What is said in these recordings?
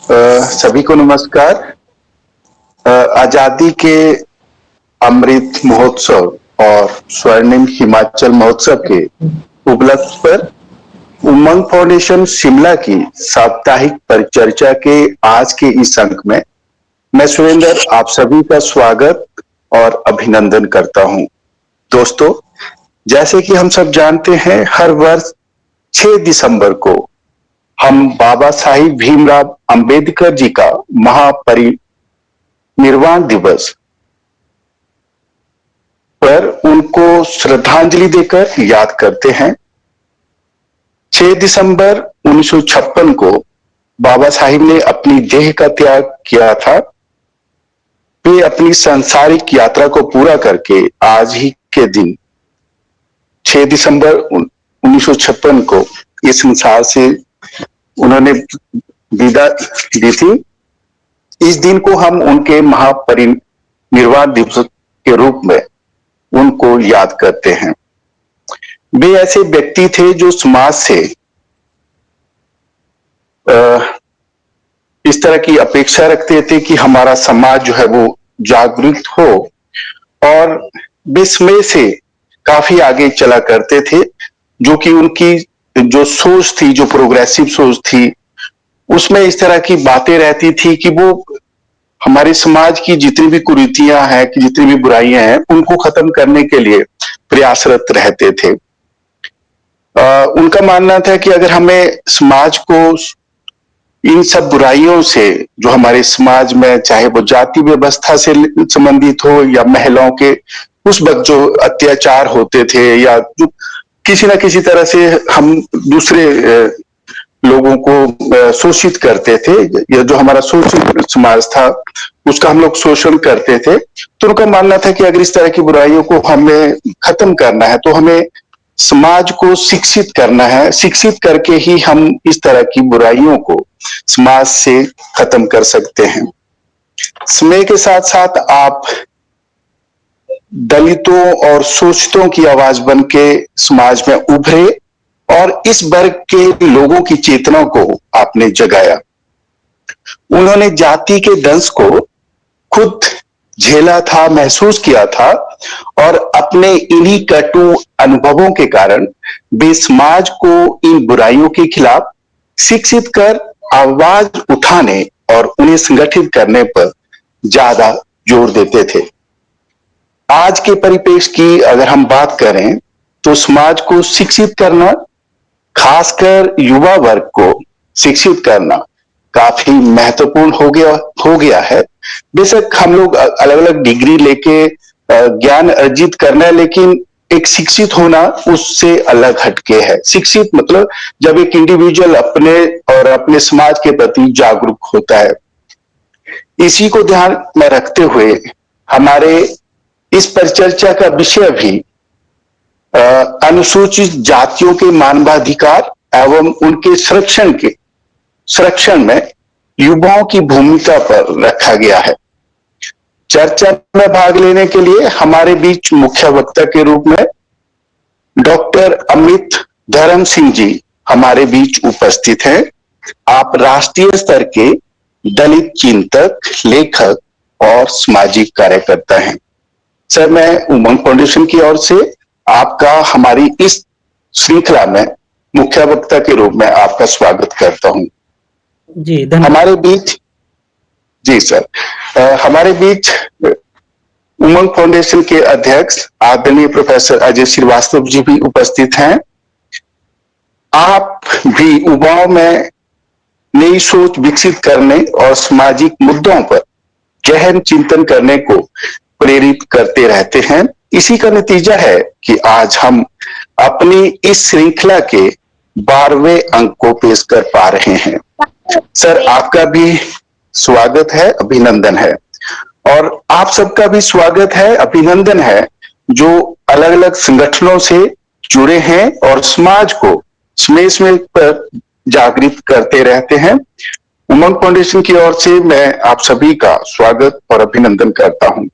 सभी को नमस्कार। आजादी के अमृत महोत्सव और स्वर्णिम हिमाचल महोत्सव के उपलक्ष्य पर उमंग फाउंडेशन शिमला की साप्ताहिक परिचर्चा के आज के इस अंक में मैं सुरेंद्र आप सभी का स्वागत और अभिनंदन करता हूं। दोस्तों, जैसे कि हम सब जानते हैं, हर वर्ष 6 दिसंबर को हम बाबा साहिब भीमराव अंबेडकर जी का महापरिनिर्वाण दिवस पर उनको श्रद्धांजलि देकर याद करते हैं। 6 दिसंबर 1956 को बाबा साहिब ने अपनी देह का त्याग किया था। वे अपनी सांसारिक यात्रा को पूरा करके आज ही के दिन 6 दिसंबर 1956 को इस संसार से उन्होंने विदा दी थी। इस दिन को हम उनके महापरिनिर्वाण दिवस के रूप में उनको याद करते हैं। वे ऐसे व्यक्ति थे जो समाज से इस तरह की अपेक्षा रखते थे कि हमारा समाज जो है वो जागरूक हो, और वे समय से काफी आगे चला करते थे। जो कि उनकी जो सोच थी, जो प्रोग्रेसिव सोच थी, उसमें इस तरह की बातें रहती थी कि वो हमारे समाज की जितनी भी कुरीतियां हैं, कि जितनी भी बुराइयां हैं, उनको खत्म करने के लिए प्रयासरत रहते थे। उनका मानना था कि अगर हमें समाज को इन सब बुराइयों से, जो हमारे समाज में चाहे वो जाति व्यवस्था से संबंधित हो या महिलाओं के उस वक्त जो अत्याचार होते थे, या जो किसी ना किसी तरह से हम दूसरे लोगों को शोषित करते थे, या जो हमारा शोषित समाज था उसका हम लोग शोषण करते थे, तो उनका मानना था कि अगर इस तरह की बुराइयों को हमें खत्म करना है तो हमें समाज को शिक्षित करना है। शिक्षित करके ही हम इस तरह की बुराइयों को समाज से खत्म कर सकते हैं। समय के साथ साथ आप दलितों और शोषितों की आवाज बन के समाज में उभरे और इस वर्ग के लोगों की चेतना को आपने जगाया। उन्होंने जाति के दंश को खुद झेला था, महसूस किया था, और अपने इन्हीं कटु अनुभवों के कारण वे समाज को इन बुराइयों के खिलाफ शिक्षित कर आवाज उठाने और उन्हें संगठित करने पर ज्यादा जोर देते थे। आज के परिपेक्ष की अगर हम बात करें तो समाज को शिक्षित करना, खासकर युवा वर्ग को शिक्षित करना काफी महत्वपूर्ण हो गया है। बेशक हम लोग अलग अलग डिग्री लेके ज्ञान अर्जित करना है, लेकिन एक शिक्षित होना उससे अलग हटके है। शिक्षित मतलब जब एक इंडिविजुअल अपने और अपने समाज के प्रति जागरूक होता है। इसी को ध्यान में रखते हुए हमारे इस परिचर्चा का विषय भी अनुसूचित जातियों के मानवाधिकार एवं उनके संरक्षण में युवाओं की भूमिका पर रखा गया है। चर्चा में भाग लेने के लिए हमारे बीच मुख्य वक्ता के रूप में डॉक्टर अमित धर्म सिंह जी हमारे बीच उपस्थित हैं। आप राष्ट्रीय स्तर के दलित चिंतक, लेखक और सामाजिक कार्यकर्ता हैं। सर, मैं उमंग फाउंडेशन की ओर से आपका हमारी इस श्रृंखला में मुख्य वक्ता के रूप में आपका स्वागत करता हूं। जी धन्यवाद। हमारे बीच जी सर, हमारे बीच उमंग फाउंडेशन के अध्यक्ष आदरणीय प्रोफेसर अजय श्रीवास्तव जी भी उपस्थित हैं। आप भी युवाओं में नई सोच विकसित करने और सामाजिक मुद्दों पर गहन चिंतन करने को प्रेरित करते रहते हैं। इसी का नतीजा है कि आज हम अपनी इस श्रृंखला के 12वें अंक को पेश कर पा रहे हैं। सर, आपका भी स्वागत है, अभिनंदन है, और आप सबका भी स्वागत है, अभिनंदन है, जो अलग अलग संगठनों से जुड़े हैं और समाज को समय पर जागृत करते रहते हैं। उमंग फाउंडेशन की ओर से मैं आप सभी का स्वागत और अभिनंदन करता हूं।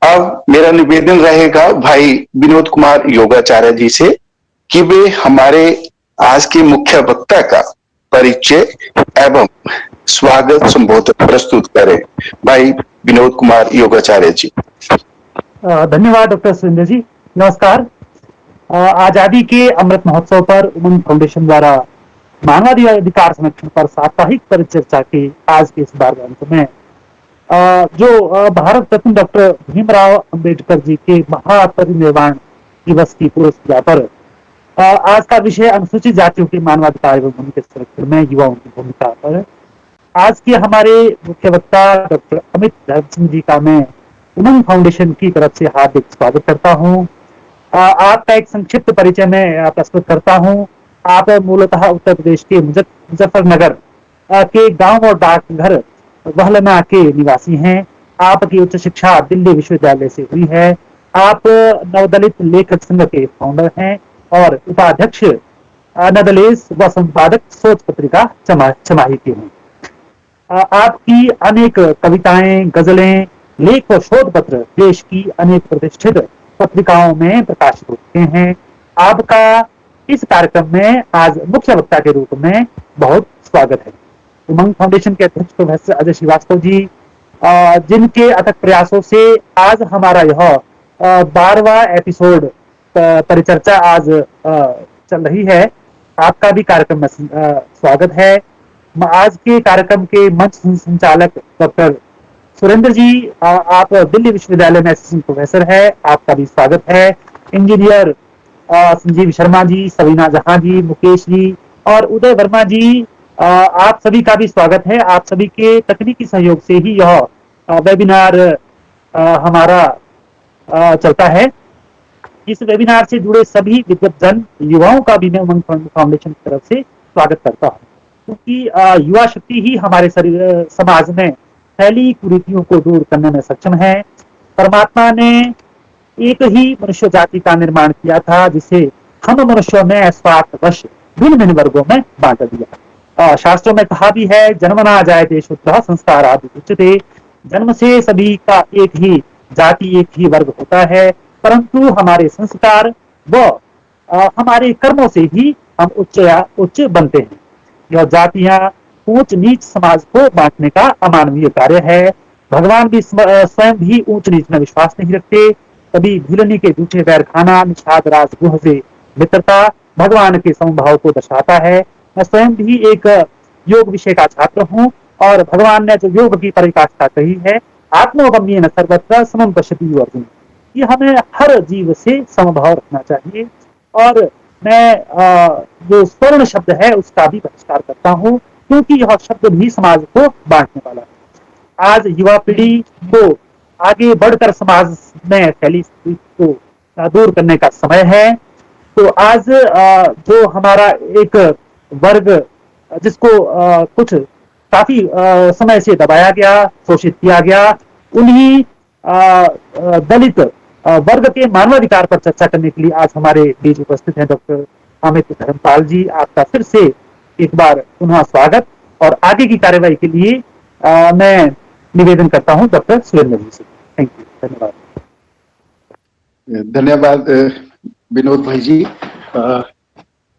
अब मेरा निवेदन रहेगा भाई विनोद कुमार योगाचार्य जी से कि वे हमारे आज के मुख्य वक्ता का परिचय एवं स्वागत संबोधन प्रस्तुत करें। भाई विनोद कुमार योगाचार्य जी। धन्यवाद डॉक्टर सुरेंद्र जी। नमस्कार। आजादी के अमृत महोत्सव पर उमंग फाउंडेशन द्वारा मानवाधिकार संरक्षण पर साप्ताहिक परिचर्चा के आज के इस वार्तालाप में जो भारत रत्न डॉक्टर भीमराव अंबेडकर जी के महापरिनिर्वाण दिवस की पूर्व संध्या पर आज का विषय अनुसूचित जातियों के मानवाधिकार एवं उनके संरक्षण में युवाओं की भूमिका पर। आज के हमारे मुख्य वक्ता डॉक्टर अमित धर्म सिंह जी का मैं उमंग फाउंडेशन की तरफ से हार्दिक स्वागत करता हूं। आपका एक संक्षिप्त परिचय मैं प्रस्तुत करता हूं। आप मूलतः उत्तर प्रदेश के मुजफ्फरनगर के गांव और डाकघर वहलना के निवासी हैं। आपकी उच्च शिक्षा दिल्ली विश्वविद्यालय से हुई है। आप नवदलित लेखक संघ के फाउंडर हैं और उपाध्यक्ष नदलेस व संपादक सोच पत्रिका चमाही के हैं। आपकी अनेक कविताएं, गजलें, लेख व शोध पत्र देश की अनेक प्रतिष्ठित पत्रिकाओं में प्रकाशित होते हैं। आपका इस कार्यक्रम में आज मुख्य वक्ता के रूप में बहुत स्वागत है। उमंग फाउंडेशन के अध्यक्ष प्रोफेसर अजय श्रीवास्तव जी, जिनके अथक प्रयासों से आज हमारा यह 12वां एपिसोड परिचर्चा आज चल रही है। आपका भी कार्यक्रम में स्वागत है। आज के कार्यक्रम के मंच संचालक डॉक्टर सुरेंद्र जी, आप दिल्ली विश्वविद्यालय में असिस्टेंट प्रोफेसर है, आपका भी स्वागत है। इंजीनियर संजीव शर्मा जी, सवीना जहां जी, मुकेश जी और उदय वर्मा जी, आप सभी का भी स्वागत है। आप सभी के तकनीकी सहयोग से ही यह वेबिनार हमारा चलता है। इस वेबिनार से जुड़े सभी विद्वत्जन युवाओं का भी मैं उमंग फाउंडेशन की तरफ से स्वागत करता हूँ, क्योंकि युवा शक्ति ही हमारे समाज में फैली कुरीतियों को दूर करने में सक्षम है। परमात्मा ने एक ही मनुष्य जाति का निर्माण किया था, जिसे हम मनुष्यों ने स्वार्थवश भिन्न भिन्न वर्गों में बांट दिया। शास्त्रों में कहा भी है, जन्मना जाए देशोत्तरः संस्कारादि उच्यते। जन्म से सभी का एक ही जाति, एक ही वर्ग होता है, परंतु हमारे संस्कार व हमारे कर्मों से ही हम उच्च बनते हैं। यह जातियां ऊंच नीच समाज को बांटने का अमानवीय कार्य है। भगवान भी स्वयं भी ऊंच नीच में विश्वास नहीं रखते। कभी भूलनी के दूसरे पैर खाना, निषाद राज गुह से मित्रता भगवान के समभाव को दर्शाता है। मैं स्वयं भी एक योग विषय का छात्र हूँ और भगवान ने जो योग की परिभाषा कही है, आत्मोगम्येन सर्वत्र समं पश्यति अर्जुन, ये हमें हर जीव से समभाव रखना चाहिए। और मैं जो स्वर्ण शब्द है उसका भी बहिष्कार करता हूँ, क्योंकि यह शब्द भी समाज को बांटने वाला है। आज युवा पीढ़ी को आगे बढ़कर समाज में फैली स्थिति को दूर करने का समय है। तो आज जो हमारा एक वर्ग जिसको कुछ काफी समय से दबाया गया, शोषित किया गया, उन्हीं दलित वर्ग के मानवाधिकार पर चर्चा करने के लिए आज हमारे बीच उपस्थित हैं डॉक्टर अमित धर्मपाल जी। आपका फिर से एक बार पुनः स्वागत। और आगे की कार्यवाही के लिए मैं निवेदन करता हूं डॉक्टर सुरेंद्र जी से। थैंक यू, धन्यवाद। धन्यवाद विनोद भाई जी।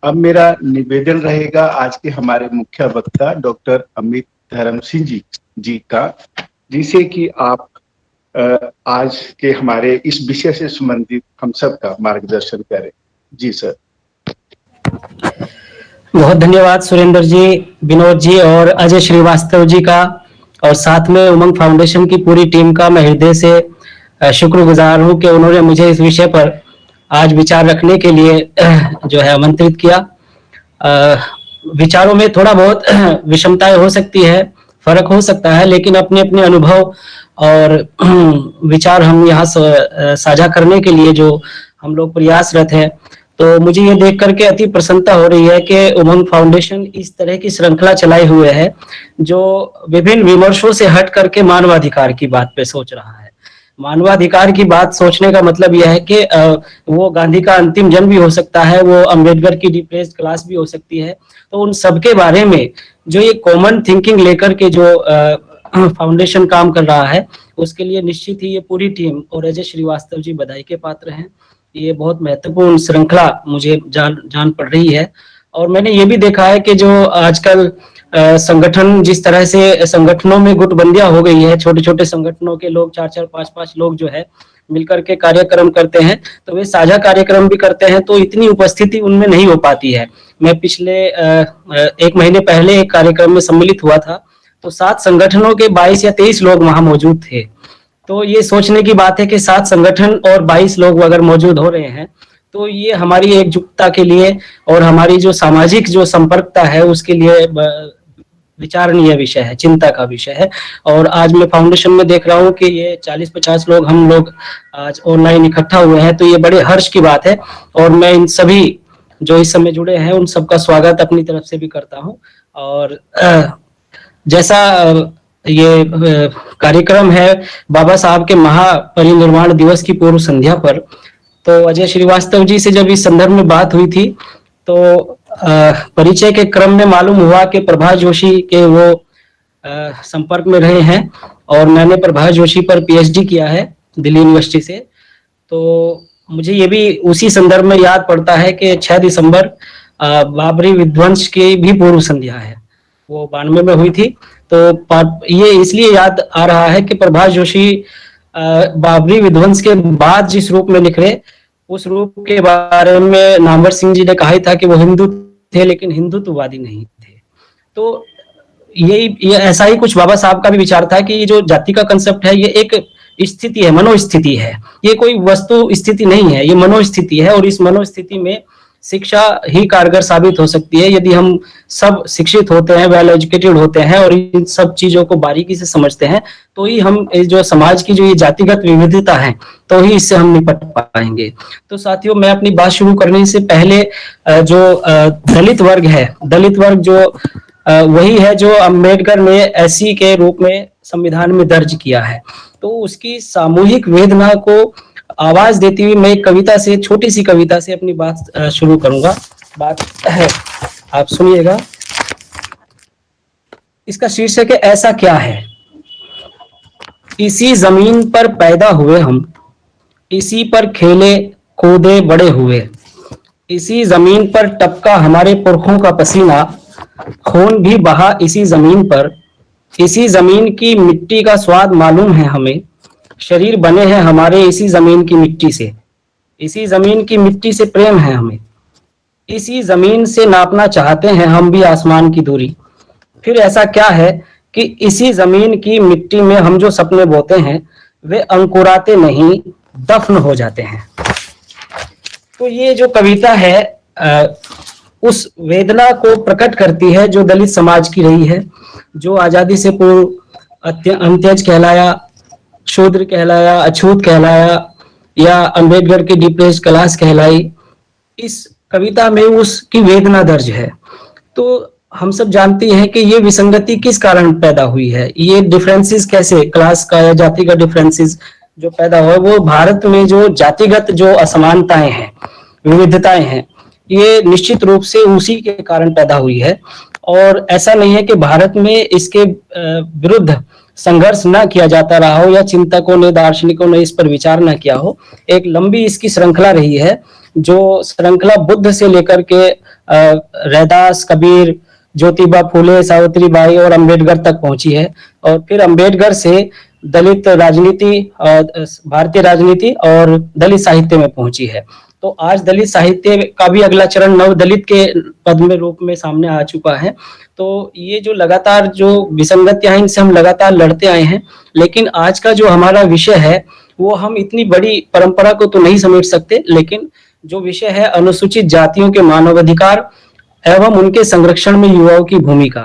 अब मेरा निवेदन रहेगा आज के हमारे मुख्य वक्ता डॉक्टर अमित धर्म सिंह जी का, जिसे कि आप आज के हमारे इस विषय से संबंधित हम सब का मार्गदर्शन करें। जी सर। बहुत धन्यवाद सुरेंद्र जी, विनोद जी और अजय श्रीवास्तव जी का, और साथ में उमंग फाउंडेशन की पूरी टीम का मैं हृदय से शुक्रगुजार हूं कि उन्होंने मुझे इस विषय पर आज विचार रखने के लिए जो है आमंत्रित किया। विचारों में थोड़ा बहुत विषमताएं हो सकती है, फर्क हो सकता है, लेकिन अपने अपने अनुभव और विचार हम यहाँ साझा करने के लिए जो हम लोग प्रयासरत हैं। तो मुझे ये देख करके अति प्रसन्नता हो रही है कि उमंग फाउंडेशन इस तरह की श्रृंखला चलाए हुए है जो विभिन्न विमर्शों से हट करके मानवाधिकार की बात पे सोच रहा है। मानवाधिकार की बात सोचने का मतलब यह है कि वो गांधी का अंतिम जन्म भी हो सकता है, वो अंबेडकर की डिप्रेस्ड क्लास भी हो सकती है। तो उन सबके बारे में जो ये कॉमन थिंकिंग लेकर के जो फाउंडेशन काम कर रहा है, उसके लिए निश्चित ही ये पूरी टीम और अजय श्रीवास्तव जी बधाई के पात्र हैं। ये बहुत महत्वपूर्ण श्रृंखला मुझे जान पड़ रही है। और मैंने ये भी देखा है कि जो आजकल संगठन जिस तरह से संगठनों में गुटबंदियां हो गई है, छोटे छोटे संगठनों के लोग 4-4 5-5 लोग जो है मिलकर के कार्यक्रम करते हैं, तो वे साझा कार्यक्रम भी करते हैं, तो इतनी उपस्थिति उनमें नहीं हो पाती है। मैं पिछले 1 महीने पहले एक कार्यक्रम में सम्मिलित हुआ था, तो 7 संगठनों के 22 या 23 लोग वहां मौजूद थे। तो ये सोचने की बात है कि 7 संगठन और 22 लोग अगर मौजूद हो रहे हैं, तो ये हमारी एकजुटता के लिए और हमारी जो सामाजिक जो संपर्कता है उसके लिए विचारणीय विषय है, चिंता का विषय है। और आज मैं फाउंडेशन में देख रहा हूँ कि ये 40-50 लोग हम लोग आज ऑनलाइन इकट्ठा हुए हैं, तो ये बड़े हर्ष की बात है। और मैं इन सभी जो इस समय जुड़े हैं उन सबका स्वागत अपनी तरफ से भी करता हूँ। और जैसा ये कार्यक्रम है बाबा साहब के महापरिनिर्वाण दिवस की पूर्व संध्या पर, तो अजय श्रीवास्तव जी से जब इस संदर्भ में बात हुई थी, तो परिचय के क्रम में मालूम हुआ कि प्रभाष जोशी के वो संपर्क में रहे हैं, और मैंने प्रभाष जोशी पर पीएचडी किया है दिल्ली यूनिवर्सिटी से। तो मुझे ये भी उसी संदर्भ में याद पड़ता है कि 6 दिसंबर बाबरी विध्वंस की भी पूर्व संध्या है, वो 92 में हुई थी। तो ये इसलिए याद आ रहा है कि प्रभाष जोशी बाबरी विध्वंस के बाद जिस रूप में निखरे, उस रूप के बारे में नामवर सिंह जी ने कहा था कि वो हिंदू थे लेकिन हिंदुत्ववादी नहीं थे। तो ये ऐसा ही कुछ बाबा साहब का भी विचार था कि ये जो जाति का कंसेप्ट है ये एक स्थिति है, मनोस्थिति है, ये कोई वस्तु स्थिति नहीं है, ये मनोस्थिति है। और इस मनोस्थिति में शिक्षा ही कारगर साबित हो सकती है। यदि हम सब शिक्षित होते हैं, वेल एजुकेटेड होते हैं और इन सब चीजों को बारीकी से समझते हैं, तो ही हम जो समाज की जो ये जातिगत विविधता है, तो ही इससे हम निपट पाएंगे। तो साथियों, मैं अपनी बात शुरू करने से पहले जो दलित वर्ग है, दलित वर्ग जो वही है जो अम्बेडकर ने एससी के रूप में संविधान में दर्ज किया है, तो उसकी सामूहिक वेदना को आवाज देती हुई मैं एक कविता से, छोटी सी कविता से अपनी बात शुरू करूंगा। बात है, आप सुनिएगा। इसका शीर्षक है ऐसा क्या है। इसी जमीन पर पैदा हुए हम, इसी पर खेले कूदे बड़े हुए, इसी जमीन पर टपका हमारे पुरखों का पसीना, खून भी बहा इसी जमीन पर, इसी जमीन की मिट्टी का स्वाद मालूम है हमें, शरीर बने हैं हमारे इसी जमीन की मिट्टी से, इसी जमीन की मिट्टी से प्रेम है हमें, इसी जमीन से नापना चाहते हैं हम भी आसमान की दूरी। फिर ऐसा क्या है कि इसी जमीन की मिट्टी में हम जो सपने बोते हैं वे अंकुराते नहीं, दफन हो जाते हैं। तो ये जो कविता है उस वेदना को प्रकट करती है जो दलित समाज की रही है, जो आजादी से पूर्व अंत्यज कहलाया, शूद्र कहलाया, अछूत कहलाया, या अंबेडकर की डिप्रेस क्लास कहलाई। इस कविता में उसकी वेदना दर्ज है। तो हम सब जानते हैं कि ये विसंगति किस कारण पैदा हुई है, ये डिफरेंसेस कैसे, क्लास का या जाति का डिफरेंसेस जो पैदा हुआ, वो भारत में जो जातिगत जो असमानताएं हैं, विविधताएं हैं, ये निश्चित रूप से उसी के कारण पैदा हुई है। और ऐसा नहीं है कि भारत में इसके विरुद्ध संघर्ष ना किया जाता रहा हो या चिंतकों ने, दार्शनिकों ने इस पर विचार ना किया हो। एक लंबी इसकी श्रृंखला रही है, जो श्रृंखला बुद्ध से लेकर के रैदास, कबीर, ज्योतिबा फूले, सावित्री बाई और अंबेडकर तक पहुंची है। और फिर अंबेडकर से दलित राजनीति, भारतीय राजनीति और दलित साहित्य में पहुंची है। तो आज दलित साहित्य का भी अगला चरण नव दलित के पद में रूप में सामने आ चुका है। तो ये जो लगातार जो विसंगतियां हैं, इनसे हम लगातार लड़ते आए हैं। लेकिन आज का जो हमारा विषय है वो हम इतनी बड़ी परंपरा को तो नहीं समेट सकते, लेकिन जो विषय है अनुसूचित जातियों के मानवाधिकार एवं उनके संरक्षण में युवाओं की भूमिका,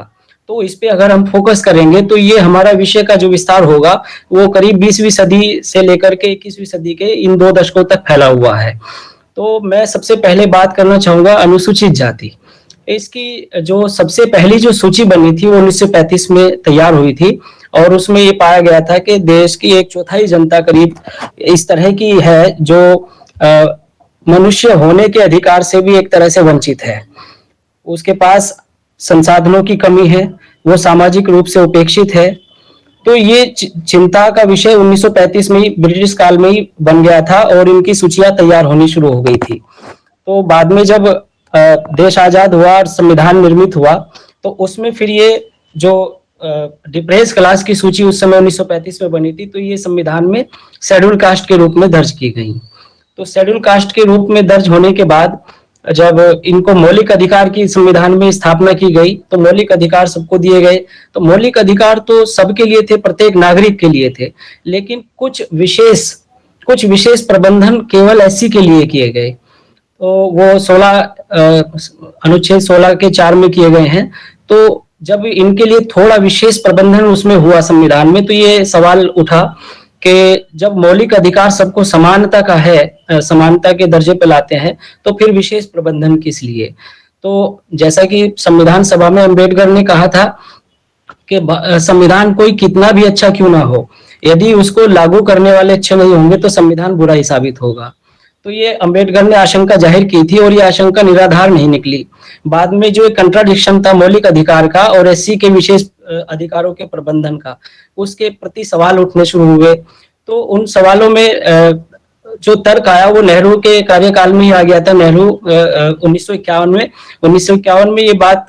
तो इस पे अगर हम फोकस करेंगे तो ये हमारा विषय का जो विस्तार होगा वो करीब 20वीं सदी से लेकर के 21वीं सदी के इन 2 दशकों तक फैला हुआ है। तो मैं सबसे पहले बात करना चाहूंगा अनुसूचित जाति। इसकी जो सबसे पहली जो सूची बनी थी वो 1935 में तैयार हुई थी, और उसमें ये पाया गया था कि देश की 1/4 जनता करीब इस तरह की है जो मनुष्य होने के अधिकार से भी एक तरह से वंचित है। उसके पास संसाधनों की कमी है, वो सामाजिक रूप से उपेक्षित है। तो ये चिंता का विषय 1935 में ही ब्रिटिश काल में ही बन गया था और इनकी सूचियां तैयार होनी शुरू हो गई थी। तो बाद में जब देश आजाद हुआ और संविधान निर्मित हुआ तो उसमें फिर ये जो डिप्रेस क्लास की सूची उस समय 1935 में बनी थी, तो ये संविधान में शेड्यूल कास्ट के रूप में दर्ज की गई। तो शेड्यूल कास्ट के रूप में दर्ज होने के बाद जब इनको मौलिक अधिकार की संविधान में स्थापना की गई, तो मौलिक अधिकार सबको दिए गए। तो मौलिक अधिकार तो सबके लिए थे, प्रत्येक नागरिक के लिए थे, लेकिन कुछ विशेष प्रबंधन केवल एससी के लिए किए गए। तो वो 16 अनुच्छेद 16 के 4 में किए गए हैं। तो जब इनके लिए थोड़ा विशेष प्रबंधन उसमें हुआ संविधान में, तो ये सवाल उठा कि जब मौलिक अधिकार सबको समानता का है, समानता के दर्जे पे लाते हैं, तो फिर विशेष प्रबंधन किस लिए? तो जैसा कि संविधान सभा में अम्बेडकर ने कहा था कि संविधान कोई कितना भी अच्छा क्यों ना हो, यदि उसको लागू करने वाले अच्छे नहीं होंगे तो संविधान बुरा ही साबित होगा। तो ये अम्बेडकर ने आशंका जाहिर की थी और ये आशंका निराधार नहीं निकली। बाद में जो एक कंट्राडिक्शन था मौलिक अधिकार का और एससी के विशेष अधिकारों के प्रबंधन का, उसके प्रति सवाल उठने शुरू हुए। तो उन सवालों में जो तर्क आया वो नेहरू के कार्यकाल में ही आ गया था। नेहरू 1951 में ये बात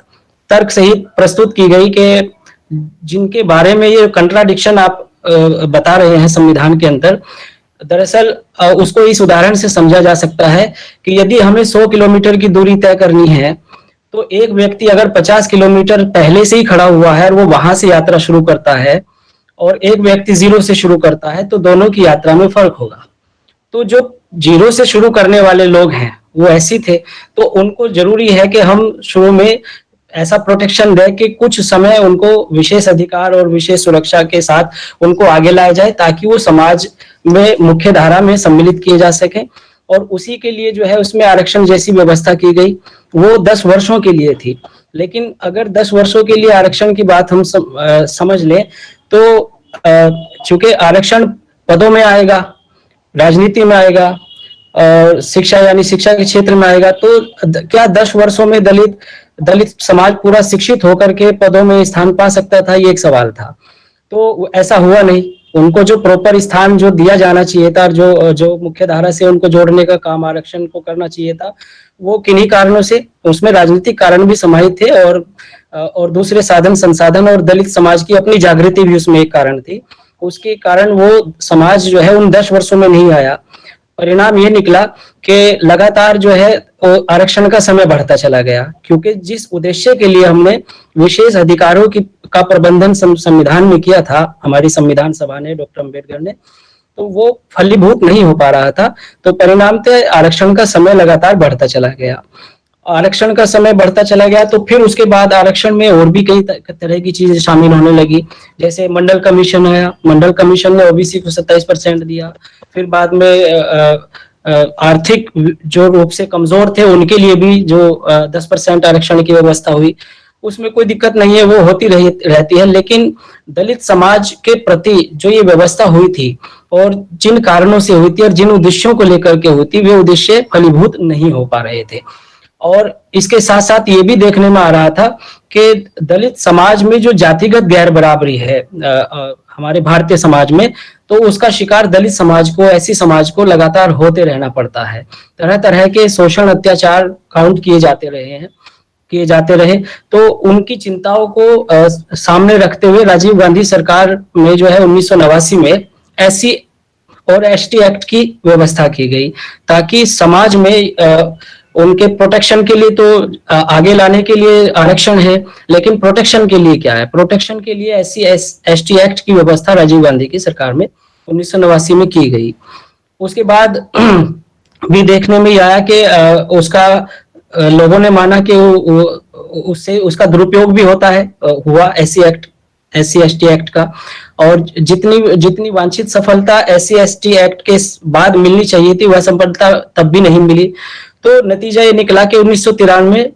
तर्क सहित प्रस्तुत की गई कि जिनके बारे में ये कंट्राडिक्शन आप बता रहे हैं संविधान के अंदर, दरअसल उसको इस उदाहरण से समझा जा सकता है कि यदि हमें 100 किलोमीटर की दूरी तय करनी है, तो एक व्यक्ति अगर 50 किलोमीटर पहले से ही खड़ा हुआ है और वो वहां से यात्रा शुरू करता है और एक व्यक्ति 0 से शुरू करता है, तो दोनों की यात्रा में फर्क होगा। तो जो 0 से शुरू करने वाले लोग हैं वो ऐसे थे, तो उनको जरूरी है कि हम शुरू में ऐसा प्रोटेक्शन दे कि कुछ समय उनको विशेष अधिकार और विशेष सुरक्षा के साथ उनको आगे लाया जाए, ताकि वो समाज में मुख्य धारा में सम्मिलित किए जा सके। और उसी के लिए जो है उसमें आरक्षण जैसी व्यवस्था की गई, वो 10 वर्षों के लिए थी। लेकिन अगर 10 वर्षों के लिए आरक्षण की बात हम समझ लें, तो चूंकि आरक्षण पदों में आएगा, राजनीति में आएगा और शिक्षा यानी शिक्षा के क्षेत्र में आएगा, तो क्या 10 वर्षों में दलित समाज पूरा शिक्षित होकर के पदों में स्थान पा सकता था? ये एक सवाल था। तो ऐसा हुआ नहीं। उनको जो प्रॉपर स्थान जो दिया जाना चाहिए था, जो मुख्य धारा से उनको जोड़ने का काम आरक्षण को करना चाहिए था, वो किन्हीं कारणों से, उसमें राजनीतिक कारण भी समाहित थे और दूसरे साधन संसाधन और दलित समाज की अपनी जागृति भी उसमें एक कारण थी। उसके कारण वो समाज जो है उन 10 वर्षों में नहीं आया। परिणाम ये निकला कि लगातार जो है आरक्षण का समय बढ़ता चला गया, क्योंकि जिस उद्देश्य के लिए हमने विशेष अधिकारों का प्रबंधन संविधान में किया था, हमारी संविधान सभा ने, डॉक्टर अम्बेडकर ने, तो वो फलीभूत नहीं हो पा रहा था। तो परिणाम थे आरक्षण का समय लगातार बढ़ता चला गया। आरक्षण का समय बढ़ता चला गया तो फिर उसके बाद आरक्षण में और भी कई तरह की चीजें शामिल होने लगी। जैसे मंडल कमीशन आया, मंडल कमीशन ने ओबीसी को 27% दिया। फिर बाद में आर्थिक जो रूप से कमजोर थे उनके लिए भी जो 10% आरक्षण की व्यवस्था हुई, उसमें कोई दिक्कत नहीं है, वो होती रहती है। लेकिन दलित समाज के प्रति जो ये व्यवस्था हुई थी और जिन कारणों से हुई थी और जिन उद्देश्यों को लेकर के हुई थी, वे उद्देश्य फलीभूत नहीं हो पा रहे थे। और इसके साथ साथ ये भी देखने में आ रहा था कि दलित समाज में जो जातिगत गैर बराबरी है हमारे भारतीय समाज में, तो उसका शिकार दलित समाज को, ऐसी समाज को लगातार होते रहना पड़ता है। तरह तरह के शोषण, अत्याचार काउंट किए जाते रहे। तो उनकी चिंताओं को सामने रखते हुए राजीव गांधी सरकार में जो है 1989 में एससी और एसटी एक्ट की व्यवस्था की गई, ताकि समाज में उनके प्रोटेक्शन के लिए, तो आगे लाने के लिए आरक्षण है, लेकिन प्रोटेक्शन के लिए क्या है? प्रोटेक्शन के लिए एससी एसटी एक्ट की व्यवस्था राजीव गांधी की सरकार में 1989 में की गई। उसके बाद भी देखने में आया कि उसका लोगों ने माना कि उससे उसका दुरुपयोग भी होता है, हुआ एससी एसटी एक्ट का। और जितनी वांछित सफलता एससी एसटी एक्ट के बाद मिलनी चाहिए थी, वह सफलता तब भी नहीं मिली। तो नतीजा ये निकला कि 1993 में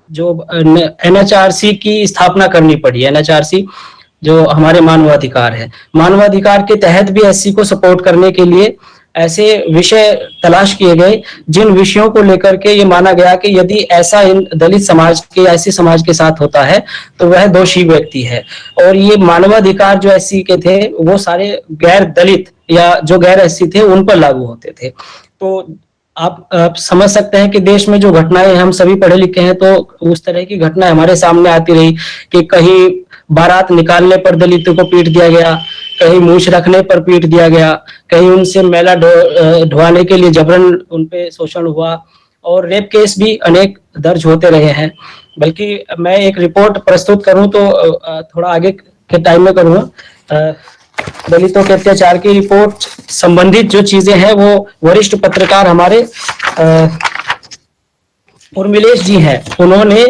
जो एनएचआरसी की स्थापना करनी पड़ी। एनएचआरसी जो हमारे मानवाधिकार है, मानवाधिकार के तहत भी एससी को सपोर्ट करने के लिए ऐसे विषय तलाश किए गए जिन विषयों को लेकर के ये माना गया कि यदि ऐसा इन दलित समाज के, ऐसे समाज के साथ होता है तो वह दोषी व्यक्ति है। और ये मानवाधिकार जो एससी के थे वो सारे गैर दलित या जो गैर एससी थे उन पर लागू होते थे। तो आप समझ सकते हैं कि देश में जो घटनाएं हम सभी पढ़े लिखे हैं, तो उस तरह की घटनाएं हमारे सामने आती रही कि कहीं बारात निकालने पर दलितों को पीट दिया गया, कहीं मूछ रखने पर पीट दिया गया, कहीं उनसे मैला ढुआने के लिए जबरन उनपे शोषण हुआ, और रेप केस भी अनेक दर्ज होते रहे हैं। बल्कि मैं एक रिपोर्ट प्रस्तुत करूं तो थोड़ा आगे के टाइम में करूंगा। दलितों के अत्याचार की रिपोर्ट संबंधित जो चीजें हैं वो वरिष्ठ पत्रकार हमारे उर्मिलेश जी हैं, उन्होंने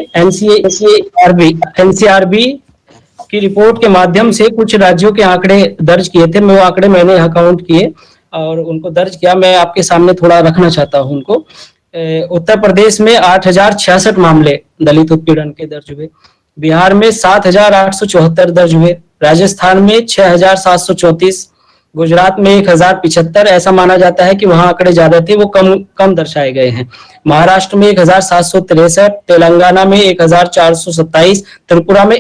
एनसीआरबी की रिपोर्ट के माध्यम से कुछ राज्यों के आंकड़े दर्ज किए थे। वो आंकड़े मैंने अकाउंट किए और उनको दर्ज किया, मैं आपके सामने थोड़ा रखना चाहता हूं उनको। उत्तर प्रदेश में 8,066 मामले दलित उत्पीड़न के दर्ज हुए, बिहार में 7,874 दर्ज हुए, राजस्थान में 6,734, गुजरात में 1,075। ऐसा माना जाता है कि वहां आंकड़े ज्यादा थे, वो कम दर्शाए गए हैं। महाराष्ट्र में 1,763, तेलंगाना में 1,427, त्रिपुरा में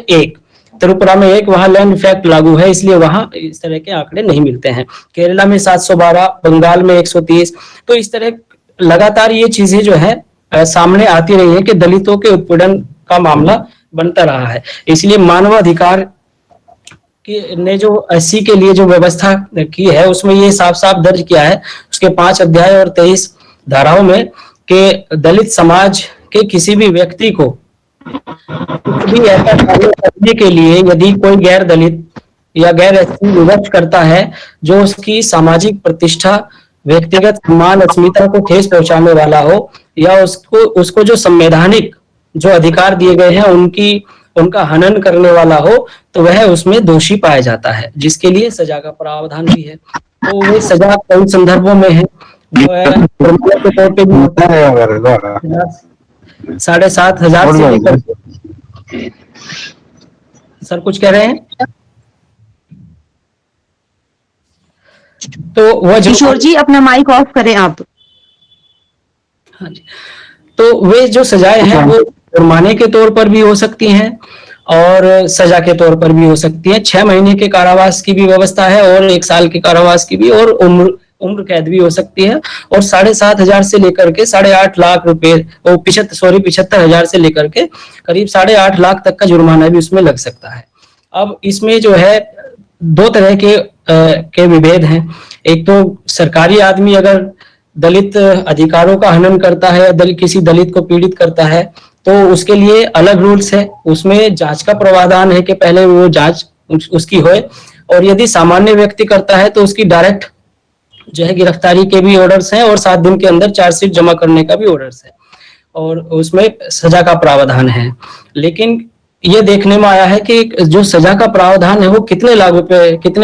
एक, वहां लैंड इफेक्ट लागू है इसलिए वहां इस तरह के आंकड़े नहीं मिलते हैं। केरला में 712, बंगाल में 130। तो इस तरह लगातार ये चीजें जो है सामने आती रही है कि दलितों के उत्पीड़न का मामला बनता रहा है। इसलिए मानवाधिकार ने जो एससी के लिए जो व्यवस्था की है उसमें ये साफ साफ दर्ज किया है उसके 5 अध्याय और 23 धाराओं में कि दलित समाज के किसी भी व्यक्ति को भी ऐसा कार्य करने के लिए यदि कोई गैर दलित या गैर एससी विवश करता है जो उसकी सामाजिक प्रतिष्ठा, व्यक्तिगत सम्मान, अस्मिता को ठेस पहुंचाने वाला हो या उसको जो संवैधानिक जो अधिकार दिए गए हैं उनका हनन करने वाला हो, तो वह उसमें दोषी पाया जाता है, जिसके लिए सजा का प्रावधान भी है। तो वो सजा कई संदर्भों में है, जो है जुर्माने के तौर पे भी होता है 7,500 से लेकर। सर कुछ कह रहे हैं? तो वह किशोर जी अपना माइक ऑफ करें आप। हाँ जी। तो वे जो सजाएं हैं वो जुर्माने के तौर पर भी हो सकती हैं और सजा के तौर पर भी हो सकती हैं। 6 महीने के कारावास की भी व्यवस्था है और 1 साल के कारावास की भी, और उम्र कैद भी हो सकती है। और 7,500 से लेकर के 8.5 लाख रुपए, 75,000 से लेकर के करीब 8.5 लाख तक का जुर्माना भी उसमें लग सकता है। अब इसमें जो है 2 तरह के विभेद हैं। एक तो सरकारी आदमी अगर दलित अधिकारों का हनन करता है या किसी दलित को पीड़ित करता है तो उसके लिए अलग रूल्स है, उसमें जांच का प्रावधान है कि पहले वो जांच उसकी होए, और यदि सामान्य व्यक्ति करता है तो उसकी डायरेक्ट जो है गिरफ्तारी के भी ऑर्डर्स हैं और 7 दिन के अंदर चार्जशीट जमा करने का भी ऑर्डर्स है और उसमें सजा का प्रावधान है। लेकिन ये देखने में आया है कि जो सजा का प्रावधान है वो कितने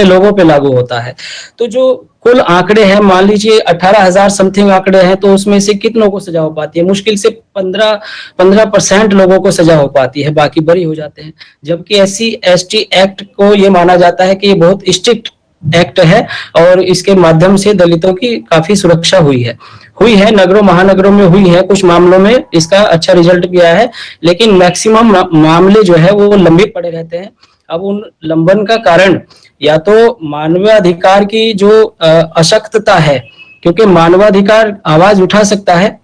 लोगों पे लागू होता है। तो जो कुल आंकड़े हैं, मान लीजिए 18,000 समथिंग आंकड़े हैं, तो उसमें से कितनों को सजा हो पाती है? मुश्किल से 15% लोगों को सजा हो पाती है, बाकी बरी हो जाते हैं। जबकि SC/ST एक्ट को ये माना जाता है कि ये बहुत स्ट्रिक्ट एक्ट है और इसके माध्यम से दलितों की काफी सुरक्षा हुई है, नगरों महानगरों में हुई है। कुछ मामलों में इसका अच्छा रिजल्ट भी आया है, लेकिन मैक्सिमम मामले जो है वो लंबित पड़े रहते हैं। अब उन लंबन का कारण या तो मानवाधिकार की जो अशक्तता है, क्योंकि मानवाधिकार आवाज उठा सकता है,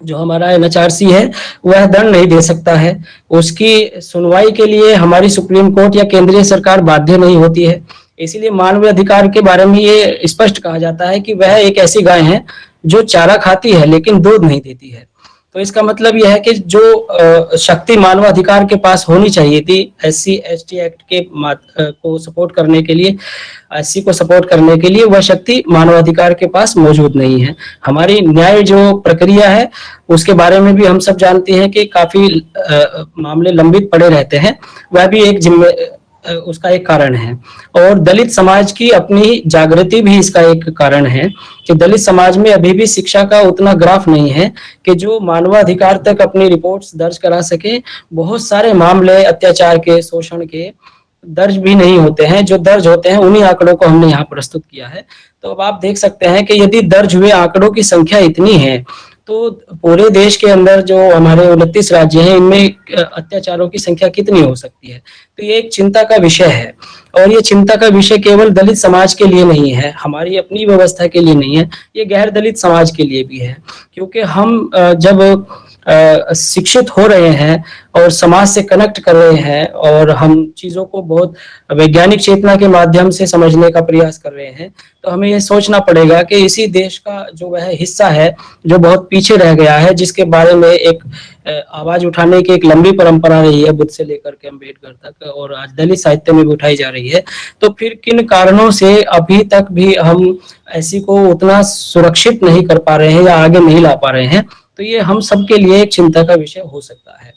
जो हमारा NHRC है वह दंड नहीं दे सकता है, उसकी सुनवाई के लिए हमारी सुप्रीम कोर्ट या केंद्रीय सरकार बाध्य नहीं होती है। इसीलिए मानवीय अधिकार के बारे में ये स्पष्ट कहा जाता है कि वह एक ऐसी गाय है जो चारा खाती है लेकिन दूध नहीं देती है। तो इसका मतलब यह है कि जो शक्ति मानवाधिकार के पास होनी चाहिए थी SC/ST एक्ट के को सपोर्ट करने के लिए, SC को सपोर्ट करने के लिए, वह शक्ति मानवाधिकार के पास मौजूद नहीं है। हमारी न्याय जो प्रक्रिया है उसके बारे में भी हम सब जानते हैं कि काफी मामले लंबित पड़े रहते हैं, वह भी उसका एक कारण है। और दलित समाज की अपनी जागृति भी इसका एक कारण है कि दलित समाज में अभी भी शिक्षा का उतना ग्राफ नहीं है कि जो मानवाधिकार तक अपनी रिपोर्ट्स दर्ज करा सके। बहुत सारे मामले अत्याचार के, शोषण के दर्ज भी नहीं होते हैं, जो दर्ज होते हैं उन्हीं आंकड़ों को हमने यहाँ प्रस्तुत किया है। तो अब आप देख सकते हैं कि यदि दर्ज हुए आंकड़ों की संख्या इतनी है तो पूरे देश के अंदर जो हमारे 29 राज्य हैं, इनमें अत्याचारों की संख्या कितनी हो सकती है। तो ये एक चिंता का विषय है, और ये चिंता का विषय केवल दलित समाज के लिए नहीं है, हमारी अपनी व्यवस्था के लिए नहीं है, ये गैर दलित समाज के लिए भी है। क्योंकि हम जब शिक्षित हो रहे हैं और समाज से कनेक्ट कर रहे हैं, और हम चीजों को बहुत वैज्ञानिक चेतना के माध्यम से समझने का प्रयास कर रहे हैं, तो हमें ये सोचना पड़ेगा कि इसी देश का जो वह हिस्सा है जो बहुत पीछे रह गया है, जिसके बारे में एक आवाज उठाने की एक लंबी परंपरा रही है, बुद्ध से लेकर के अम्बेडकर तक, और आज दलित साहित्य में भी उठाई जा रही है। तो फिर किन कारणों से अभी तक भी हम ऐसी को उतना सुरक्षित नहीं कर पा रहे हैं या आगे नहीं ला पा रहे हैं, तो ये हम सबके लिए एक चिंता का विषय हो सकता है।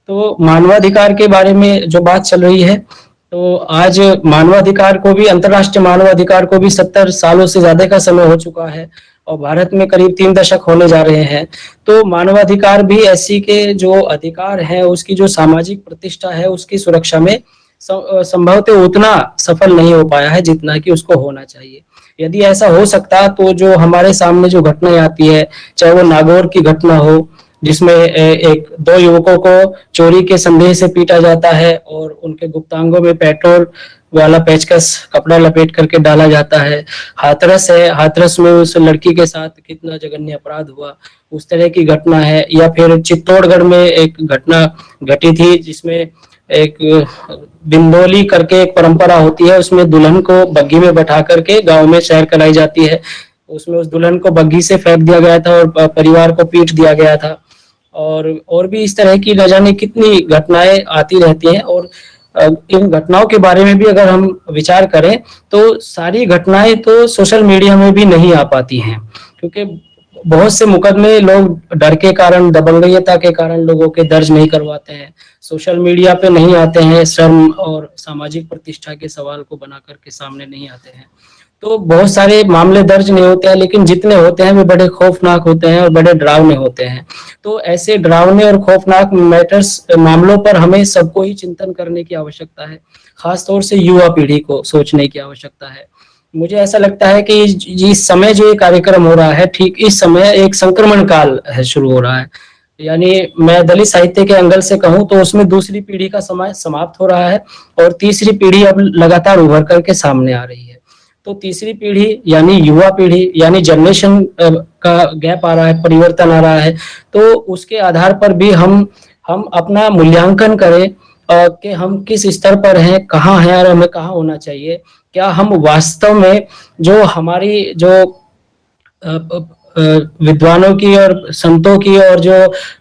तो मानवाधिकार के बारे में जो बात चल रही है, तो आज मानवाधिकार को भी, अंतर्राष्ट्रीय मानवाधिकार को भी 70 सालों से ज्यादा का समय हो चुका है, और भारत में करीब 3 दशक होने जा रहे हैं। तो मानवाधिकार भी ऐसी के जो अधिकार है, उसकी जो सामाजिक प्रतिष्ठा है, उसकी सुरक्षा में संभवतः उतना सफल नहीं हो पाया है जितना कि उसको होना चाहिए। यदि ऐसा हो सकता तो जो हमारे सामने जो घटनाएं आती है, चाहे वो नागौर की घटना हो जिसमें एक 2 युवकों को चोरी के संदेह से पीटा जाता है और उनके गुप्तांगों में पेट्रोल वाला पेचकस कपड़ा लपेट करके डाला जाता है। हाथरस है, हाथरस में उस लड़की के साथ कितना जघन्य अपराध हुआ, उस तरह की घटना है। या फिर चित्तौड़गढ़ में एक घटना घटी थी जिसमें एक बिंदोली करके एक परंपरा होती है, उसमें दुल्हन को बग्घी में बैठा करके गांव में सैर कराई जाती है। उसमें उस दुल्हन को बग्घी से फेंक दिया गया था और परिवार को पीट दिया गया था। और भी इस तरह की न जाने कितनी घटनाएं आती रहती हैं। और इन घटनाओं के बारे में भी अगर हम विचार करें तो सारी घटनाएं तो सोशल मीडिया में भी नहीं आ पाती हैं, क्योंकि बहुत से मुकदमे लोग डर के कारण, दबंगईयता के कारण लोगों के दर्ज नहीं करवाते हैं, सोशल मीडिया पे नहीं आते हैं, शर्म और सामाजिक प्रतिष्ठा के सवाल को बना करके सामने नहीं आते हैं। तो बहुत सारे मामले दर्ज नहीं होते हैं, लेकिन जितने होते हैं वे बड़े खौफनाक होते हैं और बड़े डरावने होते हैं। तो ऐसे डरावने और खौफनाक मामलों पर हमें सबको ही चिंतन करने की आवश्यकता है, खासतौर से युवा पीढ़ी को सोचने की आवश्यकता है। मुझे ऐसा लगता है कि जिस समय जो ये कार्यक्रम हो रहा है, ठीक इस समय एक संक्रमण काल है शुरू हो रहा है। यानी मैं दलित साहित्य के एंगल से कहूँ तो उसमें दूसरी पीढ़ी का समय समाप्त हो रहा है और तीसरी पीढ़ी अब लगातार उभर करके सामने आ रही है। तो तीसरी पीढ़ी यानी युवा पीढ़ी, यानी जनरेशन का गैप आ रहा है, परिवर्तन आ रहा है। तो उसके आधार पर भी हम अपना मूल्यांकन करें कि हम किस स्तर पर हैं, कहाँ हैं और हमें कहाँ होना चाहिए। क्या हम वास्तव में जो हमारी जो विद्वानों की और संतों की और जो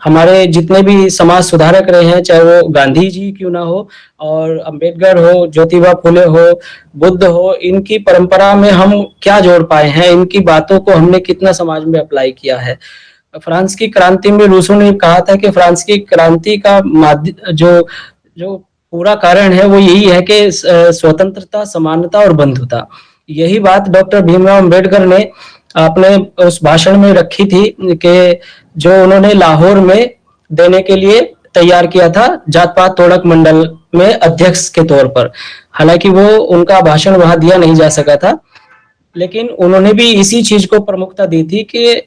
हमारे जितने भी समाज सुधारक रहे हैं, चाहे वो गांधी जी क्यों ना हो और अंबेडकर हो, ज्योतिबा फुले हो, बुद्ध हो, इनकी परंपरा में हम क्या जोड़ पाए हैं, इनकी बातों को हमने कितना समाज में अप्लाई किया है। फ्रांस की क्रांति में रूसो ने कहा था कि फ्रांस की क्रांति का जो पूरा कारण है वो यही है कि स्वतंत्रता, समानता और बंधुता। यही बात डॉक्टर भीमराव अंबेडकर ने अपने उस भाषण में रखी थी कि जो उन्होंने लाहौर में देने के लिए तैयार किया था, जात पात तोड़क मंडल में अध्यक्ष के तौर पर। हालांकि वो उनका भाषण वहां दिया नहीं जा सका था, लेकिन उन्होंने भी इसी चीज को प्रमुखता दी थी कि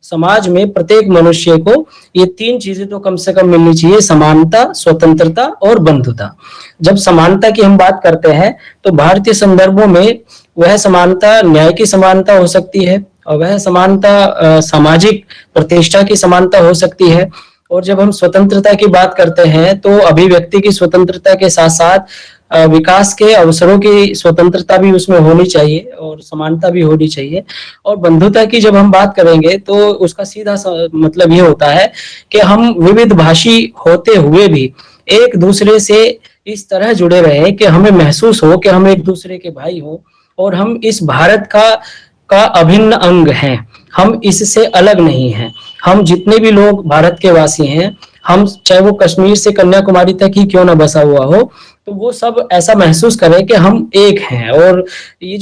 समाज में प्रत्येक मनुष्य को ये 3 चीजें तो कम से कम मिलनी चाहिए: समानता, स्वतंत्रता और बंधुता। जब समानता की हम बात करते हैं तो भारतीय संदर्भों में वह समानता न्याय की समानता हो सकती है, और वह समानता सामाजिक प्रतिष्ठा की समानता हो सकती है। और जब हम स्वतंत्रता की बात करते हैं तो अभिव्यक्ति की स्वतंत्रता के साथ साथ विकास के अवसरों की स्वतंत्रता भी उसमें होनी चाहिए और समानता भी होनी चाहिए। और बंधुता की जब हम बात करेंगे तो उसका सीधा मतलब ये होता है कि हम विविध भाषी होते हुए भी एक दूसरे से इस तरह जुड़े रहे कि हमें महसूस हो कि हम एक दूसरे के भाई हों और हम इस भारत का अभिन्न अंग हैं, हम इससे अलग नहीं हैं। हम जितने भी लोग भारत के वासी हैं, हम चाहे वो कश्मीर से कन्याकुमारी तक ही क्यों ना बसा हुआ हो, तो वो सब ऐसा महसूस करें कि हम एक हैं। और ये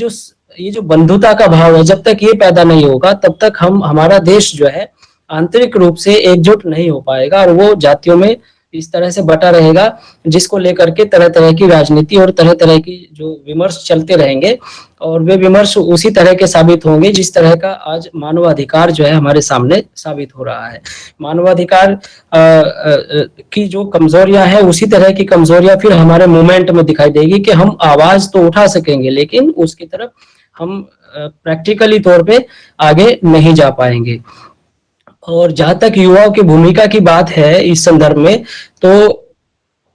जो बंधुता का भाव है, जब तक ये पैदा नहीं होगा तब तक हमारा देश जो है आंतरिक रूप से एकजुट नहीं हो पाएगा और वो जातियों में इस तरह से बटा रहेगा, जिसको लेकर के तरह तरह की राजनीति और तरह तरह की जो विमर्श चलते रहेंगे, और वे विमर्श उसी तरह के साबित होंगे जिस तरह का आज मानवाधिकार जो है हमारे सामने साबित हो रहा है। मानवाधिकार की जो कमजोरियां हैं, उसी तरह की कमजोरियां फिर हमारे मूवमेंट में दिखाई देगी कि हम आवाज तो उठा सकेंगे लेकिन उसकी तरफ हम प्रैक्टिकली तौर पे आगे नहीं जा पाएंगे। और जहां तक युवाओं की भूमिका की बात है इस संदर्भ में, तो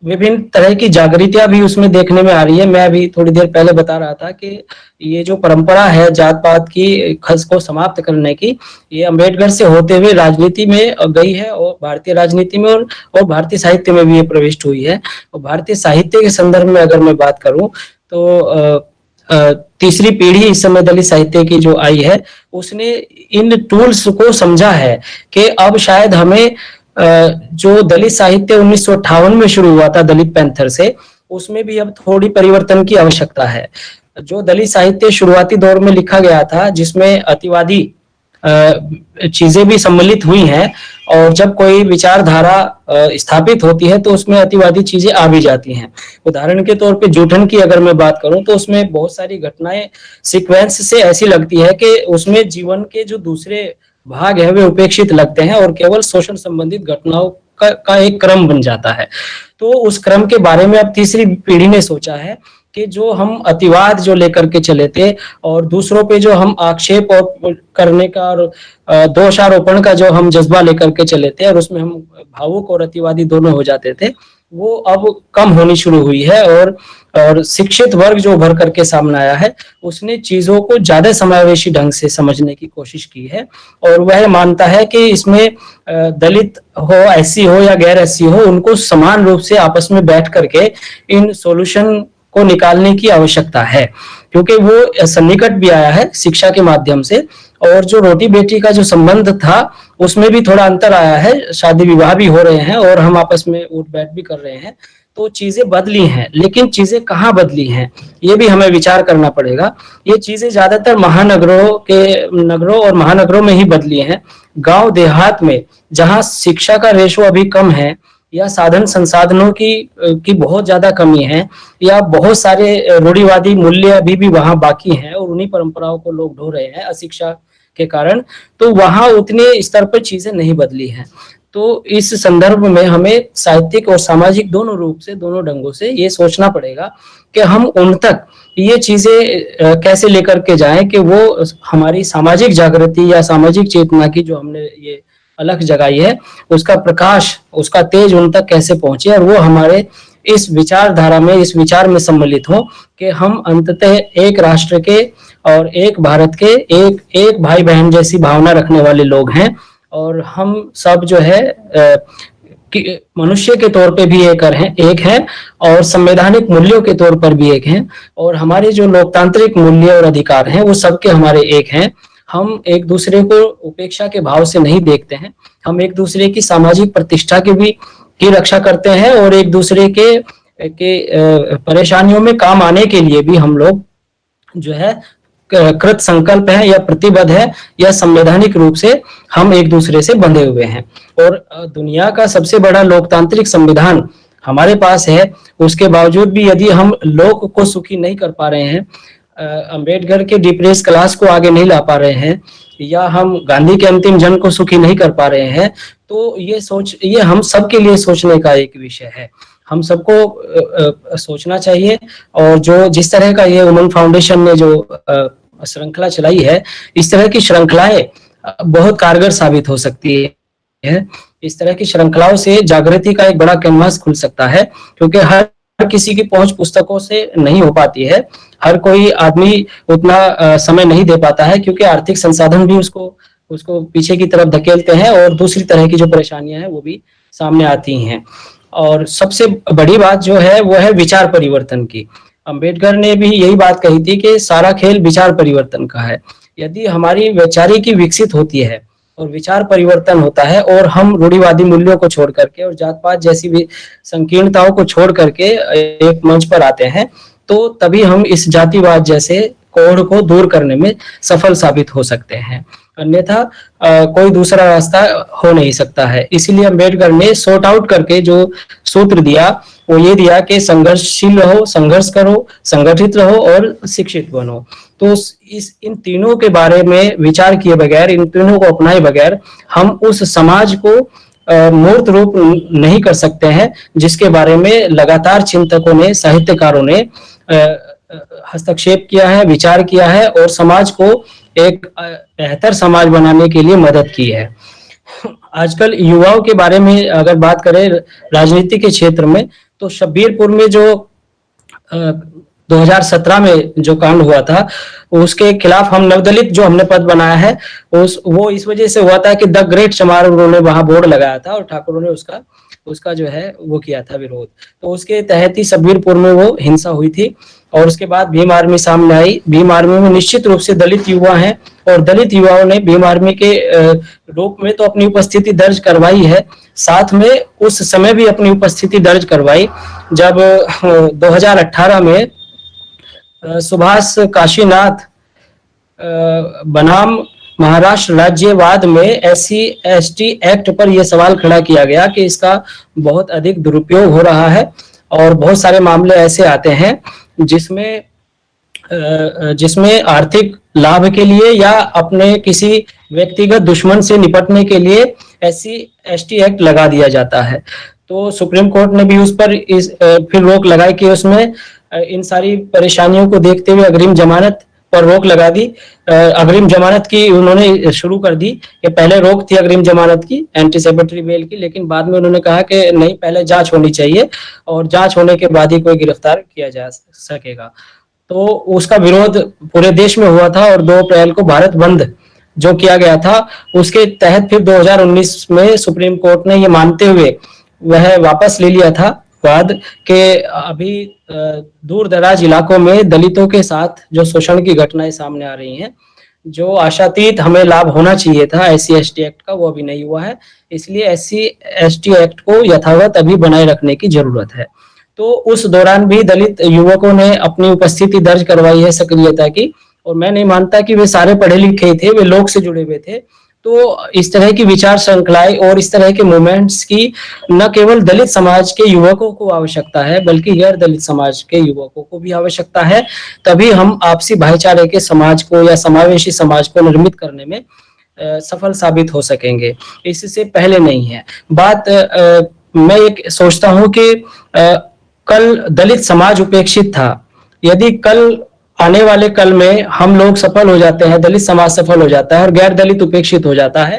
विभिन्न तरह की जागृतियां भी उसमें देखने में आ रही है। मैं अभी थोड़ी देर पहले बता रहा था कि ये जो परंपरा है जात पात की खस को समाप्त करने की, ये अम्बेडकर से होते हुए राजनीति में गई है, और भारतीय राजनीति में और भारतीय साहित्य में भी ये प्रविष्ट हुई है। और भारतीय साहित्य के संदर्भ में अगर मैं बात करूं तो तीसरी पीढ़ी इस समय दलित साहित्य की जो आई है, उसने इन टूल्स को समझा है कि अब शायद हमें जो दलित साहित्य 1958 में शुरू हुआ था दलित पैंथर से, उसमें भी अब थोड़ी परिवर्तन की आवश्यकता है। जो दलित साहित्य शुरुआती दौर में लिखा गया था, जिसमें अतिवादी चीजें भी सम्मिलित हुई हैं, और जब कोई विचारधारा स्थापित होती है तो उसमें अतिवादी चीजें आ भी जाती हैं। उदाहरण के तौर पे जूठन की अगर मैं बात करूं तो उसमें बहुत सारी घटनाएं सीक्वेंस से ऐसी लगती है कि उसमें जीवन के जो दूसरे भाग है वे उपेक्षित लगते हैं और केवल शोषण संबंधित घटनाओं का एक क्रम बन जाता है। तो उस क्रम के बारे में अब तीसरी पीढ़ी ने सोचा है कि जो हम अतिवाद जो लेकर के चले थे और दूसरों पे जो हम आक्षेप और करने का और दोषारोपण का जो हम जज्बा लेकर के चले थे, और उसमें हम भावुक और अतिवादी दोनों हो जाते थे, वो अब कम होनी शुरू हुई है। और शिक्षित वर्ग जो उभर करके सामने आया है, उसने चीजों को ज्यादा समावेशी ढंग से समझने की कोशिश की है, और वह मानता है कि इसमें दलित हो, एससी हो या गैर एससी हो, उनको समान रूप से आपस में बैठ करके इन सॉल्यूशन को निकालने की आवश्यकता है, क्योंकि वो सन्निकट भी आया है शिक्षा के माध्यम से। और जो रोटी बेटी का जो संबंध था उसमें भी थोड़ा अंतर आया है, शादी विवाह भी हो रहे हैं और हम आपस में उठ बैठ भी कर रहे हैं, तो चीजें बदली हैं। लेकिन चीजें कहाँ बदली हैं ये भी हमें विचार करना पड़ेगा। ये चीजें ज्यादातर नगरों और महानगरों में ही बदली हैं। गांव देहात में जहां शिक्षा का रेशो अभी कम है, या साधन संसाधनों की बहुत ज्यादा कमी है, या बहुत सारे रूढ़िवादी मूल्य अभी भी वहां बाकी हैं और उन्हीं परंपराओं को लोग ढो रहे हैं अशिक्षा के कारण, तो वहां उतने स्तर पर चीजें नहीं बदली हैं। तो इस संदर्भ में हमें साहित्यिक और सामाजिक दोनों रूप से, दोनों ढंगों से ये सोचना पड़ेगा कि हम उन तक ये चीजें कैसे लेकर के जाएं कि वो हमारी सामाजिक जागृति या सामाजिक चेतना की जो हमने ये अलख जगाई है, उसका प्रकाश, उसका तेज उन तक कैसे पहुंचे, और वो हमारे इस विचारधारा में, इस विचार में सम्मिलित हो कि हम अंततः एक राष्ट्र के और एक भारत के एक भाई बहन जैसी भावना रखने वाले लोग हैं, और हम सब जो है मनुष्य के तौर पे भी एक हैं और संवैधानिक मूल्यों के तौर पर भी एक हैं, और हमारे जो लोकतांत्रिक मूल्य और अधिकार हैं वो सबके हमारे एक हैं। हम एक दूसरे को उपेक्षा के भाव से नहीं देखते हैं, हम एक दूसरे की सामाजिक प्रतिष्ठा की रक्षा करते हैं, और एक दूसरे के परेशानियों में काम आने के लिए भी हम लोग जो है कृत संकल्प है या प्रतिबद्ध है, या संवैधानिक रूप से हम एक दूसरे से बंधे हुए हैं। और दुनिया का सबसे बड़ा लोकतांत्रिक संविधान हमारे पास है, उसके बावजूद भी यदि हम लोग को सुखी नहीं कर पा रहे हैं, अंबेडकर के डिप्रेस क्लास को आगे नहीं ला पा रहे हैं, या हम गांधी के अंतिम जन को सुखी नहीं कर पा रहे हैं, तो ये हम सबके लिए सोचने का एक विषय है। हम सबको सोचना चाहिए। और जिस तरह का ये उमंग फाउंडेशन ने जो श्रृंखला चलाई है, इस तरह की श्रृंखलाएं बहुत कारगर साबित हो सकती है। इस तरह की श्रृंखलाओं से जागृति का एक बड़ा कैनवास खुल सकता है, क्योंकि हर किसी की पहुंच पुस्तकों से नहीं हो पाती है। हर कोई आदमी उतना समय नहीं दे पाता है, क्योंकि आर्थिक संसाधन भी उसको पीछे की तरफ धकेलते हैं, और दूसरी तरह की जो परेशानियां हैं वो भी सामने आती हैं। और सबसे बड़ी बात जो है वो है विचार परिवर्तन की। अंबेडकर ने भी यही बात कही थी कि सारा खेल विचार परिवर्तन का है। यदि हमारी वैचारिकी विकसित होती है और विचार परिवर्तन होता है, और हम रूढ़िवादी मूल्यों को छोड़ करके और जात पात जैसी भी संकीर्णताओं को छोड़ करके एक मंच पर आते हैं, तो तभी हम इस जातिवाद जैसे कोढ़ को दूर करने में सफल साबित हो सकते हैं। अन्यथा कोई दूसरा रास्ता हो नहीं सकता है। इसीलिए अम्बेडकर ने सॉर्ट आउट करके जो सूत्र दिया वो ये दिया कि संघर्षशील रहो, संघर्ष करो, संगठित रहो और शिक्षित बनो। तो इन तीनों के बारे में विचार किए बगैर, इन तीनों को अपनाए बगैर हम उस समाज को मूर्त रूप नहीं कर सकते हैं जिसके बारे में लगातार चिंतकों ने, साहित्यकारों ने हस्तक्षेप किया है, विचार किया है और समाज को एक बेहतर समाज बनाने के लिए मदद की है। आजकल युवाओं के बारे में अगर बात करें राजनीति के क्षेत्र में, तो शब्बीरपुर में जो 2017 में जो कांड हुआ था उसके खिलाफ हम नवदलित जो हमने पद बनाया है वो इस वजह से हुआ था कि द ग्रेट चमार उन्होंने वहां बोर्ड लगाया था और ठाकुरों ने उसका जो है वो किया था विरोध। तो उसके तहत ही शब्बीरपुर में वो हिंसा हुई थी और उसके बाद भीम आर्मी सामने आई। भीम आर्मी में निश्चित रूप से दलित युवा हैं और दलित युवाओं ने भीम आर्मी के रूप में तो अपनी उपस्थिति दर्ज करवाई है, साथ में उस समय भी अपनी उपस्थिति दर्ज करवाई जब 2018 में सुभाष काशीनाथ बनाम महाराष्ट्र राज्यवाद में SC/ST एक्ट पर यह सवाल खड़ा किया गया कि इसका बहुत अधिक दुरुपयोग हो रहा है और बहुत सारे मामले ऐसे आते हैं जिसमें आर्थिक लाभ के लिए या अपने किसी व्यक्तिगत दुश्मन से निपटने के लिए SC/ST एक्ट लगा दिया जाता है। तो सुप्रीम कोर्ट ने भी उस पर फिर रोक लगाई कि उसमें इन सारी परेशानियों को देखते हुए अग्रिम जमानत पर रोक लगा दी। अग्रिम जमानत की उन्होंने शुरू कर दी कि पहले रोक थी अग्रिम जमानत की, एंटीसिपेटरी बेल की, लेकिन बाद में उन्होंने कहा कि नहीं, पहले जांच होनी चाहिए और जांच होने के बाद ही कोई गिरफ्तार किया जा सकेगा। तो उसका विरोध पूरे देश में हुआ था और 2 अप्रैल को भारत बंद जो किया गया था उसके तहत फिर 2019 में सुप्रीम कोर्ट ने ये मानते हुए वह वापस ले लिया था वाद के अभी दूर दराज इलाकों में दलितों के साथ जो शोषण की घटनाएं सामने आ रही हैं, जो आशातीत हमें लाभ होना चाहिए था SC/ST एक्ट का, वो अभी नहीं हुआ है। इसलिए SC/ST एक्ट को यथावत अभी बनाए रखने की जरूरत है। तो उस दौरान भी दलित युवकों ने अपनी उपस्थिति दर्ज करवाई है सक्रियता की, और मैं नहीं मानता कि वे सारे पढ़े लिखे थे, वे लोग से जुड़े हुए थे। तो इस तरह की विचार श्रृंखलाएं और इस तरह के मूवमेंट्स की न केवल दलित समाज के युवकों को आवश्यकता है बल्कि गैर दलित समाज के युवकों को भी आवश्यकता है। तभी हम आपसी भाईचारे के समाज को या समावेशी समाज को निर्मित करने में सफल साबित हो सकेंगे, इससे पहले नहीं है बात। मैं एक सोचता हूं कि कल दलित समाज उपेक्षित था, यदि कल आने वाले कल में हम लोग सफल हो जाते हैं, दलित समाज सफल हो जाता है और गैर दलित उपेक्षित हो जाता है,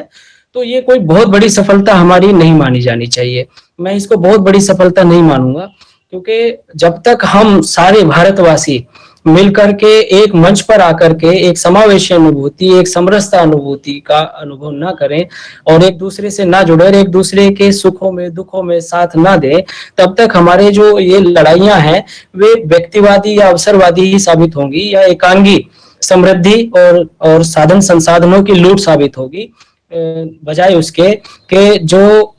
तो ये कोई बहुत बड़ी सफलता हमारी नहीं मानी जानी चाहिए। मैं इसको बहुत बड़ी सफलता नहीं मानूंगा, क्योंकि जब तक हम सारे भारतवासी मिलकर के एक मंच पर आकर के एक समावेशी अनुभूति, एक समरसता अनुभूति का अनुभव ना करें और एक दूसरे से ना जुड़े और एक दूसरे के सुखों में दुखों में साथ ना दें, तब तक हमारे जो ये लड़ाइयां हैं वे व्यक्तिवादी या अवसरवादी ही साबित होंगी या एकांगी समृद्धि और साधन संसाधनों की लूट साबित होगी, बजाय उसके कि जो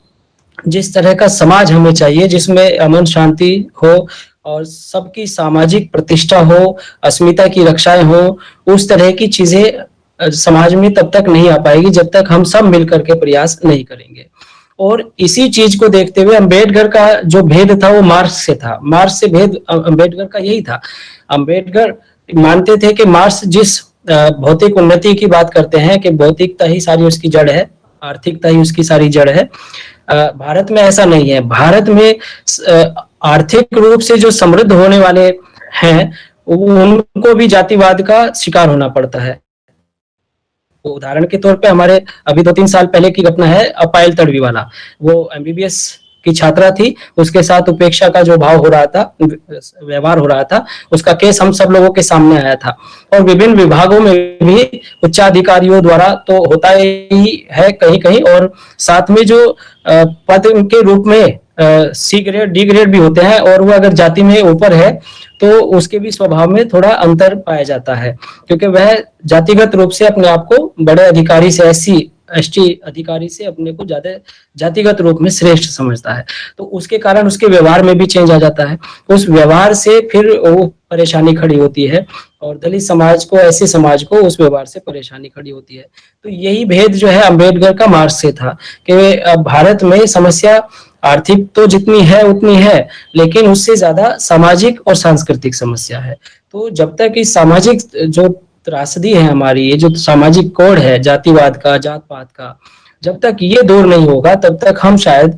जिस तरह का समाज हमें चाहिए, जिसमें अमन शांति हो और सबकी सामाजिक प्रतिष्ठा हो, अस्मिता की रक्षाएं हो, उस तरह की चीजें समाज में तब तक नहीं आ पाएगी जब तक हम सब मिलकर के प्रयास नहीं करेंगे। और इसी चीज को देखते हुए अम्बेडकर का जो भेद था वो मार्क्स से था। मार्क्स से भेद अम्बेडकर का यही था। अम्बेडकर मानते थे कि मार्क्स जिस भौतिक उन्नति की बात करते हैं कि भौतिकता ही सारी उसकी जड़ है, आर्थिकता ही उसकी सारी जड़ है, भारत में ऐसा नहीं है। भारत में आर्थिक रूप से जो समृद्ध होने वाले हैं उनको भी जातिवाद का शिकार होना पड़ता है। उदाहरण के तौर पे हमारे अभी 2-3 साल पहले की घटना है अपायल तड़वी वाला, वो MBBS की छात्रा थी, उसके साथ उपेक्षा का जो भाव हो रहा था, व्यवहार हो रहा था, उसका केस हम सब लोगों के सामने आया था। और विभिन्न विभागों में भी उच्चाधिकारियों द्वारा तो होता ही है कहीं कहीं, और साथ में जो पद के रूप में C ग्रेड D ग्रेड भी होते हैं, और वो अगर जाति में ऊपर है तो उसके भी स्वभाव में थोड़ा अंतर पाया जाता है, क्योंकि वह जातिगत रूप से अपने आप को बड़े अधिकारी से SC एसटी अधिकारी से अपने को ज्यादा जातिगत रूप में श्रेष्ठ समझता है, तो उसके कारण उसके व्यवहार में भी चेंज आ जाता है। उस व्यवहार से फिर वो परेशानी खड़ी होती है और दलित समाज को, ऐसे समाज को उस व्यवहार से परेशानी खड़ी होती है। तो यही भेद जो है अम्बेडकर का मार्क्स से था कि भारत में समस्या आर्थिक तो जितनी है उतनी है, लेकिन उससे ज्यादा सामाजिक और सांस्कृतिक समस्या है। तो जब तक इस सामाजिक जो त्रासदी है हमारी, ये जो सामाजिक कोड है जातिवाद का, जात पात का, जब तक ये दूर नहीं होगा तब तक हम शायद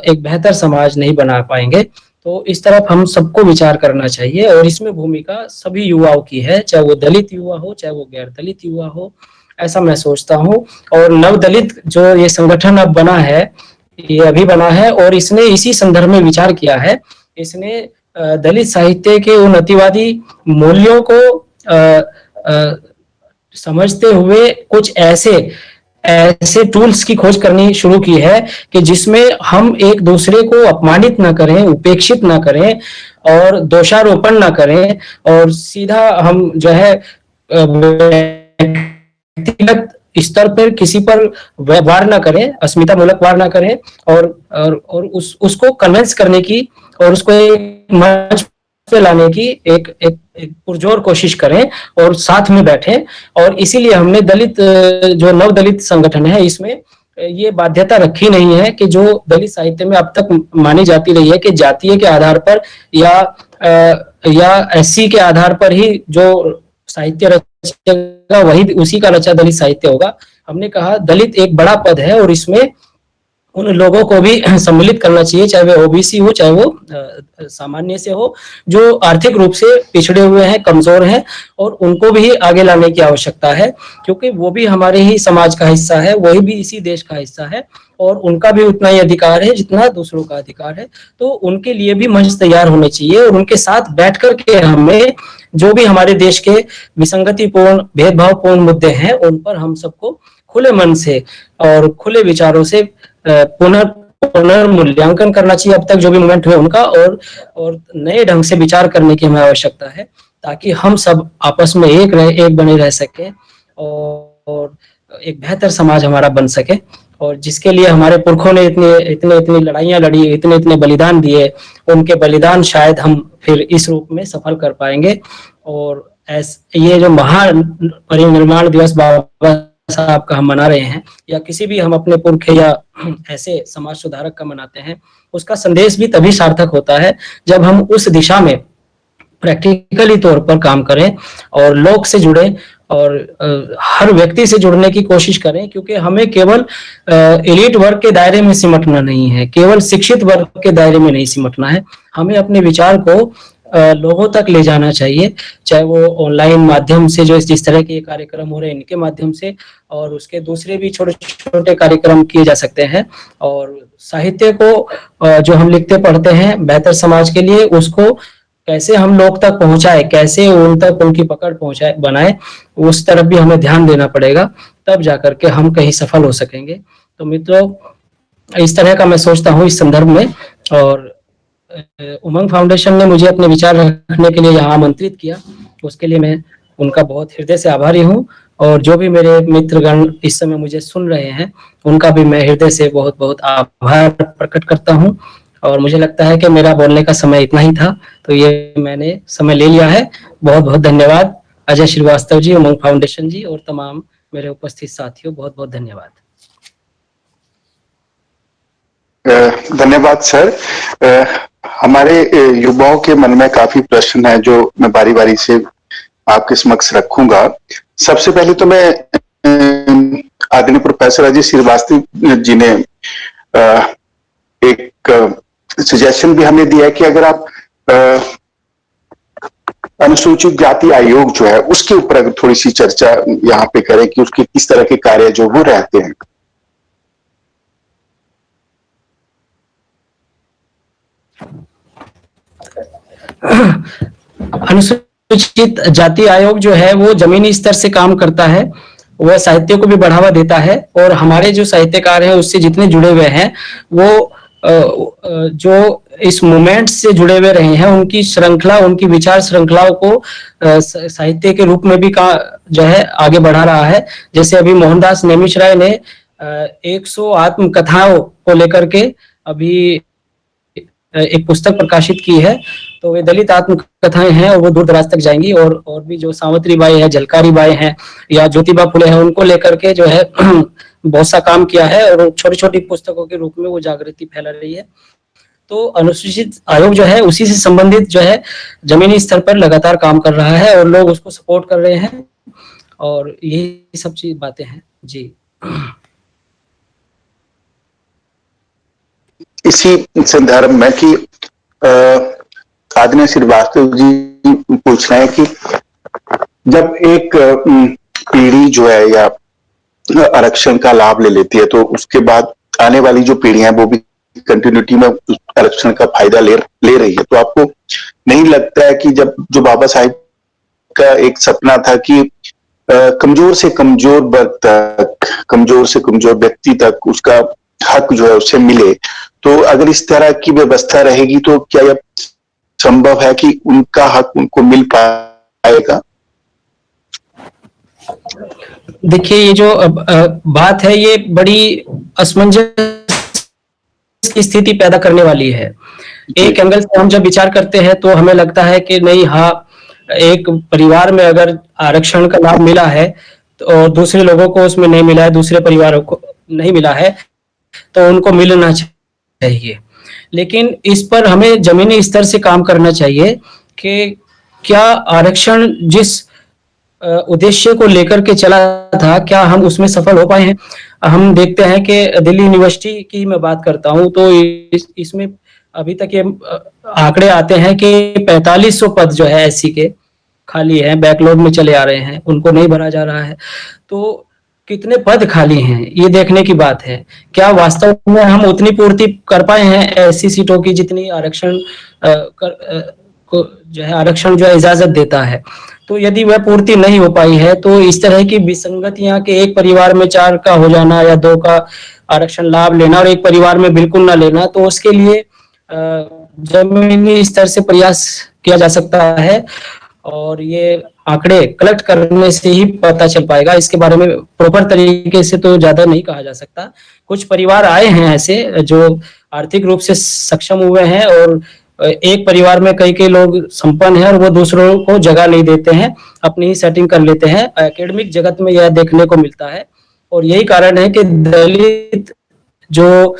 एक बेहतर समाज नहीं बना पाएंगे। तो इस तरफ हम सबको विचार करना चाहिए और इसमें भूमिका सभी युवाओं की है, चाहे वो दलित युवा हो, चाहे वो गैर दलित युवा हो, ऐसा मैं सोचता हूँ। और नवदलित जो ये संगठन अब बना है, ये अभी बना है और इसने इसी संदर्भ में विचार किया है। इसने दलित साहित्य के उन अतिवादी मूल्यों को समझते हुए कुछ ऐसे टूल्स की खोज करनी शुरू की है कि जिसमें हम एक दूसरे को अपमानित ना करें, उपेक्षित ना करें और दोषारोपण ना करें, और सीधा हम जो है व्यक्तिगत स्तर पर किसी पर वार ना करें, अस्मिता मूलक वार ना करें, और उसको कन्विंस करने की और उसको एक मंच पे लाने की एक पुरजोर कोशिश करें और साथ में बैठें। और इसीलिए हमने दलित जो नवदलित संगठन है, इसमें ये बाध्यता रखी नहीं है कि जो दलित साहित्य में अब तक मानी जाती रही है कि जातीय के आधार पर या एससी के आधार पर ही जो साहित्य रचेगा वही उसी का रचा दलित साहित्य होगा। हमने कहा दलित एक बड़ा पद है और इसमें उन लोगों को भी सम्मिलित करना चाहिए, चाहे वे ओबीसी हो, चाहे वो सामान्य से हो, जो आर्थिक रूप से पिछड़े हुए हैं, कमजोर हैं, और उनको भी आगे लाने की आवश्यकता है, क्योंकि वो भी हमारे ही समाज का हिस्सा है, वही भी इसी देश का हिस्सा है और उनका भी उतना ही अधिकार है जितना दूसरों का अधिकार है। तो उनके लिए भी मंच तैयार होने चाहिए और उनके साथ बैठ करके हमें जो भी हमारे देश के विसंगतिपूर्ण, भेदभावपूर्ण मुद्दे हैं उन पर हम सबको खुले मन से और खुले विचारों से पुनर्मूल्यांकन करना चाहिए अब तक जो भी मूवमेंट हुए उनका, और नए ढंग से विचार करने की हमें आवश्यकता है ताकि हम सब आपस में एक बने रह सके और एक बेहतर समाज हमारा बन सके। और जिसके लिए हमारे पुरखों ने इतनी लड़ाइयां लड़ी, इतने बलिदान दिए, उनके बलिदान शायद हम फिर इस रूप में सफल कर पाएंगे। और ये जो महान परिनिर्माण दिवस बाबा साहब का हम मना रहे हैं, या किसी भी हम अपने पुरखे या ऐसे समाज सुधारक का मनाते हैं, उसका संदेश भी तभी सार्थक होता है जब हम उस दिशा में प्रैक्टिकली तौर पर काम करें और लोग से जुड़े और हर व्यक्ति से जुड़ने की कोशिश करें, क्योंकि हमें केवल एलीट वर्ग के दायरे में सिमटना नहीं है, केवल शिक्षित वर्ग के दायरे में नहीं सिमटना है। हमें अपने विचार को लोगों तक ले जाना चाहिए, चाहे वो ऑनलाइन माध्यम से जो जिस तरह के कार्यक्रम हो रहे हैं इनके माध्यम से, और उसके दूसरे भी छोटे छोटे कार्यक्रम किए जा सकते हैं। और साहित्य को जो हम लिखते पढ़ते हैं बेहतर समाज के लिए, उसको कैसे हम लोग तक पहुंचाए, कैसे उन तक उनकी पकड़ पहुंचाए बनाए, उस तरफ भी हमें ध्यान देना पड़ेगा, तब जाकर के हम कहीं सफल हो सकेंगे। तो मित्रों, इस तरह का मैं सोचता हूँ इस संदर्भ में। और उमंग फाउंडेशन ने मुझे अपने विचार रखने के लिए यहाँ आमंत्रित किया, उसके लिए मैं उनका बहुत हृदय से आभारी हूँ। और जो भी मेरे मित्रगण इस समय मुझे सुन रहे हैं उनका भी मैं हृदय से बहुत बहुत आभार प्रकट करता हूँ। और मुझे लगता है कि मेरा बोलने का समय इतना ही था, तो ये मैंने समय ले लिया है। बहुत बहुत धन्यवाद अजय श्रीवास्तव जी, उमंग फाउंडेशन जी और तमाम मेरे उपस्थित साथियों, बहुत बहुत धन्यवाद। धन्यवाद सर। हमारे युवाओं के मन में काफी प्रश्न है जो मैं बारी बारी से आपके समक्ष रखूंगा। सबसे पहले तो मैं आदरणीय प्रोफेसर अजय श्रीवास्तव जी ने एक सजेशन भी हमें दिया है कि अगर आप अनुसूचित जाति आयोग जो है उसके ऊपर अगर थोड़ी सी चर्चा यहाँ पे करें कि उसके किस तरह के कार्य जो वो रहते हैं। अनुसूचित जाति आयोग जो है वो जमीनी स्तर से काम करता है, वह साहित्य को भी बढ़ावा देता है और हमारे जो साहित्यकार हैं उससे जितने जुड़े हुए हैं वो जो इस मूवमेंट से जुड़े हुए रहे हैं उनकी श्रृंखला, उनकी विचार श्रृंखलाओं को साहित्य के रूप में भी जो है आगे बढ़ा रहा है। जैसे अभी मोहनदास नेमिष राय ने 100 आत्मकथाओं को लेकर के अभी एक पुस्तक प्रकाशित की है। तो वे दलित आत्मकथाएं हैं और वो दूर दराज तक जाएंगी, और भी जो सावित्री बाई है, झलकारी बाई हैं या ज्योतिबा फुले हैं, उनको लेकर के जो है बहुत सा काम किया है और छोटी छोटी पुस्तकों के रूप में वो जागृति फैला रही है। तो अनुसूचित आयोग जो है उसी से संबंधित जो है जमीनी स्तर पर लगातार काम कर रहा है और लोग उसको सपोर्ट कर रहे हैं, और यही सब चीज बातें हैं जी। इसी संदर्भ में कि आदरणीय श्रीवास्तव जी पूछ रहे हैं कि जब एक पीढ़ी जो है या आरक्षण का लाभ ले लेती है तो उसके बाद आने वाली जो पीढ़ियां वो भी कंटिन्यूटी में आरक्षण का फायदा ले रही है। तो आपको नहीं लगता है कि जब जो बाबा साहिब का एक सपना था कि कमजोर से कमजोर वर्ग तक, कमजोर से कमजोर व्यक्ति तक उसका हक जो है उसे मिले, तो अगर इस तरह की व्यवस्था रहेगी तो क्या यह संभव है कि उनका हक उनको मिल पाएगा? देखिए, ये जो बात है ये बड़ी असमंजस की स्थिति पैदा करने वाली है। एक एंगल से हम जब विचार करते हैं तो हमें लगता है कि नहीं, हाँ, एक परिवार में अगर आरक्षण का लाभ मिला है तो दूसरे लोगों को उसमें नहीं मिला है, दूसरे परिवारों को नहीं मिला है, तो उनको मिलना चाहिए। लेकिन इस पर हमें जमीनी स्तर से काम करना चाहिए कि क्या आरक्षण जिस उद्देश्य को लेकर के चला था, क्या हम उसमें सफल हो पाए हैं? हम देखते हैं कि दिल्ली यूनिवर्सिटी की मैं बात करता हूं तो इसमें अभी तक ये आंकड़े आते हैं कि 4500 पद जो है एससी के खाली हैं, बैकलॉग में चले आ रहे हैं, उनको नहीं भरा जा रहा है। तो कितने पद खाली हैं ये देखने की बात है। क्या वास्तव में हम उतनी पूर्ति कर पाए हैं ऐसी सीटों की जितनी आरक्षण को जो है आरक्षण जो है इजाजत देता है? तो यदि वह पूर्ति नहीं हो पाई है तो इस तरह की विसंगतियां कि एक परिवार में 4 का हो जाना या 2 का आरक्षण लाभ लेना और एक परिवार में बिल्कुल ना लेना, तो उसके लिए जमीनी स्तर से प्रयास किया जा सकता है और ये आंकड़े कलेक्ट करने से ही पता चल पाएगा। इसके बारे में प्रॉपर तरीके से तो ज्यादा नहीं कहा जा सकता। कुछ परिवार आए हैं ऐसे जो आर्थिक रूप से सक्षम हुए हैं और एक परिवार में कई लोग संपन्न हैं और वो दूसरों को जगह नहीं देते हैं, अपनी ही सेटिंग कर लेते हैं। एकेडमिक जगत में यह देखने को मिलता है और यही कारण है कि दलित जो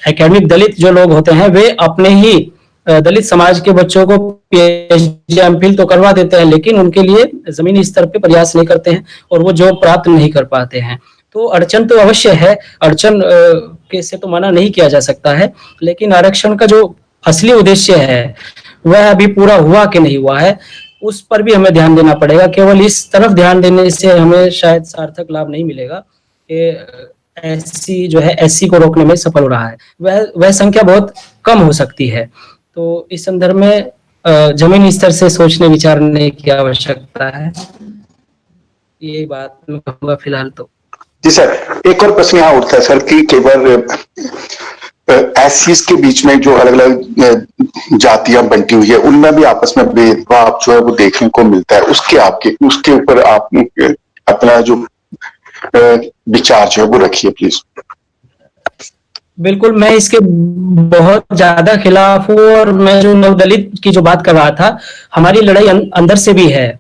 एकेडमिक दलित जो लोग होते हैं वे अपने ही दलित समाज के बच्चों को पीएचडी एमफिल तो करवा देते हैं, लेकिन उनके लिए जमीनी स्तर पे प्रयास नहीं करते हैं और वो जॉब प्राप्त नहीं कर पाते हैं। तो अड़चन तो अवश्य है, अड़चन के से तो मना नहीं किया जा सकता है, लेकिन आरक्षण का जो असली उद्देश्य है वह अभी पूरा हुआ कि नहीं हुआ है उस पर भी हमें ध्यान देना पड़ेगा। केवल इस तरफ ध्यान देने से हमें शायद सार्थक लाभ नहीं मिलेगा कि एससी जो है एससी को रोकने में सफल हो रहा है, वह संख्या बहुत कम हो सकती है। तो इस संदर्भ में जमीनी स्तर से सोचने विचारने की आवश्यकता है, ये बात मैं कहूँगा फिलहाल तो। जी सर, एक और प्रश्न यहाँ उठता है सर कि केवल एससीज के बीच में जो अलग अलग जातियां बंटी हुई है उनमें भी आपस में भेदभाव जो है वो देखने को मिलता है, उसके ऊपर आप अपना जो विचार जो है वो रखिए प्लीज। बिल्कुल, मैं इसके बहुत ज्यादा खिलाफ हूँ और मैं जो नवदलित की जो बात कर रहा था, हमारी लड़ाई अंदर से भी है।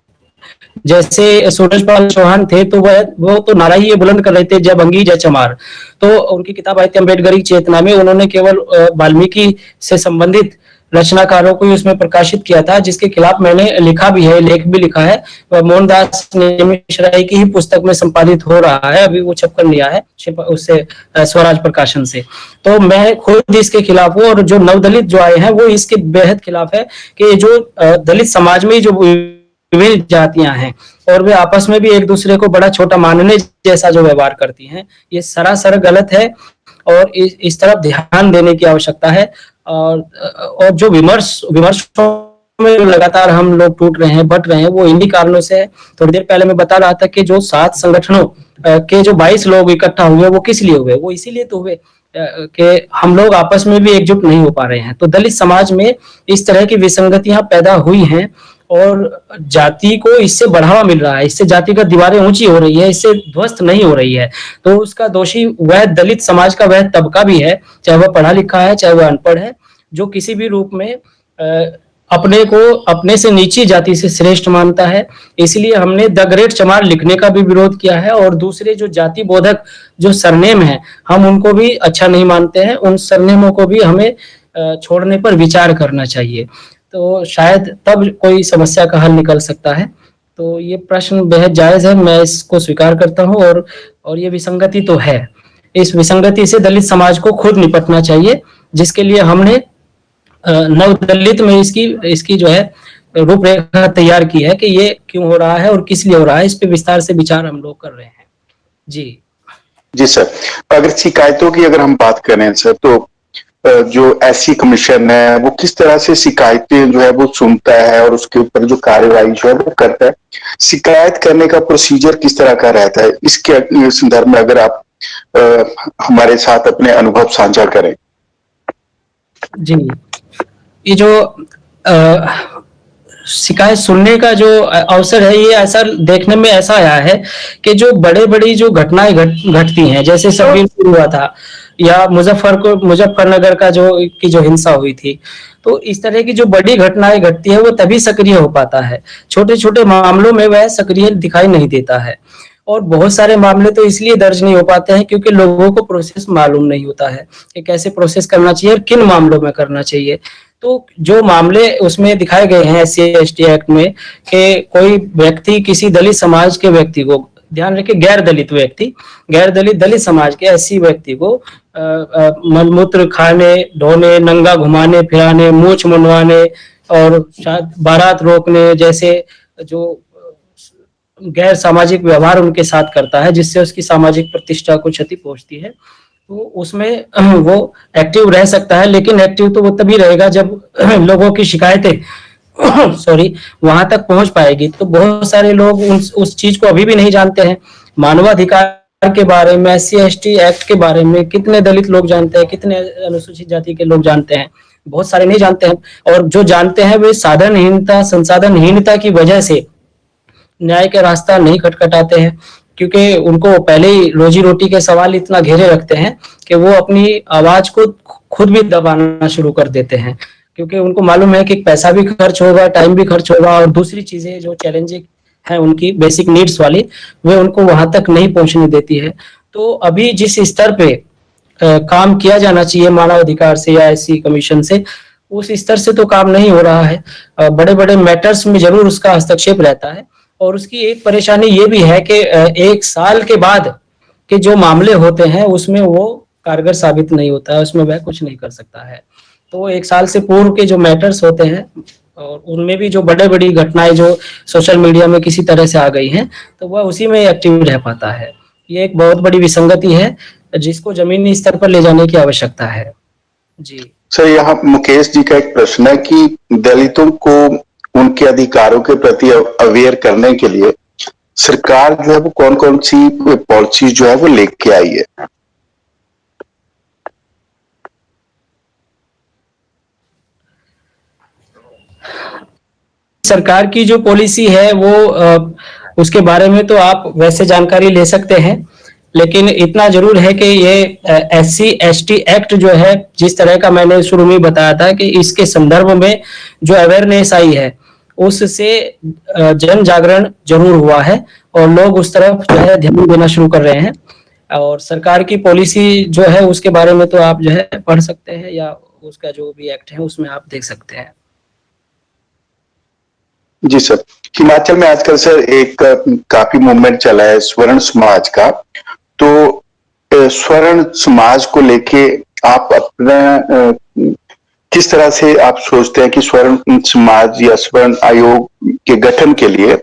जैसे सूरजपाल चौहान थे तो वो तो नारा ही ये बुलंद कर रहे थे, जय बंगी जय चमार। तो उनकी किताब आई थी अम्बेडकरी चेतना में, उन्होंने केवल वाल्मीकि से संबंधित रचनाकारों को उसमें प्रकाशित किया था, जिसके खिलाफ मैंने लिखा भी है, लेख भी लिखा है। मोहनदास मिश्रा की ही पुस्तक में संपादित हो रहा है, अभी वो छपकर लिया है उससे स्वराज प्रकाशन से। तो मैं खुद इसके खिलाफ हूँ और जो नवदलित जो आए हैं वो इसके बेहद खिलाफ है कि जो दलित समाज में जो विभिन्न जातियां हैं और वे आपस में भी एक दूसरे को बड़ा छोटा मानने जैसा जो व्यवहार करती हैं, ये सरासर गलत है और इस तरफ ध्यान देने की आवश्यकता है। और जो विमर्शों में लगातार हम लोग टूट रहे हैं, बट रहे हैं, वो इन्हीं कारणों से है। थोड़ी देर पहले मैं बता रहा था कि जो 7 संगठनों के जो 22 लोग इकट्ठा हुए वो किस लिए हुए? वो इसीलिए तो हुए कि हम लोग आपस में भी एकजुट नहीं हो पा रहे हैं। तो दलित समाज में इस तरह की विसंगतियां पैदा हुई हैं और जाति को इससे बढ़ावा मिल रहा है, इससे जाति का दीवारें ऊंची हो रही है, इससे ध्वस्त नहीं हो रही है। तो उसका दोषी वह दलित समाज का वह तबका भी है, चाहे वह पढ़ा लिखा है चाहे वह अनपढ़ है, जो किसी भी रूप में अपने को अपने से नीची जाति से श्रेष्ठ मानता है। इसलिए हमने द ग्रेट चमार लिखने का भी विरोध किया है, और दूसरे जो जाति बोधक जो सरनेम है हम उनको भी अच्छा नहीं मानते हैं। उन सरनेमों को भी हमें छोड़ने पर विचार करना चाहिए, तो शायद तब कोई समस्या का हल निकल सकता है। तो ये प्रश्न बेहद जायज है, मैं इसको स्वीकार करता हूँ, और ये विसंगति तो है। इस विसंगति से दलित समाज को खुद निपटना चाहिए, जिसके लिए हमने नव दलित में इसकी जो है रूपरेखा तैयार की है कि ये क्यों हो रहा है और किस लिए हो रहा है। इस पे विस्तार से विचार हम लोग कर रहे हैं। जी सर, अगर शिकायतों की अगर हम बात करें सर, तो जो एससी कमीशन है वो किस तरह से शिकायतें जो है वो सुनता है और उसके ऊपर जो कार्यवाही जो है वो करता है? शिकायत करने का प्रोसीजर किस तरह का रहता है? इसके संदर्भ में अगर आप हमारे साथ अपने अनुभव साझा करें। जी, ये जो शिकायत सुनने का जो अवसर है, ये ऐसा देखने में ऐसा आया है कि जो बड़ी जो घटनाएं घटती हैं, जैसे सबीर हुआ था या मुजफ्फरनगर का जो हिंसा हुई थी, तो इस तरह की जो बड़ी घटनाएं घटती है वो तभी सक्रिय हो पाता है। छोटे छोटे मामलों में वह सक्रिय दिखाई नहीं देता है, और बहुत सारे मामले तो इसलिए दर्ज नहीं हो पाते हैं क्योंकि लोगों को प्रोसेस मालूम नहीं होता है कि कैसे प्रोसेस करना चाहिए और किन मामलों में करना चाहिए। तो जो मामले उसमें दिखाए गए हैं SC/ST एक्ट में कि कोई व्यक्ति किसी दलित समाज के व्यक्ति को, ध्यान रखिए गैर दलित समाज के SC व्यक्ति को मलमूत्र खाने, ढोने, नंगा घुमाने फिराने, मूछ मुंडवाने और शायद बारात रोकने जैसे जो गैर सामाजिक व्यवहार उनके साथ करता है, जिससे उसकी सामाजिक प्रतिष्ठा को क्षति पहुंचती है, तो उसमें वो एक्टिव रह सकता है। लेकिन एक्टिव तो वो तभी रहेगा जब लोगों की शिकायतें सॉरी वहां तक पहुंच पाएगी। तो बहुत सारे लोग उस चीज को अभी भी नहीं जानते हैं। मानवाधिकार के बारे में, SC/ST एक्ट के बारे में कितने दलित लोग जानते हैं, कितने अनुसूचित जाति के लोग जानते हैं? बहुत सारे नहीं जानते हैं, और जो जानते हैं वे संसाधनहीनता की वजह से न्याय का रास्ता नहीं खटखटाते हैं, क्योंकि उनको पहले ही रोजी रोटी के सवाल इतना घेरे रखते हैं कि वो अपनी आवाज को खुद भी दबाना शुरू कर देते हैं, क्योंकि उनको मालूम है कि पैसा भी खर्च होगा, टाइम भी खर्च होगा, और दूसरी चीजें जो चैलेंजिंग है उनकी बेसिक नीड्स वाली, वे उनको वहां तक नहीं पहुंचने देती है। तो अभी जिस स्तर पे काम किया जाना चाहिए मानवाधिकार से या SC कमीशन से, उस स्तर से तो काम नहीं हो रहा है। बड़े बड़े मैटर्स में जरूर उसका हस्तक्षेप रहता है, और उसकी एक परेशानी ये भी है कि 1 साल के बाद के जो मामले होते हैं उसमें वो कारगर साबित नहीं होता है, उसमें वह कुछ नहीं कर सकता है। तो 1 साल से पूर्व के जो मैटर्स होते हैं, और उनमें भी जो बड़ी घटनाएं जो सोशल मीडिया में किसी तरह से आ गई हैं, तो वह उसी में एक्टिव रह पाता है। ये एक बहुत बड़ी विसंगति है जिसको जमीनी स्तर पर ले जाने की आवश्यकता है। जी सर, यहाँ मुकेश जी का एक प्रश्न है कि दलितों को उनके अधिकारों के प्रति अवेयर करने के लिए सरकार जो है वो कौन कौन सी पॉलिसी जो है वो लेके आई है? सरकार की जो पॉलिसी है वो उसके बारे में तो आप वैसे जानकारी ले सकते हैं, लेकिन इतना जरूर है कि ये SC/ST एक्ट जो है, जिस तरह का मैंने शुरू में बताया था कि इसके संदर्भ में जो अवेयरनेस आई है उससे जन जागरण जरूर हुआ है, और लोग उस तरफ जो है ध्यान देना शुरू कर रहे हैं। और सरकार की पॉलिसी जो है उसके बारे में तो आप जो है पढ़ सकते हैं, या उसका जो भी एक्ट है उसमें आप देख सकते हैं। जी सर, हिमाचल में आजकल सर एक काफी मूवमेंट चला है स्वर्ण समाज का। तो स्वर्ण समाज को लेके आप अपना किस तरह से आप सोचते हैं कि स्वर्ण समाज या स्वर्ण आयोग के गठन के लिए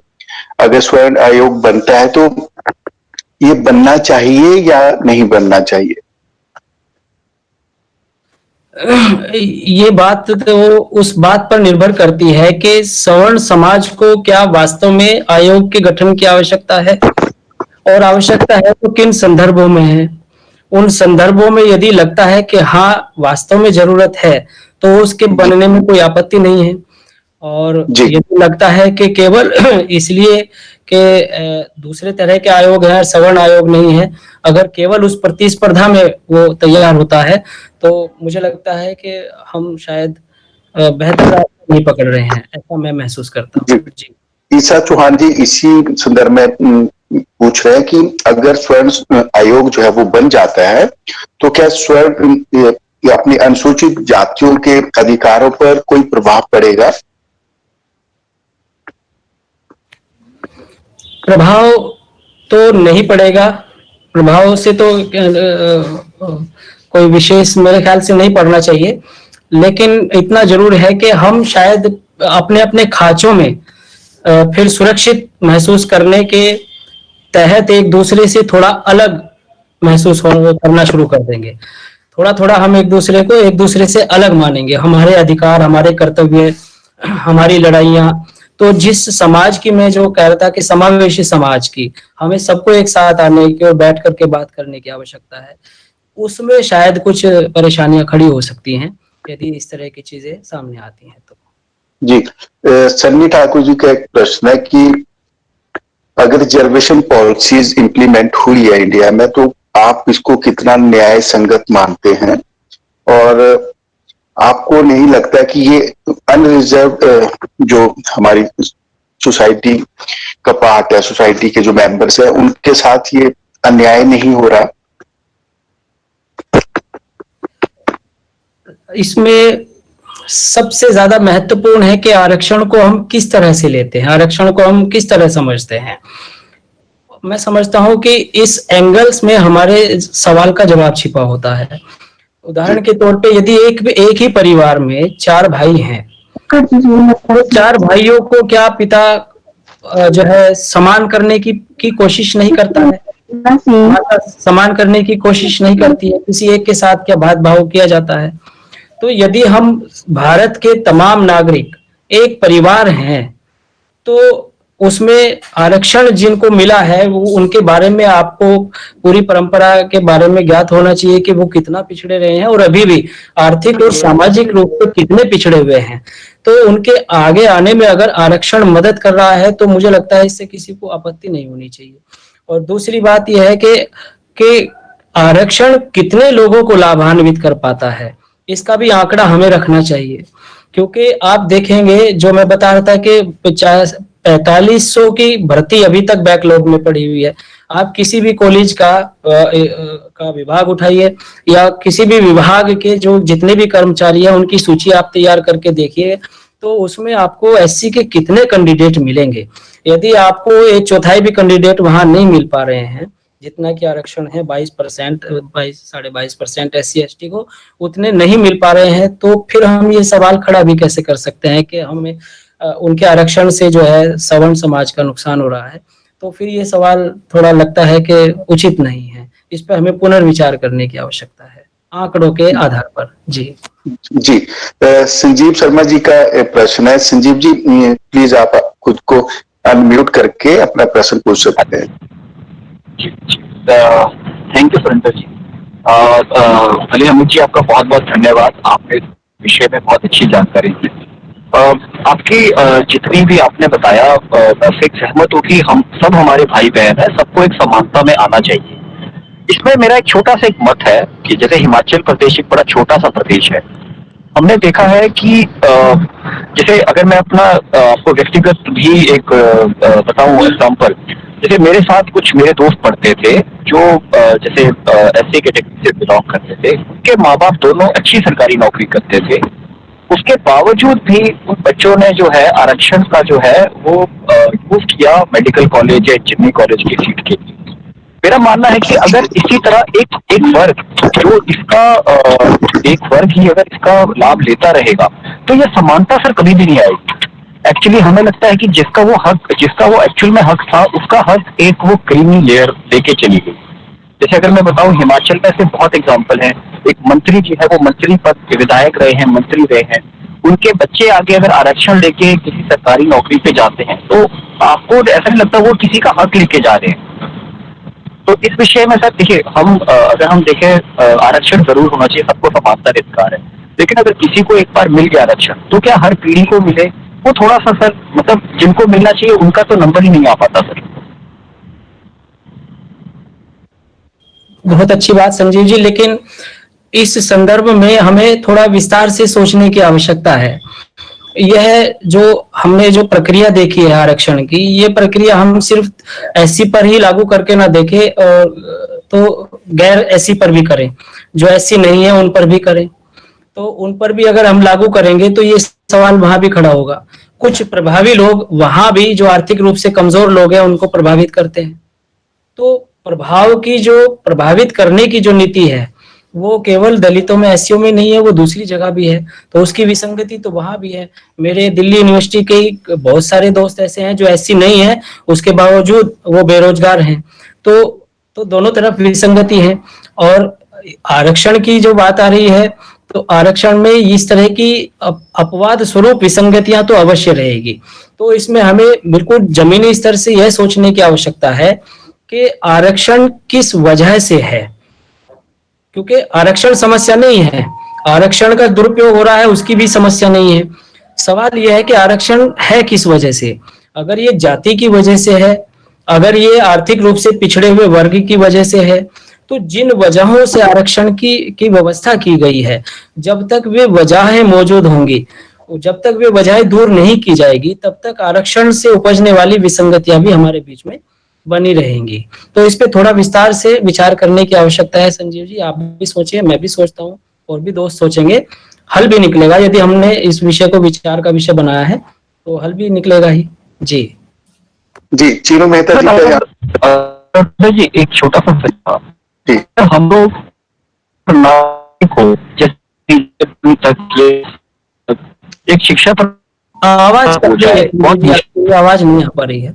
अगर स्वर्ण आयोग बनता है तो ये बनना चाहिए या नहीं बनना चाहिए? ये बात तो उस बात पर निर्भर करती है कि सवर्ण समाज को क्या वास्तव में आयोग के गठन की आवश्यकता है, और आवश्यकता है तो किन संदर्भों में है। उन संदर्भों में यदि लगता है कि हाँ वास्तव में जरूरत है तो उसके बनने में कोई आपत्ति नहीं है। और जी। ये तो लगता है कि केवल इसलिए कि दूसरे तरह के आयोग हैं, सवर्ण आयोग नहीं है। अगर केवल उस प्रतिस्पर्धा में वो तैयार होता है तो मुझे लगता है कि हम शायद बेहतर रास्ता नहीं पकड़ रहे हैं, ऐसा मैं महसूस करता जी। हूँ। जी। ईसा चौहान जी इसी संदर्भ में पूछ रहे हैं कि अगर स्वर्ण आयोग जो है वो बन जाता है तो क्या स्वर्ण या अपनी अनुसूचित जातियों के अधिकारों पर कोई प्रभाव पड़ेगा? प्रभाव तो नहीं पड़ेगा, प्रभाव से तो कोई विशेष मेरे ख्याल से नहीं पड़ना चाहिए, लेकिन इतना जरूर है कि हम शायद अपने अपने खांचों में फिर सुरक्षित महसूस करने के तहत एक दूसरे से थोड़ा अलग महसूस करना शुरू कर देंगे। थोड़ा थोड़ा हम एक दूसरे को एक दूसरे से अलग मानेंगे, हमारे अधिकार, हमारे कर्तव्य, हमारी लड़ाइयाँ। तो जिस समाज की मैं जो कह रहा था कि समावेशी समाज की हमें सबको एक साथ आने की और बैठ करके बात करने की आवश्यकता है, उसमें शायद कुछ परेशानियां खड़ी हो सकती हैं यदि इस तरह की चीजें सामने आती हैं तो। जी। सन्नी ठाकुर जी का एक प्रश्न है कि अगर रिजर्वेशन पॉलिसीज इंप्लीमेंट हुई है इंडिया में तो आप इसको कितना न्याय संगत मानते हैं, और आपको नहीं लगता कि ये अनरिजर्व जो हमारी सोसाइटी का पार्ट है, सोसाइटी के जो मेंबर्स है, उनके साथ ये अन्याय नहीं हो रहा? इसमें सबसे ज्यादा महत्वपूर्ण है कि आरक्षण को हम किस तरह से लेते हैं, आरक्षण को हम किस तरह समझते हैं। मैं समझता हूं कि इस एंगल्स में हमारे सवाल का जवाब छिपा होता है। उदाहरण के तौर पे यदि एक ही परिवार में 4 भाई हैं, तो 4 भाइयों को क्या पिता जो है समान करने की कोशिश नहीं करता है, माता समान करने की कोशिश नहीं करती है, किसी एक के साथ क्या भेदभाव किया जाता है। तो यदि हम भारत के तमाम नागरिक एक परिवार हैं तो उसमें आरक्षण जिनको मिला है वो उनके बारे में आपको पूरी परंपरा के बारे में ज्ञात होना चाहिए कि वो कितना पिछड़े रहे हैं और अभी भी आर्थिक और सामाजिक रूप से कितने पिछड़े हुए हैं। तो उनके आगे आने में अगर आरक्षण मदद कर रहा है तो मुझे लगता है इससे किसी को आपत्ति नहीं होनी चाहिए। और दूसरी बात यह है कि आरक्षण कितने लोगों को लाभान्वित कर पाता है, इसका भी आंकड़ा हमें रखना चाहिए। क्योंकि आप देखेंगे, जो मैं बता रहा था कि 4500 की भर्ती अभी तक बैकलॉग में पड़ी हुई है। आप किसी भी कॉलेज का विभाग उठाइए या किसी भी विभाग के जो जितने भी कर्मचारी हैं उनकी सूची आप तैयार करके देखिए, तो उसमें आपको एससी के कितने कैंडिडेट मिलेंगे। यदि आपको 1/4 भी कैंडिडेट वहां नहीं मिल पा रहे हैं, जितना कि आरक्षण है 22%, 22.5% SC ST को उतने नहीं मिल पा रहे हैं, तो फिर हम ये सवाल खड़ा भी कैसे कर सकते हैं कि हमें उनके आरक्षण से जो है सवर्ण समाज का नुकसान हो रहा है। तो फिर ये सवाल थोड़ा लगता है कि उचित नहीं है, इस पर हमें पुनर्विचार करने की आवश्यकता है आंकड़ों के आधार पर। जी जी। संजीव शर्मा जी का प्रश्न है। संजीव जी प्लीज आप खुद को अनम्यूट करके अपना प्रश्न पूछ सकते हैं। थैंक यू सुरेंद्र जी। अली अमित जी, आपका बहुत बहुत धन्यवाद। आपने विषय में बहुत अच्छी जानकारी दी। आपकी जितनी भी आपने बताया, मैं एक सहमत हूँ कि हम सब हमारे भाई बहन है, सबको एक समानता में आना चाहिए। इसमें मेरा एक छोटा सा एक मत है कि जैसे हिमाचल प्रदेश एक बड़ा छोटा सा प्रदेश है, हमने देखा है कि जैसे अगर मैं अपना आपको व्यक्तिगत भी एक बताऊं एग्जाम्पल, जैसे मेरे साथ कुछ मेरे दोस्त पढ़ते थे जो जैसे SC कैटेगरी से बिलोंग करते थे, उनके माँ बाप दोनों अच्छी सरकारी नौकरी करते थे। उसके बावजूद भी उन बच्चों ने जो है आरक्षण का जो है वो यूज किया मेडिकल कॉलेज या इंजीनियरिंग कॉलेज की सीट के लिए। मेरा मानना है कि अगर इसी तरह एक वर्ग जो इसका एक वर्ग ही अगर इसका लाभ लेता रहेगा तो यह समानता सर कभी भी नहीं आएगी। एक्चुअली हमें लगता है कि जिसका वो एक्चुअल में हक था, उसका हक एक वो क्रीमी लेयर लेके चली गई। जैसे अगर मैं बताऊं, हिमाचल में से बहुत एग्जाम्पल है। एक मंत्री जी है, वो मंत्री पद विधायक रहे हैं, मंत्री रहे हैं, उनके बच्चे आगे अगर आरक्षण लेके किसी सरकारी नौकरी पे जाते हैं तो आपको ऐसा नहीं लगता वो किसी का हक लेके जा रहे हैं। तो इस विषय में सर देखिए, हम अगर हम देखें, आरक्षण जरूर होना चाहिए, सबको समानता अधिकार है, लेकिन अगर किसी को एक बार मिल गया आरक्षण तो क्या हर पीढ़ी को मिले, वो थोड़ा सा सर मतलब जिनको मिलना चाहिए उनका तो नंबर ही नहीं आ पाता सर। बहुत अच्छी बात संजीव जी, लेकिन इस संदर्भ में हमें थोड़ा विस्तार से सोचने की आवश्यकता है। यह जो हमने जो प्रक्रिया देखी है आरक्षण की, ये प्रक्रिया हम सिर्फ एससी पर ही लागू करके ना देखें और तो गैर एससी पर भी करें, जो एससी नहीं है उन पर भी करें। तो उन पर भी अगर हम लागू करेंगे तो ये सवाल वहां भी खड़ा होगा। कुछ प्रभावी लोग वहां भी जो आर्थिक रूप से कमजोर लोग हैं उनको प्रभावित करते हैं। तो प्रभाव की जो प्रभावित करने की जो नीति है वो केवल दलितों में एससीओ में नहीं है, वो दूसरी जगह भी है, तो उसकी विसंगति तो वहां भी है। मेरे दिल्ली यूनिवर्सिटी के बहुत सारे दोस्त ऐसे हैं जो एससी नहीं है, उसके बावजूद वो बेरोजगार हैं। तो दोनों तरफ विसंगति है। और आरक्षण की जो बात आ रही है, तो आरक्षण में इस तरह की अपवाद स्वरूप विसंगतियां तो अवश्य रहेगी। तो इसमें हमें बिल्कुल जमीनी स्तर से यह सोचने की आवश्यकता है कि आरक्षण किस वजह से है, क्योंकि आरक्षण समस्या नहीं है, आरक्षण का दुरुपयोग हो रहा है उसकी भी समस्या नहीं है। सवाल यह है कि आरक्षण है किस वजह से। अगर ये जाति की वजह से है, अगर ये आर्थिक रूप से पिछड़े हुए वर्ग की वजह से है, तो जिन वजहों से आरक्षण की व्यवस्था की गई है, जब तक वे वजहें मौजूद होंगी, जब तक वे वजहें दूर नहीं की जाएगी, तब तक आरक्षण से उपजने वाली विसंगतियां भी हमारे बीच में बनी रहेंगी। तो इस पे थोड़ा विस्तार से विचार करने की आवश्यकता है संजीव जी। आप भी सोचिए, मैं भी सोचता हूँ, और भी दोस्त सोचेंगे, हल भी निकलेगा। यदि हमने इस विषय को विचार का विषय बनाया है तो हल भी निकलेगा ही। जी जी, चीनू मेहता जी जी एक छोटा सा सवाल जी। हम लोग को तक एक शिक्षा पर आवाज बहुत आवाज नहीं आ पा रही है।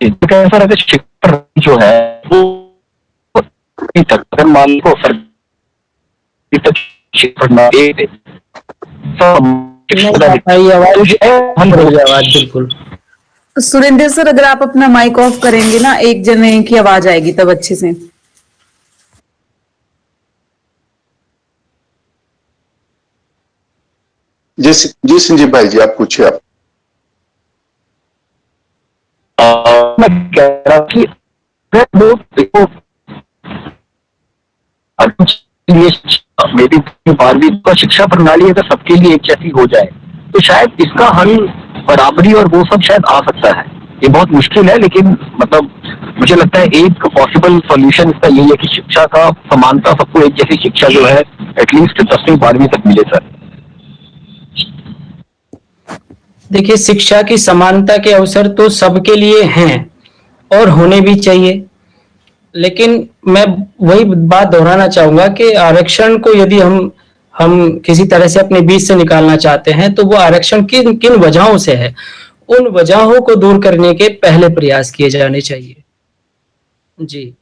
सर अगर शिक्षा जो है वो मान लो आवाज बिल्कुल। सुरेंद्र सर, अगर आप अपना माइक ऑफ करेंगे ना, एक जने की आवाज आएगी तब अच्छे से। जी संजीव भाई जी, आप पूछिए। आप मैं कह रहा कि देखो मेरी 12वीं का शिक्षा प्रणाली अगर सबके लिए एक जैसी हो जाए तो शायद इसका हल बराबरी और वो सब शायद आ सकता है। ये बहुत मुश्किल है, लेकिन मतलब मुझे लगता है एक पॉसिबल सॉल्यूशन इसका यही है कि शिक्षा का समानता, सबको एक जैसी शिक्षा जो है एटलीस्ट 10वीं 12वीं तक मिले सर। देखिए, शिक्षा की समानता के अवसर तो सबके लिए हैं और होने भी चाहिए, लेकिन मैं वही बात दोहराना चाहूंगा कि आरक्षण को यदि हम किसी तरह से अपने बीच से निकालना चाहते हैं तो वो आरक्षण किन किन वजहों से है, उन वजहों को दूर करने के पहले प्रयास किए जाने चाहिए। जी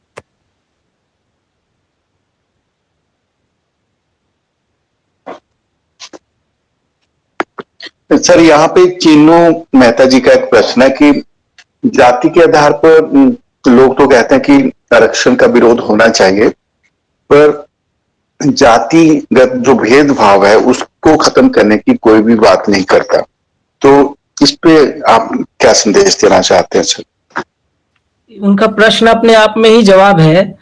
सर, यहाँ पे चीनू मेहता जी का एक प्रश्न है कि जाति के आधार पर लोग तो कहते हैं कि आरक्षण का विरोध होना चाहिए, पर जातिगत जो भेदभाव है उसको खत्म करने की कोई भी बात नहीं करता। तो इस पे आप क्या संदेश देना चाहते हैं सर? उनका प्रश्न अपने आप में ही जवाब है।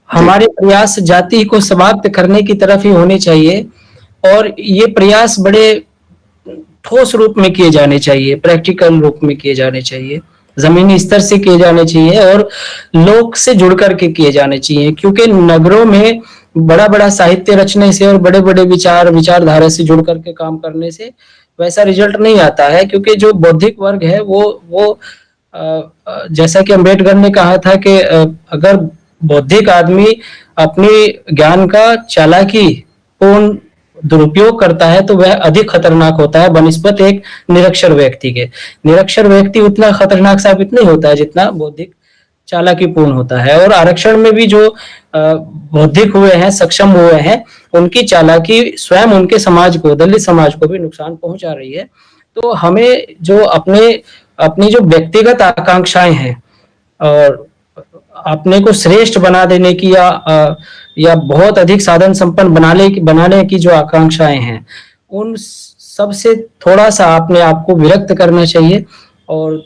हमारे प्रयास जाति को समाप्त करने की तरफ ही होने चाहिए, और ये प्रयास बड़े ठोस रूप में किए जाने चाहिए, प्रैक्टिकल रूप में किए जाने चाहिए, जमीनी स्तर से किए जाने चाहिए और लोग से जुड़ करके किए जाने चाहिए। क्योंकि नगरों में बड़ा बड़ा साहित्य रचने से और बड़े बड़े विचारधारा से जुड़ करके काम करने से वैसा रिजल्ट नहीं आता है। क्योंकि जो बौद्धिक वर्ग है वो जैसा कि अम्बेडकर ने कहा था कि अगर बौद्धिक आदमी अपनी ज्ञान का चालाकी पूर्ण दुरुपयोग करता है तो वह अधिक खतरनाक होता है बनिस्बत एक निरक्षर व्यक्ति के। निरक्षर व्यक्ति उतना खतरनाक साबित नहीं होता है जितना बौद्धिक चालाकीपूर्ण होता है। और आरक्षण में भी जो बौद्धिक हुए हैं, सक्षम हुए हैं, उनकी चालाकी स्वयं उनके समाज को, दलित समाज को भी नुकसान पहुंचा रही है। तो हमें जो अपनी जो व्यक्तिगत आकांक्षाएं हैं और अपने को श्रेष्ठ बना देने की या बहुत अधिक साधन संपन्न बनाने की जो आकांक्षाएं हैं, उन सबसे थोड़ा सा अपने आप को विरक्त करना चाहिए और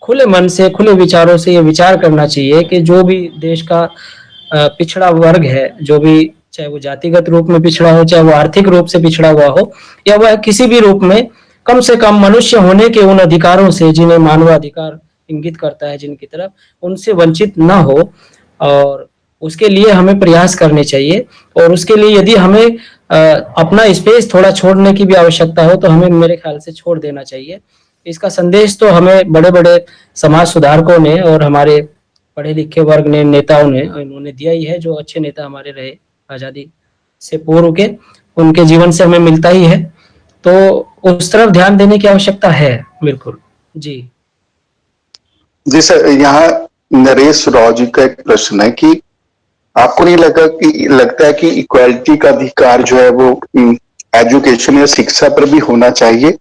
खुले मन से, खुले विचारों से ये विचार करना चाहिए कि जो भी देश का पिछड़ा वर्ग है, जो भी, चाहे वो जातिगत रूप में पिछड़ा हो, चाहे वो आर्थिक रूप से पिछड़ा हुआ हो, या वह किसी भी रूप में, कम से कम मनुष्य होने के उन अधिकारों से जिन्हें मानवाधिकार इंगित करता है जिनकी तरफ, उनसे वंचित न हो। और उसके लिए हमें प्रयास करने चाहिए, और उसके लिए यदि हमें अपना स्पेस थोड़ा छोड़ने की भी आवश्यकता हो तो हमें, मेरे ख्याल से, छोड़ देना चाहिए। इसका संदेश तो हमें बड़े बड़े समाज सुधारकों ने और हमारे पढ़े लिखे वर्ग ने, नेताओं ने, इन्होंने दिया ही है। जो अच्छे नेता हमारे रहे आजादी से पूर्व के, उनके जीवन से हमें मिलता ही है। तो उस तरफ ध्यान देने की आवश्यकता है। बिल्कुल जी। जी सर, यहाँ नरेश राव जी का एक प्रश्न है कि आपको नहीं लगता है कि इक्वालिटी का अधिकार जो है वो एजुकेशन या शिक्षा पर भी होना चाहिए?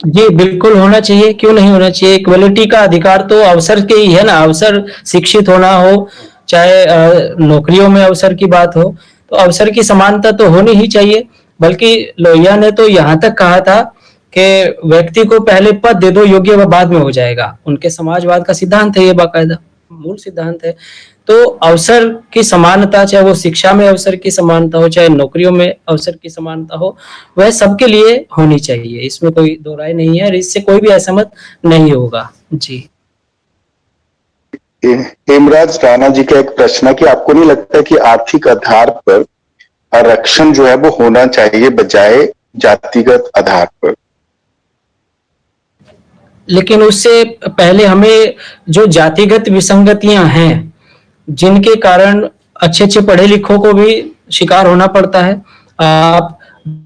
जी बिल्कुल होना चाहिए, क्यों नहीं होना चाहिए। इक्वलिटी का अधिकार तो अवसर के ही है ना, अवसर, शिक्षित होना हो, चाहे नौकरियों में अवसर की बात हो, तो अवसर की समानता तो होनी ही चाहिए। बल्कि लोहिया ने तो यहाँ तक कहा था कि व्यक्ति को पहले पद दे दो, योग्य वह बाद में हो जाएगा। उनके समाजवाद का सिद्धांत है, ये बाकायदा मूल सिद्धांत है। तो अवसर की समानता, चाहे वो शिक्षा में अवसर की समानता हो, चाहे नौकरियों में अवसर की समानता हो, वह सबके लिए होनी चाहिए। इसमें कोई दो राय नहीं है और इससे कोई भी असहमत नहीं होगा। जी। हेमराज राणा जी का एक प्रश्न है कि आपको नहीं लगता कि आर्थिक आधार पर आरक्षण जो है वो होना चाहिए बजाय जातिगत आधार पर? लेकिन उससे पहले हमें जो जातिगत विसंगतियां हैं, जिनके कारण अच्छे अच्छे पढ़े लिखों को भी शिकार होना पड़ता है। आप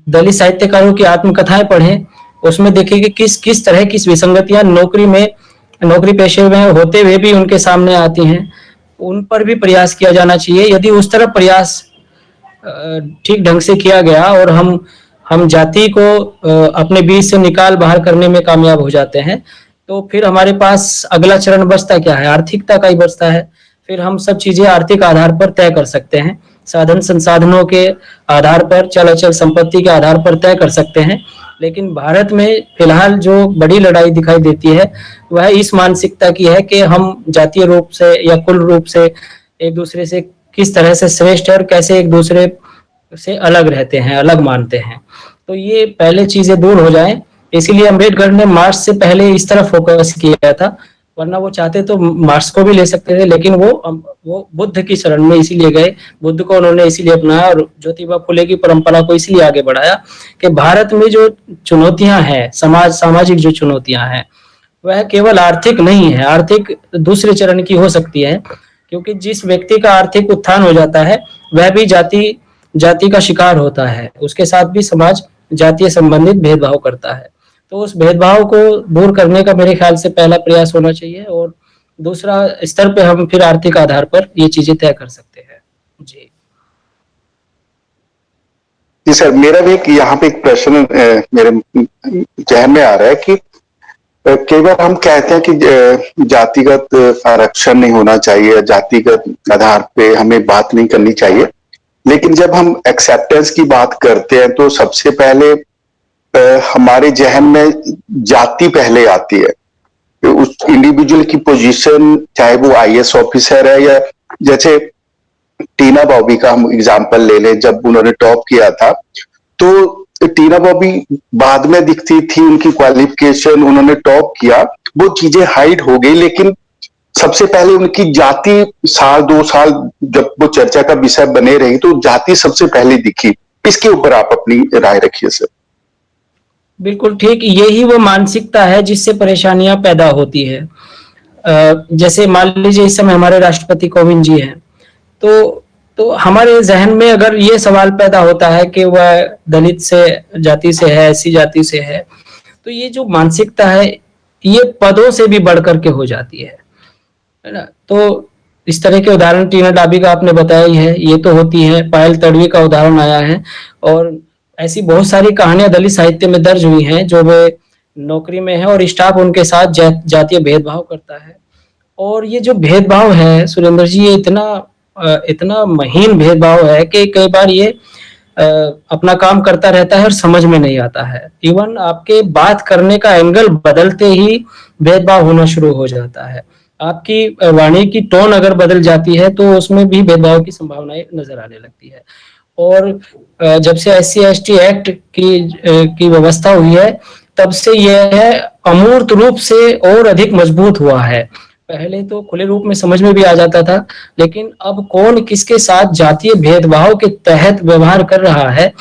दलित साहित्यकारों की आत्मकथाएं पढ़ें, उसमें देखिए कि किस किस तरह की विसंगतियां नौकरी पेशे में होते हुए भी उनके सामने आती हैं। उन पर भी प्रयास किया जाना चाहिए। यदि उस तरफ प्रयास ठीक ढंग से किया गया और हम जाति को अपने बीच से निकाल बाहर करने में कामयाब हो जाते हैं, तो फिर हमारे पास अगला चरण बचता क्या है? आर्थिकता का ही बचता है। फिर हम सब चीजें आर्थिक आधार पर तय कर सकते हैं, साधन संसाधनों के आधार पर, चल अचल संपत्ति के आधार पर तय कर सकते हैं। लेकिन भारत में फिलहाल जो बड़ी लड़ाई दिखाई देती है वह इस मानसिकता की है कि हम जातीय रूप से या कुल रूप से एक दूसरे से किस तरह से श्रेष्ठ है और कैसे एक दूसरे से अलग रहते हैं, अलग मानते हैं। तो ये पहले चीजें दूर हो जाएं। इसीलिए अम्बेडकर ने मार्क्स से पहले इस तरफ फोकस किया था, वरना वो चाहते तो मार्क्स को भी ले सकते थे, लेकिन वो बुद्ध की शरण में इसीलिए गए। बुद्ध को उन्होंने इसीलिए अपनाया और ज्योतिबा फुले की परंपरा को इसलिए आगे बढ़ाया कि भारत में जो चुनौतियां हैं, सामाजिक जो चुनौतियां हैं, वह केवल आर्थिक नहीं है, आर्थिक दूसरे चरण की हो सकती है। क्योंकि जिस व्यक्ति का आर्थिक उत्थान हो जाता है वह भी जाति का शिकार होता है, उसके साथ भी समाज जातीय संबंधित भेदभाव करता है। तो उस भेदभाव को दूर करने का मेरे ख्याल से पहला प्रयास होना चाहिए, और दूसरा स्तर पे हम फिर आर्थिक आधार पर ये चीजें तय कर सकते हैं। जी जी सर, मेरा भी यहाँ पे एक प्रश्न मेरे जहन में आ रहा है कि केवल हम कहते हैं कि जातिगत आरक्षण नहीं होना चाहिए, जातिगत आधार पे हमें बात नहीं करनी चाहिए, लेकिन जब हम एक्सेप्टेंस की बात करते हैं तो सबसे पहले हमारे जहन में जाति पहले आती है। तो उस इंडिविजुअल की पोजीशन, चाहे वो आईएएस ऑफिसर है या जैसे टीना बॉबी का हम एग्जांपल ले लें, जब उन्होंने टॉप किया था तो टीना बॉबी बाद में दिखती थी, उनकी क्वालिफिकेशन, उन्होंने टॉप किया, वो चीजें हाइड हो गई, लेकिन सबसे पहले उनकी जाति साल 2 साल जब वो चर्चा का विषय बने रही तो जाति सबसे पहले दिखी। इसके ऊपर आप अपनी राय रखिए सर। बिल्कुल ठीक, यही वो मानसिकता है जिससे परेशानियां पैदा होती है। जैसे मान लीजिए इस समय हमारे राष्ट्रपति कोविंद जी हैं, तो हमारे जहन में अगर ये सवाल पैदा होता है कि वह दलित से जाति से है, ऐसी जाति से है, तो ये जो मानसिकता है ये पदों से भी बढ़कर के हो जाती है ना। तो इस तरह के उदाहरण टीना डाबी का आपने बताया ही है, ये तो होती है। पायल तड़वी का उदाहरण आया है, और ऐसी बहुत सारी कहानियां दलित साहित्य में दर्ज हुई हैं जो वे नौकरी में है और स्टाफ उनके साथ जातीय भेदभाव करता है। और ये जो भेदभाव है सुरेंद्र जी, ये इतना महीन भेदभाव है कि कई बार ये अपना काम करता रहता है और समझ में नहीं आता है। इवन आपके बात करने का एंगल बदलते ही भेदभाव होना शुरू हो जाता है। आपकी वाणी की टोन अगर बदल जाती है तो उसमें भी भेदभाव की संभावनाएं नजर आने लगती है। और जब से SC/ST एक्ट की व्यवस्था हुई है तब से यह अमूर्त रूप से और अधिक मजबूत हुआ है। पहले तो खुले रूप में समझ में भी आ जाता था, लेकिन अब कौन किसके साथ जातीय भेदभाव के तहत व्यवहार कर रहा है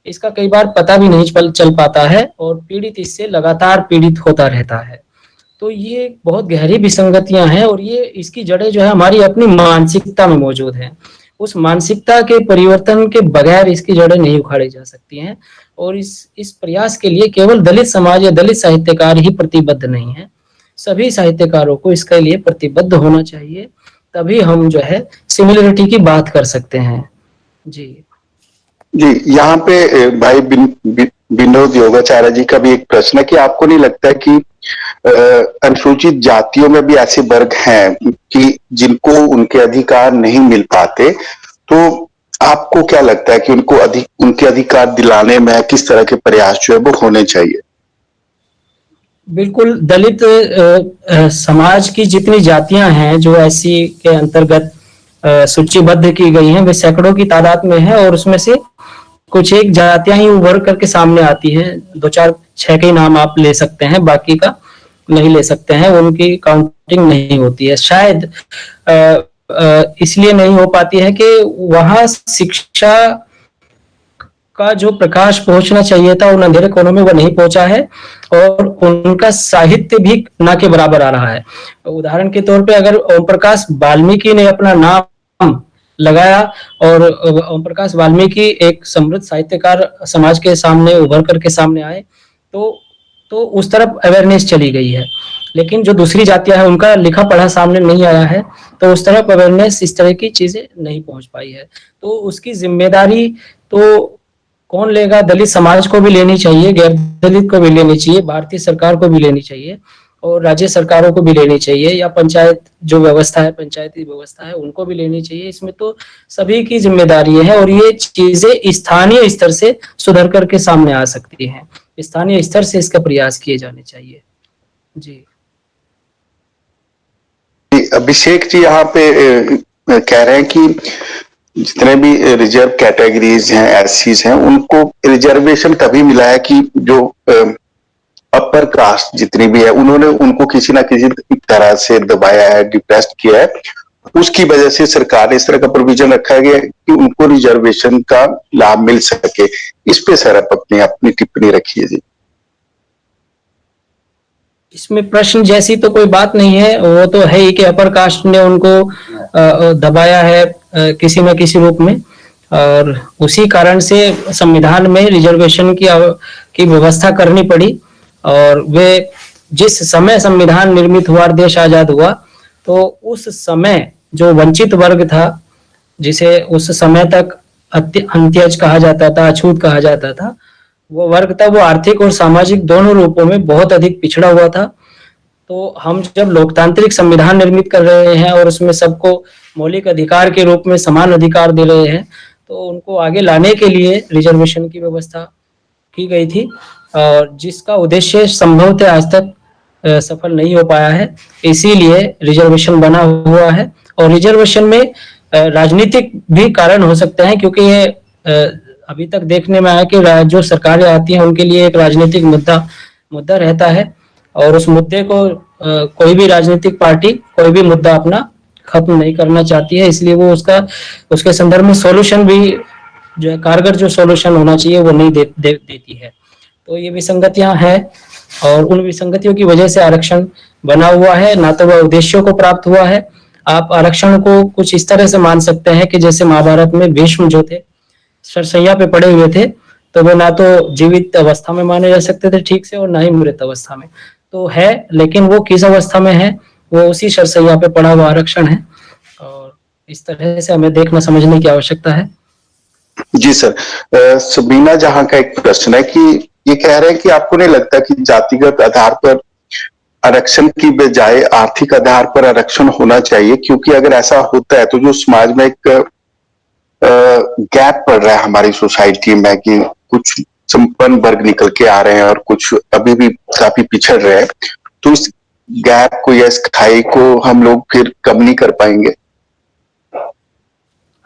इसका कई बार पता भी नहीं चल पाता है और पीड़ित इससे लगातार पीड़ित होता रहता है। तो ये बहुत गहरी विसंगतियां हैं और ये इसकी जड़ें जो है हमारी अपनी मानसिकता में मौजूद है। उस मानसिकता के परिवर्तन के बगैर इसकी जड़ें नहीं उखाड़ी जा सकती हैं। और इस प्रयास के लिए केवल दलित समाज या दलित साहित्यकार ही प्रतिबद्ध नहीं है, सभी साहित्यकारों को इसके लिए प्रतिबद्ध होना चाहिए, तभी हम जो है सिमिलरिटी की बात कर सकते हैं। जी यहाँ पे भाई विनोद योगाचार्य जी का भी एक प्रश्न है कि आपको नहीं लगता है कि अनुसूचित जातियों में भी ऐसे वर्ग हैं कि जिनको उनके अधिकार नहीं मिल पाते, तो आपको क्या लगता है कि उनके अधिकार दिलाने में किस तरह के प्रयास जो है वो होने चाहिए? बिल्कुल, दलित समाज की जितनी जातियां हैं जो SC के अंतर्गत सूचीबद्ध की गई हैं वे सैकड़ों की तादाद में है और उसमें से कुछ एक जातियां ही उभर करके सामने आती हैं। 2 4 6 के नाम आप ले सकते हैं, बाकी का नहीं ले सकते हैं, उनकी काउंटिंग नहीं होती है। शायद इसलिए नहीं हो पाती है कि वहां शिक्षा का जो प्रकाश पहुंचना चाहिए था उन अंधेरे कोनों में वो नहीं पहुंचा है और उनका साहित्य भी ना के बराबर आ रहा है। उदाहरण के तौर पे अगर ओम प्रकाश वाल्मीकि ने अपना नाम लगाया और ओम प्रकाश वाल्मीकि एक समृद्ध साहित्यकार समाज के सामने उभर करके सामने आए तो उस तरफ अवेयरनेस चली गई है। लेकिन जो दूसरी जातियां हैं उनका लिखा पढ़ा सामने नहीं आया है तो उस तरफ अवेयरनेस इस तरह की चीजें नहीं पहुंच पाई है। तो उसकी जिम्मेदारी तो कौन लेगा? दलित समाज को भी लेनी चाहिए, गैर दलित को भी लेनी चाहिए, भारतीय सरकार को भी लेनी चाहिए और राज्य सरकारों को भी लेनी चाहिए, या पंचायत जो व्यवस्था है, पंचायती व्यवस्था है, उनको भी लेनी चाहिए। इसमें तो सभी की जिम्मेदारी है और ये चीजें स्थानीय स्तर से सुधर करके सामने आ सकती हैं। स्थानीय स्तर से इसका प्रयास किए जाने चाहिए। जी अभिषेक जी यहाँ पे कह रहे हैं कि जितने भी रिजर्व कैटेगरीज हैं, SCs हैं, उनको रिजर्वेशन तभी मिला है कि जो अपर कास्ट जितनी भी है उन्होंने उनको किसी ना किसी तरह से दबाया है, डिप्रेस किया है। उसकी वजह से सरकार ने इस तरह का प्रोविजन रखा गया कि उनको रिजर्वेशन का लाभ मिल सके। इस पे सर आप अपनी टिप्पणी रखिए जी। इसमें प्रश्न जैसी तो कोई बात नहीं है, वो तो है ही कि अपर कास्ट ने उनको दबाया है किसी न किसी रूप में और उसी कारण से संविधान में रिजर्वेशन की व्यवस्था करनी पड़ी। और वे जिस समय संविधान निर्मित हुआ, देश आजाद हुआ, तो उस समय जो वंचित वर्ग था, जिसे उस समय तक अंत्यज कहा जाता था, अछूत कहा जाता था, वो वर्ग था, वो आर्थिक और सामाजिक दोनों रूपों में बहुत अधिक पिछड़ा हुआ था। तो हम जब लोकतांत्रिक संविधान निर्मित कर रहे हैं और उसमें सबको मौलिक अधिकार के रूप में समान अधिकार दे रहे हैं, तो उनको आगे लाने के लिए रिजर्वेशन की व्यवस्था की गई थी और जिसका उद्देश्य संभवतः आज तक सफल नहीं हो पाया है। इसीलिए रिजर्वेशन बना हुआ है और रिजर्वेशन में राजनीतिक भी कारण हो सकते हैं, क्योंकि ये अभी तक देखने में आया कि जो सरकारें आती हैं उनके लिए एक राजनीतिक मुद्दा रहता है और उस मुद्दे को कोई भी राजनीतिक पार्टी कोई भी मुद्दा अपना खत्म नहीं करना चाहती है, इसलिए वो उसके संदर्भ में सॉल्यूशन भी जो है कारगर जो सॉल्यूशन होना चाहिए वो नहीं देती है। तो ये विसंगतियां हैं और उन विसंगतियों की वजह से आरक्षण बना हुआ है, ना तो वह उद्देश्यों को प्राप्त हुआ है। आप आरक्षण को कुछ इस तरह से मान सकते हैं कि जैसे महाभारत में भीष्म जो थे सरसैया पे पड़े हुए थे, तो वो ना तो जीवित अवस्था में माने जा सकते थे ठीक से और ना ही मृत अवस्था में। तो है, लेकिन वो किस अवस्था में है, वो उसी सरसैया पे पड़ा हुआ आरक्षण है और इस तरह से हमें देखना समझने की आवश्यकता है। जी सर, सबीना जहां का एक प्रश्न है कि ये कह रहे हैं कि आपको नहीं लगता कि जातिगत आधार पर आरक्षण की बजाय आर्थिक आधार पर आरक्षण होना चाहिए, क्योंकि अगर ऐसा होता है तो जो समाज में एक गैप पड़ रहा है हमारी सोसाइटी में कि कुछ संपन्न वर्ग निकल के आ रहे हैं और कुछ अभी भी काफी पिछड़ रहे हैं, तो इस गैप को या इस खाई को हम लोग फिर कम नहीं कर पाएंगे?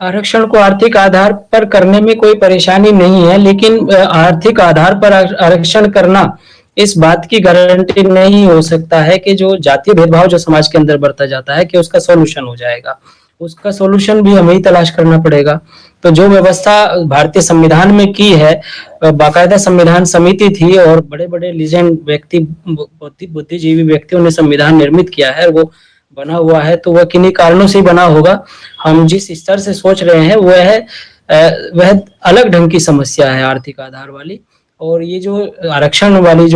आरक्षण को आर्थिक आधार पर करने में कोई परेशानी नहीं है, लेकिन आर्थिक आधार पर आरक्षण करना इस बात की गारंटी नहीं हो सकता है कि जो जातीय भेदभाव जो समाज के अंदर बढ़ता जाता है कि उसका सॉल्यूशन हो जाएगा। उसका सॉल्यूशन भी हमें ही तलाश करना पड़ेगा। तो जो व्यवस्था भारतीय संविधान में की है, बाकायदा संविधान समिति थी और बड़े बड़े लीजेंड व्यक्ति, बुद्धिजीवी व्यक्तियों ने संविधान निर्मित किया है, वो बना हुआ है, तो वह किन्हीं कारणों से ही बना होगा। हम जिस स्तर से सोच रहे हैं वह अलग ढंग की समस्या है आर्थिक आधार वाली, और ये जो आरक्षण वाली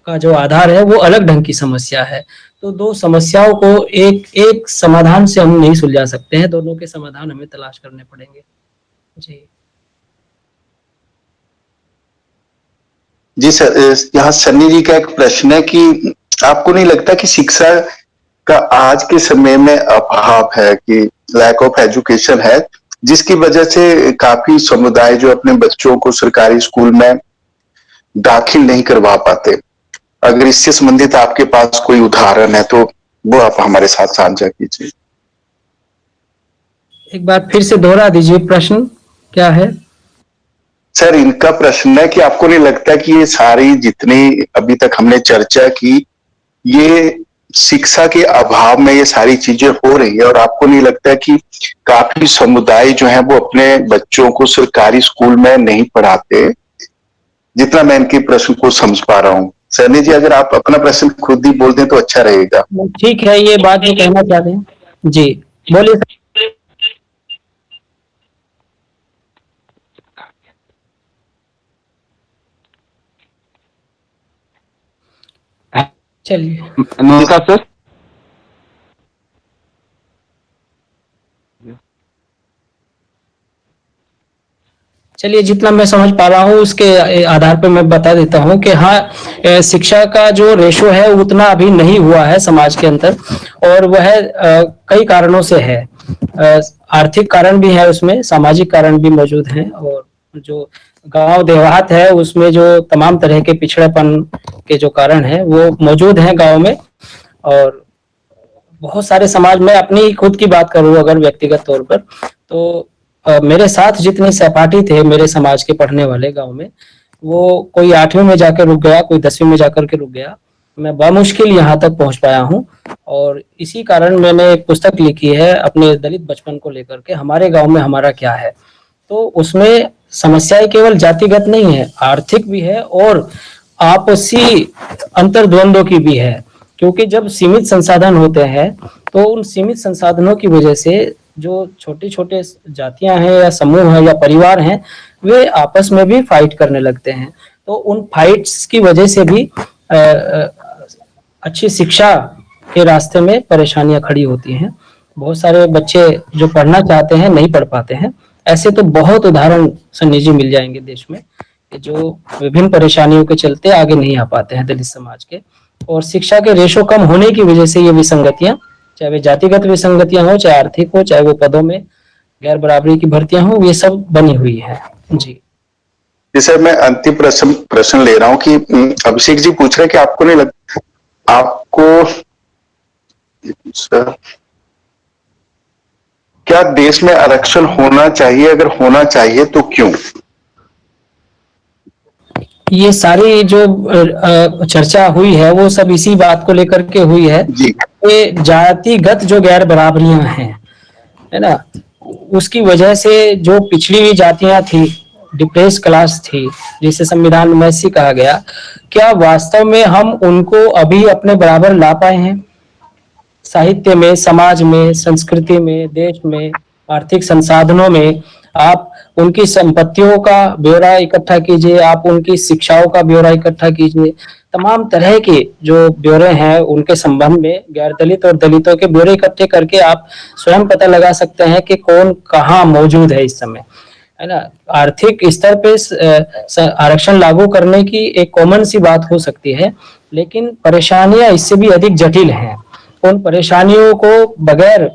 का जो आधार है वो अलग ढंग की समस्या है। तो दो समस्याओं को एक समाधान से हम नहीं सुलझा सकते हैं, दोनों के समाधान हमें तलाश करने पड़ेंगे। जी जी सर, यहाँ सन्नी जी का एक प्रश्न है कि आपको नहीं लगता कि शिक्षा का आज के समय में अभाव है, कि लैक ऑफ एजुकेशन है, जिसकी वजह से काफी समुदाय जो अपने बच्चों को सरकारी स्कूल में दाखिल नहीं करवा पाते? अगर इससे संबंधित आपके पास कोई उदाहरण है तो वो आप हमारे साथ साझा कीजिए। एक बार फिर से दोहरा दीजिए, प्रश्न क्या है? सर, इनका प्रश्न है कि आपको नहीं लगता कि ये सारी जितनी अभी तक हमने चर्चा की, ये शिक्षा के अभाव में ये सारी चीजें हो रही है, और आपको नहीं लगता कि काफी समुदाय जो है वो अपने बच्चों को सरकारी स्कूल में नहीं पढ़ाते, जितना मैं इनके प्रश्न को समझ पा रहा हूँ? सैनी जी, अगर आप अपना प्रश्न खुद ही बोल दें तो अच्छा रहेगा। ठीक है, ये बात जो कहना चाहते हैं, जी बोलिए। चलिए, नमस्कार सर। चलिए, जितना मैं समझ पा रहा हूँ उसके आधार पर मैं बता देता हूँ कि हाँ, शिक्षा का जो रेशो है उतना अभी नहीं हुआ है समाज के अंदर, और वह कई कारणों से है। आर्थिक कारण भी है उसमें, सामाजिक कारण भी मौजूद हैं, और जो गांव देहात है उसमें जो तमाम तरह के पिछड़ेपन के जो कारण है वो मौजूद हैं गांव में। और बहुत सारे समाज में, अपनी खुद की बात करूँ अगर व्यक्तिगत तौर पर, तो मेरे साथ जितने सहपाठी थे मेरे समाज के पढ़ने वाले गांव में, वो कोई 8वीं में जाकर रुक गया, कोई 10वीं में जाकर के रुक गया। मैं बामुश्किल यहाँ तक पहुंच पाया हूँ, और इसी कारण मैंने एक पुस्तक लिखी है अपने दलित बचपन को लेकर के, हमारे गांव में हमारा क्या है। तो उसमें समस्याएं केवल जातिगत नहीं है, आर्थिक भी है और आपसी अंतर्द्वंदों की भी है। क्योंकि जब सीमित संसाधन होते हैं तो उन सीमित संसाधनों की वजह से जो छोटे छोटे जातियां हैं या समूह हैं या परिवार हैं, वे आपस में भी फाइट करने लगते हैं। तो उन फाइट्स की वजह से भी अच्छी शिक्षा के रास्ते में परेशानियां खड़ी होती हैं। बहुत सारे बच्चे जो पढ़ना चाहते हैं नहीं पढ़ पाते हैं। ऐसे तो बहुत उदाहरण सन्नी जी मिल जाएंगे देश में, कि जो विभिन्न परेशानियों के चलते आगे नहीं आ पाते हैं दलित समाज के। और शिक्षा के रेशो कम होने की वजह से ये विसंगतियां, चाहे वे जातिगत विसंगतियां हो, चाहे आर्थिक हो, चाहे वो पदों में गैर बराबरी की भर्तियां हो, ये सब बनी हुई है। जी सर, मैं अंतिम प्रश्न ले रहा हूँ कि अभिषेक जी पूछ रहे हैं कि आपको नहीं लगता, आपको सर, क्या देश में आरक्षण होना चाहिए? अगर होना चाहिए तो क्यों? ये सारी जो चर्चा हुई है वो सब इसी बात को लेकर के हुई है कि जातिगत जो गैर बराबरियां हैं, है ना, उसकी वजह से जो पिछड़ी हुई जातियां थी, डिप्रेस क्लास थी, जिसे संविधान में एससी कहा गया, क्या वास्तव में हम उनको अभी अपने बराबर ला पाए हैं? साहित्य में, समाज में, संस्कृति में, देश में, आर्थिक संसाधनों में आप उनकी संपत्तियों का ब्यौरा इकट्ठा कीजिए, आप उनकी शिक्षाओं का ब्यौरा इकट्ठा कीजिए, तमाम तरह के जो ब्यौरे हैं उनके संबंध में गैर दलित और दलितों के ब्यौरे इकट्ठे करके आप स्वयं पता लगा सकते हैं कि कौन कहाँ मौजूद है इस समय, है ना। आर्थिक स्तर पे आरक्षण लागू करने की एक कॉमन सी बात हो सकती है, लेकिन परेशानियां इससे भी अधिक जटिल हैं। उन परेशानियों को बगैर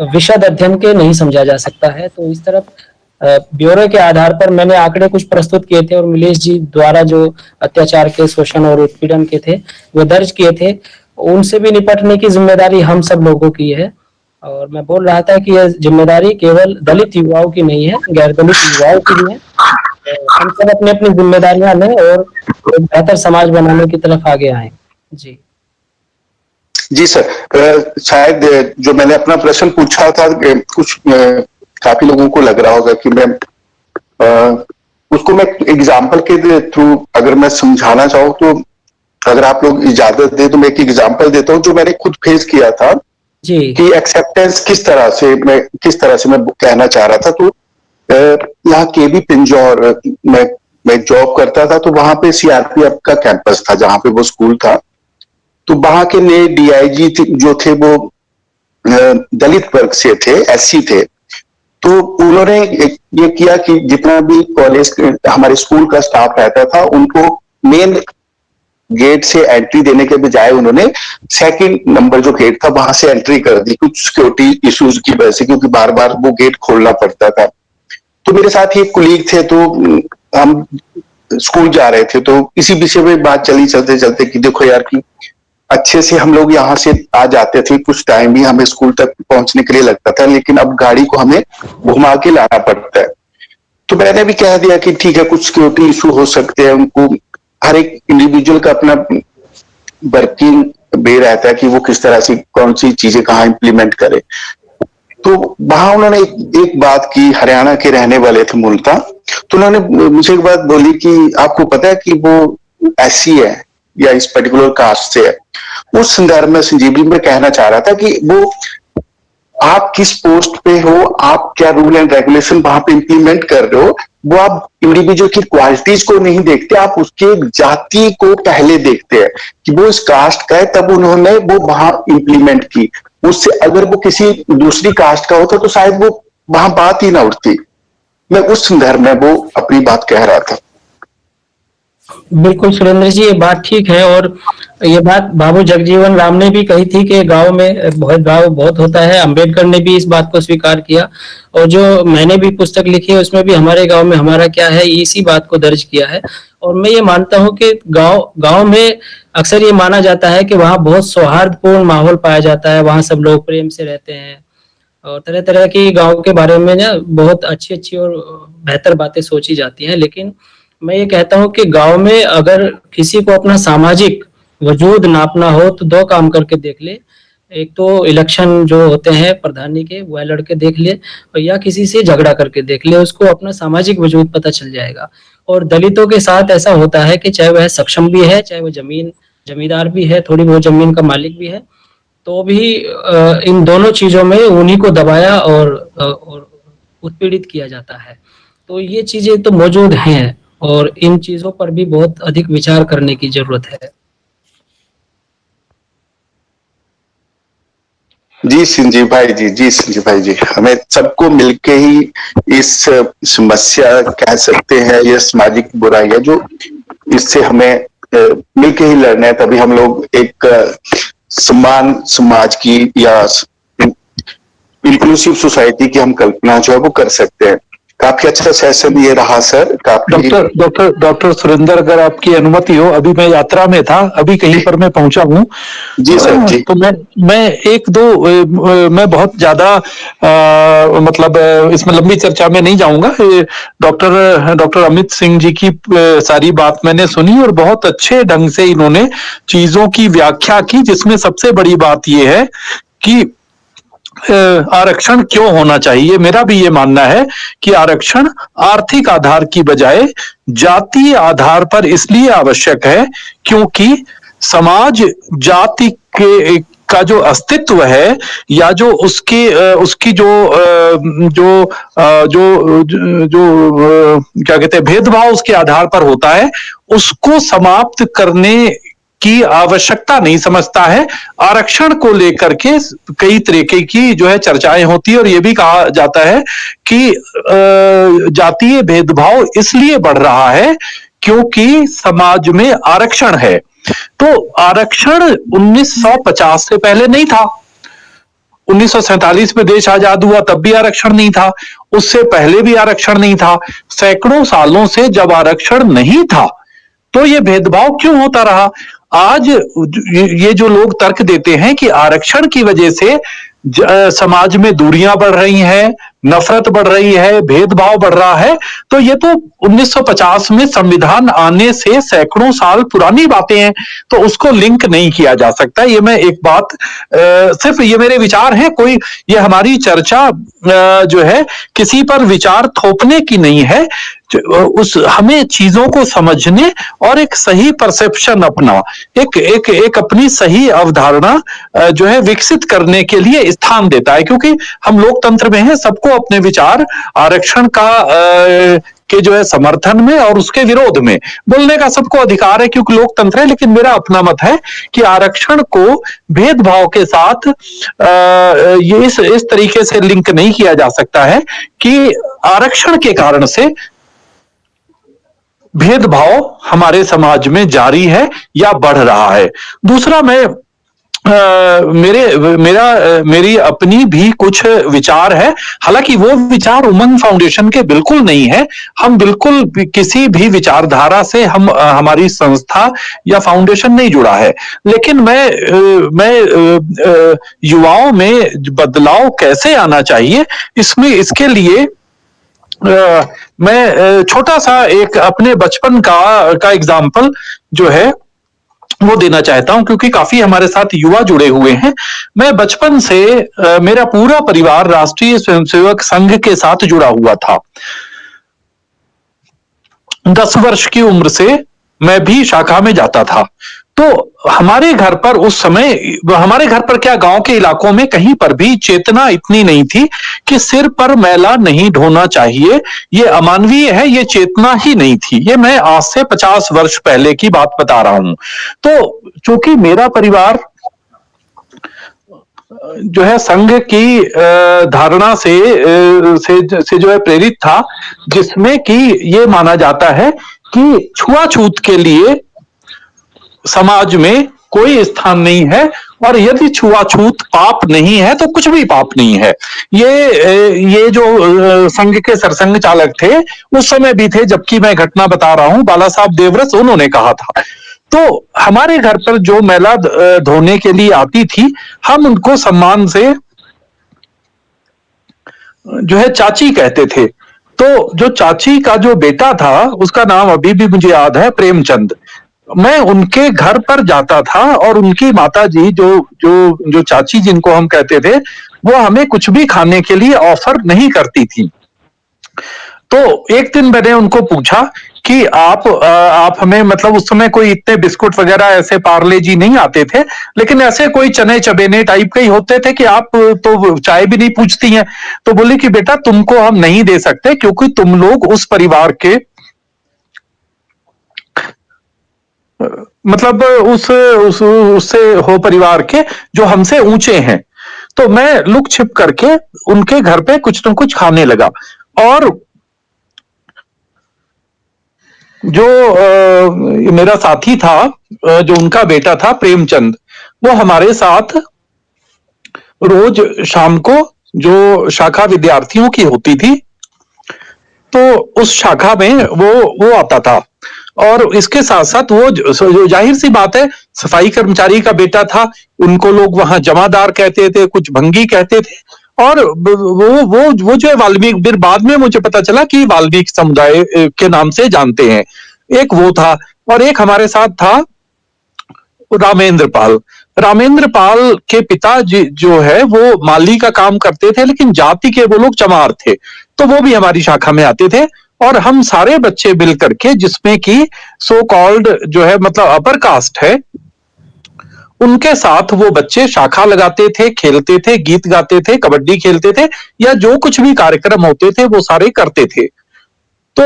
विशद अध्ययन के नहीं समझा जा सकता है। तो इस तरफ ब्यौरे के आधार पर मैंने आंकड़े कुछ प्रस्तुत किए थे और मिलेश जी द्वारा जो अत्याचार के, शोषण और उत्पीड़न के थे वो दर्ज किए थे, उनसे भी निपटने की जिम्मेदारी हम सब लोगों की है। और मैं बोल रहा था कि यह जिम्मेदारी केवल दलित युवाओं की नहीं है, गैर दलित युवाओं की भी है। हम सब अपनी अपनी जिम्मेदारियां लें और एक बेहतर समाज बनाने की तरफ आगे आए। जी जी सर, शायद जो मैंने अपना प्रश्न पूछा था, कुछ काफी लोगों को लग रहा होगा कि मैं उसको मैं एग्जाम्पल के थ्रू अगर मैं समझाना चाहूँ तो, अगर आप लोग इजाजत दे तो मैं एक एग्जाम्पल देता हूँ जो मैंने खुद फेस किया था जी कि एक्सेप्टेंस किस तरह से मैं कहना चाह रहा था। तो यहाँ केबी पिंजौर मैं जॉब करता था, तो वहां पे सीआरपीएफ का कैंपस था जहां पे वो स्कूल था। तो वहां के नए डीआईजी जो थे वो दलित वर्ग से थे, एससी थे। तो उन्होंने ये किया कि जितना भी कॉलेज हमारे स्कूल का स्टाफ रहता था उनको मेन गेट से एंट्री देने के बजाय उन्होंने सेकंड नंबर जो गेट था वहां से एंट्री कर दी, कुछ सिक्योरिटी इश्यूज की वजह से, क्योंकि बार बार वो गेट खोलना पड़ता था। तो मेरे साथ ही एक कुलीग थे, तो हम स्कूल जा रहे थे, तो इसी विषय में बात चली चलते चलते कि देखो यार कि अच्छे से हम लोग यहाँ से आ जाते थे, कुछ टाइम भी हमें स्कूल तक पहुंचने के लिए लगता था, लेकिन अब गाड़ी को हमें घुमा के लाना पड़ता है। तो मैंने भी कह दिया कि ठीक है, कुछ सिक्योरिटी इशू हो सकते हैं, उनको हर एक इंडिविजुअल का अपना वर्किंग वे रहता है कि वो किस तरह से कौन सी चीजें कहाँ इंप्लीमेंट करे। तो वहां उन्होंने एक बात की, हरियाणा के रहने वाले थे मूलतः। तो उन्होंने मुझे एक बात बोली कि आपको पता है कि वो ऐसी है या इस पर्टिकुलर कास्ट से है। उस संदर्भ में संजीवनी में कहना चाह रहा था कि वो आप किस पोस्ट पे हो, आप क्या रूल एंड रेगुलेशन वहां पे इंप्लीमेंट कर रहे हो, वो आप इंडिविजुअल की क्वालिटीज को नहीं देखते, आप उसके जाति को पहले देखते हैं कि वो इस कास्ट का है, तब उन्होंने वो वहां इंप्लीमेंट की। उससे अगर वो किसी दूसरी कास्ट का होता तो शायद वो वहां बात ही ना उठती। मैं उस संदर्भ में वो अपनी बात कह रहा था। बिल्कुल सुरेंद्र जी, ये बात ठीक है। और ये बात बाबू जगजीवन राम ने भी कही थी कि गांव में भेदभाव बहुत होता है। अंबेडकर ने भी इस बात को स्वीकार किया, और जो मैंने भी पुस्तक लिखी है उसमें भी हमारे गांव में हमारा क्या है इसी बात को दर्ज किया है। और मैं ये मानता हूँ कि गांव में अक्सर ये माना जाता है कि वहाँ बहुत सौहार्दपूर्ण माहौल पाया जाता है, वहाँ सब लोग प्रेम से रहते हैं और तरह तरह की गांव के बारे में ना बहुत अच्छी अच्छी और बेहतर बातें सोची जाती हैं। लेकिन मैं ये कहता हूँ कि गांव में अगर किसी को अपना सामाजिक वजूद नापना हो तो दो काम करके देख ले। एक तो इलेक्शन जो होते हैं प्रधानी के, वह लड़के देख ले, और या किसी से झगड़ा करके देख ले, उसको अपना सामाजिक वजूद पता चल जाएगा। और दलितों के साथ ऐसा होता है कि चाहे वह सक्षम भी है, चाहे वह जमींदार भी है, थोड़ी बहुत जमीन का मालिक भी है, तो भी इन दोनों चीजों में उन्हीं को दबाया और उत्पीड़ित किया जाता है। तो ये चीजें तो मौजूद हैं और इन चीजों पर भी बहुत अधिक विचार करने की जरूरत है। जी संजीव भाई जी, हमें सबको मिलके ही इस समस्या कह सकते हैं, ये सामाजिक बुराई है जो इससे हमें मिलके ही लड़ना है, तभी हम लोग एक समान समाज की या इंक्लूसिव सोसाइटी की हम कल्पना जो है वो कर सकते हैं। काफी अच्छा सेशन ये रहा सर। काफी डॉक्टर सुरेंद्र, अगर आपकी अनुमति हो, अभी मैं यात्रा में था, अभी कहीं पर मैं पहुंचा हूँ। जी सर जी। तो मैं बहुत ज्यादा मतलब इसमें लंबी चर्चा में नहीं जाऊंगा। डॉक्टर अमित सिंह जी की सारी बात मैंने सुनी और बहुत अच्छे ढंग से इन्होंने चीजों की व्याख्या की, जिसमें सबसे बड़ी बात यह है कि आरक्षण क्यों होना चाहिए। मेरा भी ये मानना है कि आरक्षण आर्थिक आधार की बजाय जातीय आधार पर इसलिए आवश्यक है क्योंकि समाज जाति का जो अस्तित्व है या जो उसकी जो क्या कहते हैं भेदभाव उसके आधार पर होता है, उसको समाप्त करने की आवश्यकता नहीं समझता है। आरक्षण को लेकर के कई तरीके की जो है चर्चाएं होती है और यह भी कहा जाता है कि जातीय भेदभाव इसलिए बढ़ रहा है क्योंकि समाज में आरक्षण है। तो आरक्षण 1950 से पहले नहीं था। 1947 में देश आजाद हुआ तब भी आरक्षण नहीं था, उससे पहले भी आरक्षण नहीं था। सैकड़ों सालों से जब आरक्षण नहीं था तो ये भेदभाव क्यों होता रहा? आज ये जो लोग तर्क देते हैं कि आरक्षण की वजह से समाज में दूरियां बढ़ रही हैं, नफरत बढ़ रही है, भेदभाव बढ़ रहा है, तो ये तो 1950 में संविधान आने से सैकड़ों साल पुरानी बातें हैं, तो उसको लिंक नहीं किया जा सकता। ये मैं एक बात सिर्फ ये मेरे विचार हैं, कोई ये हमारी चर्चा जो है किसी पर विचार थोपने की नहीं है। हमें चीजों को समझने और एक सही परसेप्शन अपना एक अपनी सही अवधारणा जो है विकसित करने के लिए स्थान देता है, क्योंकि हम लोकतंत्र में हैं, सबको अपने विचार आरक्षण का के जो है समर्थन में और उसके विरोध में बोलने का सबको अधिकार है, क्योंकि लोकतंत्र है। लेकिन मेरा अपना मत है कि आरक्षण को भेदभाव के साथ ये इस तरीके से लिंक नहीं किया जा सकता है कि आरक्षण के कारण से भेदभाव हमारे समाज में जारी है या बढ़ रहा है। दूसरा, मेरी अपनी भी कुछ विचार है, हालांकि वो विचार उमंग फाउंडेशन के बिल्कुल नहीं है। हम बिल्कुल किसी भी विचारधारा से हमारी संस्था या फाउंडेशन नहीं जुड़ा है, लेकिन मैं युवाओं में बदलाव कैसे आना चाहिए इसके लिए मैं छोटा सा एक अपने बचपन का एग्जाम्पल जो है वो देना चाहता हूं, क्योंकि काफी हमारे साथ युवा जुड़े हुए हैं। मैं बचपन से मेरा पूरा परिवार राष्ट्रीय स्वयंसेवक संघ के साथ जुड़ा हुआ था। 10 वर्ष की उम्र से मैं भी शाखा में जाता था। तो हमारे घर पर उस समय, हमारे घर पर क्या, गांव के इलाकों में कहीं पर भी चेतना इतनी नहीं थी कि सिर पर मैला नहीं ढोना चाहिए, ये अमानवीय है, ये चेतना ही नहीं थी। ये मैं आज से 50 वर्ष पहले की बात बता रहा हूं। तो चूंकि मेरा परिवार जो है संघ की धारणा से जो है प्रेरित था, जिसमें कि ये माना जाता है कि छुआछूत के लिए समाज में कोई स्थान नहीं है, और यदि छुआछूत पाप नहीं है तो कुछ भी पाप नहीं है। ये जो संघ के सरसंघ चालक थे उस समय भी थे, जबकि मैं घटना बता रहा हूं, बाला साहब देवरस, उन्होंने कहा था। तो हमारे घर पर जो मैला धोने के लिए आती थी, हम उनको सम्मान से जो है चाची कहते थे। तो जो चाची का जो बेटा था, उसका नाम अभी भी मुझे याद है, प्रेमचंद। मैं उनके घर पर जाता था और उनकी माताजी जो चाची जिनको हम कहते थे, वो हमें कुछ भी खाने के लिए ऑफर नहीं करती थी। तो एक दिन मैंने उनको पूछा कि आप हमें, मतलब उस समय कोई इतने बिस्कुट वगैरह ऐसे पार्ले जी नहीं आते थे, लेकिन ऐसे कोई चने चबेने टाइप के ही होते थे कि आप तो चाय भी नहीं पूछती हैं। तो बोली कि बेटा तुमको हम नहीं दे सकते, क्योंकि तुम लोग उस परिवार के, मतलब उससे हो परिवार के जो हमसे ऊंचे हैं। तो मैं लुक छिप करके उनके घर पे कुछ न कुछ खाने लगा, और जो मेरा साथी था, जो उनका बेटा था प्रेमचंद, वो हमारे साथ रोज शाम को जो शाखा विद्यार्थियों की होती थी, तो उस शाखा में वो आता था। और इसके साथ साथ वो जाहिर सी बात है, सफाई कर्मचारी का बेटा था, उनको लोग वहां जमादार कहते थे, कुछ भंगी कहते थे। और वो जो है वाल्मीकि, फिर बाद में मुझे पता चला कि वाल्मीकि समुदाय के नाम से जानते हैं। एक वो था, और एक हमारे साथ था रामेंद्र पाल। रामेंद्र पाल के पिताजी जो है वो माली का काम करते थे, लेकिन जाति के वो लोग चमार थे, तो वो भी हमारी शाखा में आते थे। और हम सारे बच्चे मिल करके, जिसमें कि सो कॉल्ड जो है मतलब अपर कास्ट है, उनके साथ वो बच्चे शाखा लगाते थे, खेलते थे, गीत गाते थे, कबड्डी खेलते थे, या जो कुछ भी कार्यक्रम होते थे वो सारे करते थे। तो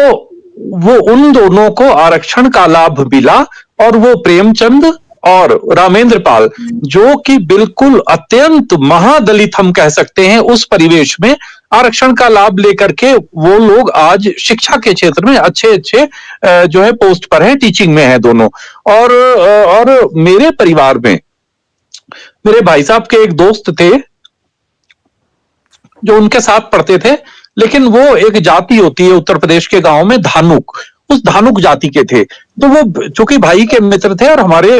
वो उन दोनों को आरक्षण का लाभ मिला, और वो प्रेमचंद और रामेंद्र पाल, जो कि बिल्कुल अत्यंत महादलित हम कह सकते हैं, उस परिवेश में आरक्षण का लाभ लेकर के वो लोग आज शिक्षा के क्षेत्र में अच्छे जो है पोस्ट पर हैं, टीचिंग में है दोनों। और मेरे परिवार में मेरे भाई साहब के एक दोस्त थे, जो उनके साथ पढ़ते थे, लेकिन वो एक जाति होती है उत्तर प्रदेश के गांव में, धानुक, उस धानुक जाति के थे। तो वो चूंकि भाई के मित्र थे और हमारे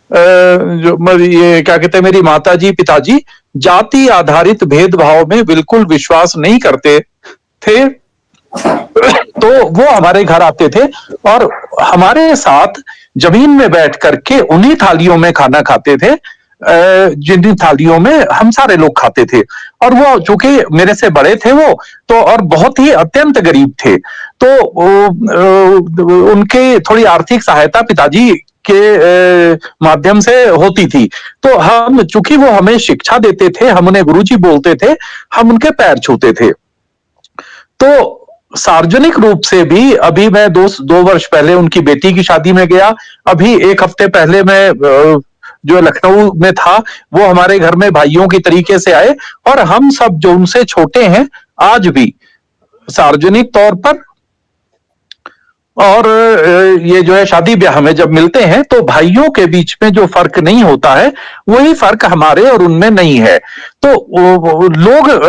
ये क्या कहते हैं, मेरी माताजी पिताजी जाति आधारित भेदभाव में बिल्कुल विश्वास नहीं करते थे, तो वो हमारे घर आते थे और हमारे साथ जमीन में बैठ करके उन्हीं थालियों में खाना खाते थे, जिन थालियों में हम सारे लोग खाते थे। और वो चूंकि मेरे से बड़े थे वो, तो और बहुत ही अत्यंत गरीब थे, तो उनके थोड़ी आर्थिक सहायता पिताजी के माध्यम से होती थी। तो हम, चूंकि वो हमें शिक्षा देते थे, हम उन्हें गुरुजी बोलते थे, हम उनके पैर छूते थे। तो सार्वजनिक रूप से भी अभी मैं दो वर्ष पहले उनकी बेटी की शादी में गया, अभी एक हफ्ते पहले मैं जो लखनऊ में था, वो हमारे घर में भाइयों की तरीके से आए, और हम सब जो उनसे छोटे हैं आज भी सार्वजनिक तौर पर और ये जो है शादी ब्याह में जब मिलते हैं, तो भाइयों के बीच में जो फर्क नहीं होता है वही फर्क हमारे और उनमें नहीं है। तो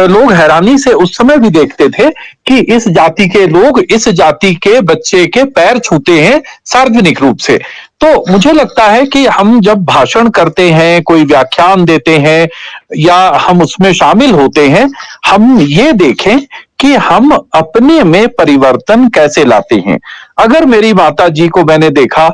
लोग हैरानी से उस समय भी देखते थे कि इस जाति के लोग इस जाति के बच्चे के पैर छूते हैं सार्वजनिक रूप से। तो मुझे लगता है कि हम जब भाषण करते हैं, कोई व्याख्यान देते हैं या हम उसमें शामिल होते हैं, हम ये देखें कि हम अपने में परिवर्तन कैसे लाते हैं। अगर मेरी माता जी को मैंने देखा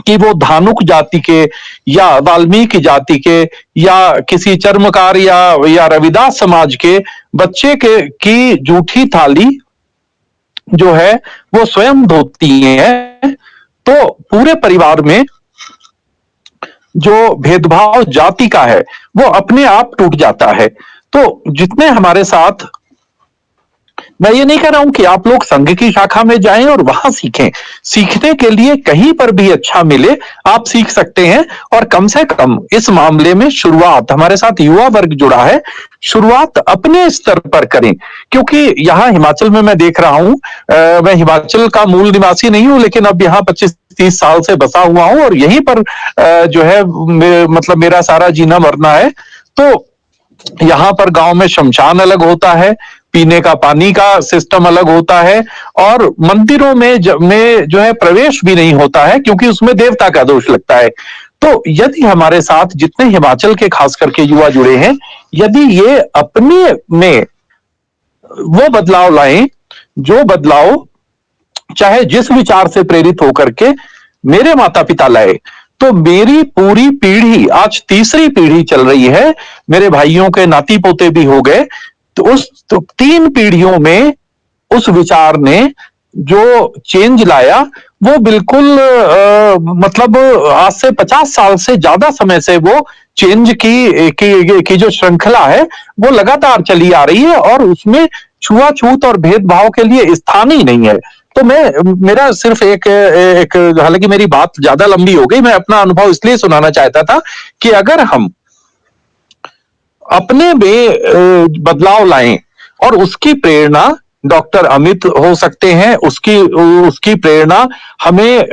कि वो धानुक जाति के या वाल्मीकि जाति के या किसी चर्मकार या रविदास समाज के बच्चे की जूठी थाली जो है वो स्वयं धोती है, तो पूरे परिवार में जो भेदभाव जाति का है वो अपने आप टूट जाता है। तो जितने हमारे साथ, मैं ये नहीं कह रहा हूं कि आप लोग संघ की शाखा में जाएं और वहां सीखें, सीखने के लिए कहीं पर भी अच्छा मिले आप सीख सकते हैं, और कम से कम इस मामले में शुरुआत, हमारे साथ युवा वर्ग जुड़ा है, शुरुआत अपने स्तर पर करें। क्योंकि यहाँ हिमाचल में मैं देख रहा हूं, मैं हिमाचल का मूल निवासी नहीं हूं, लेकिन अब यहाँ 25-30 साल से बसा हुआ हूं और यहीं पर जो है मतलब मेरा सारा जीना मरना है। तो यहाँ पर गांव में शमशान अलग होता है, पीने का पानी का सिस्टम अलग होता है, और मंदिरों में जो है प्रवेश भी नहीं होता है क्योंकि उसमें देवता का दोष लगता है। तो यदि हमारे साथ जितने हिमाचल के खास करके युवा जुड़े हैं, यदि ये अपने में वो बदलाव लाएं, जो बदलाव चाहे जिस विचार से प्रेरित होकर के मेरे माता पिता लाए, तो मेरी पूरी पीढ़ी, आज तीसरी पीढ़ी चल रही है, मेरे भाइयों के नाती पोते भी हो गए, तो 3 पीढ़ियों में उस विचार ने जो चेंज लाया वो बिल्कुल मतलब आज से 50 साल से ज्यादा समय से वो चेंज की जो श्रृंखला है वो लगातार चली आ रही है, और उसमें छुआछूत और भेदभाव के लिए स्थान ही नहीं है। तो मेरा सिर्फ एक हालांकि मेरी बात ज्यादा लंबी हो गई, मैं अपना अनुभव इसलिए सुनाना चाहता था कि अगर हम अपने में बदलाव लाएं, और उसकी प्रेरणा डॉक्टर अमित हो सकते हैं, उसकी प्रेरणा हमें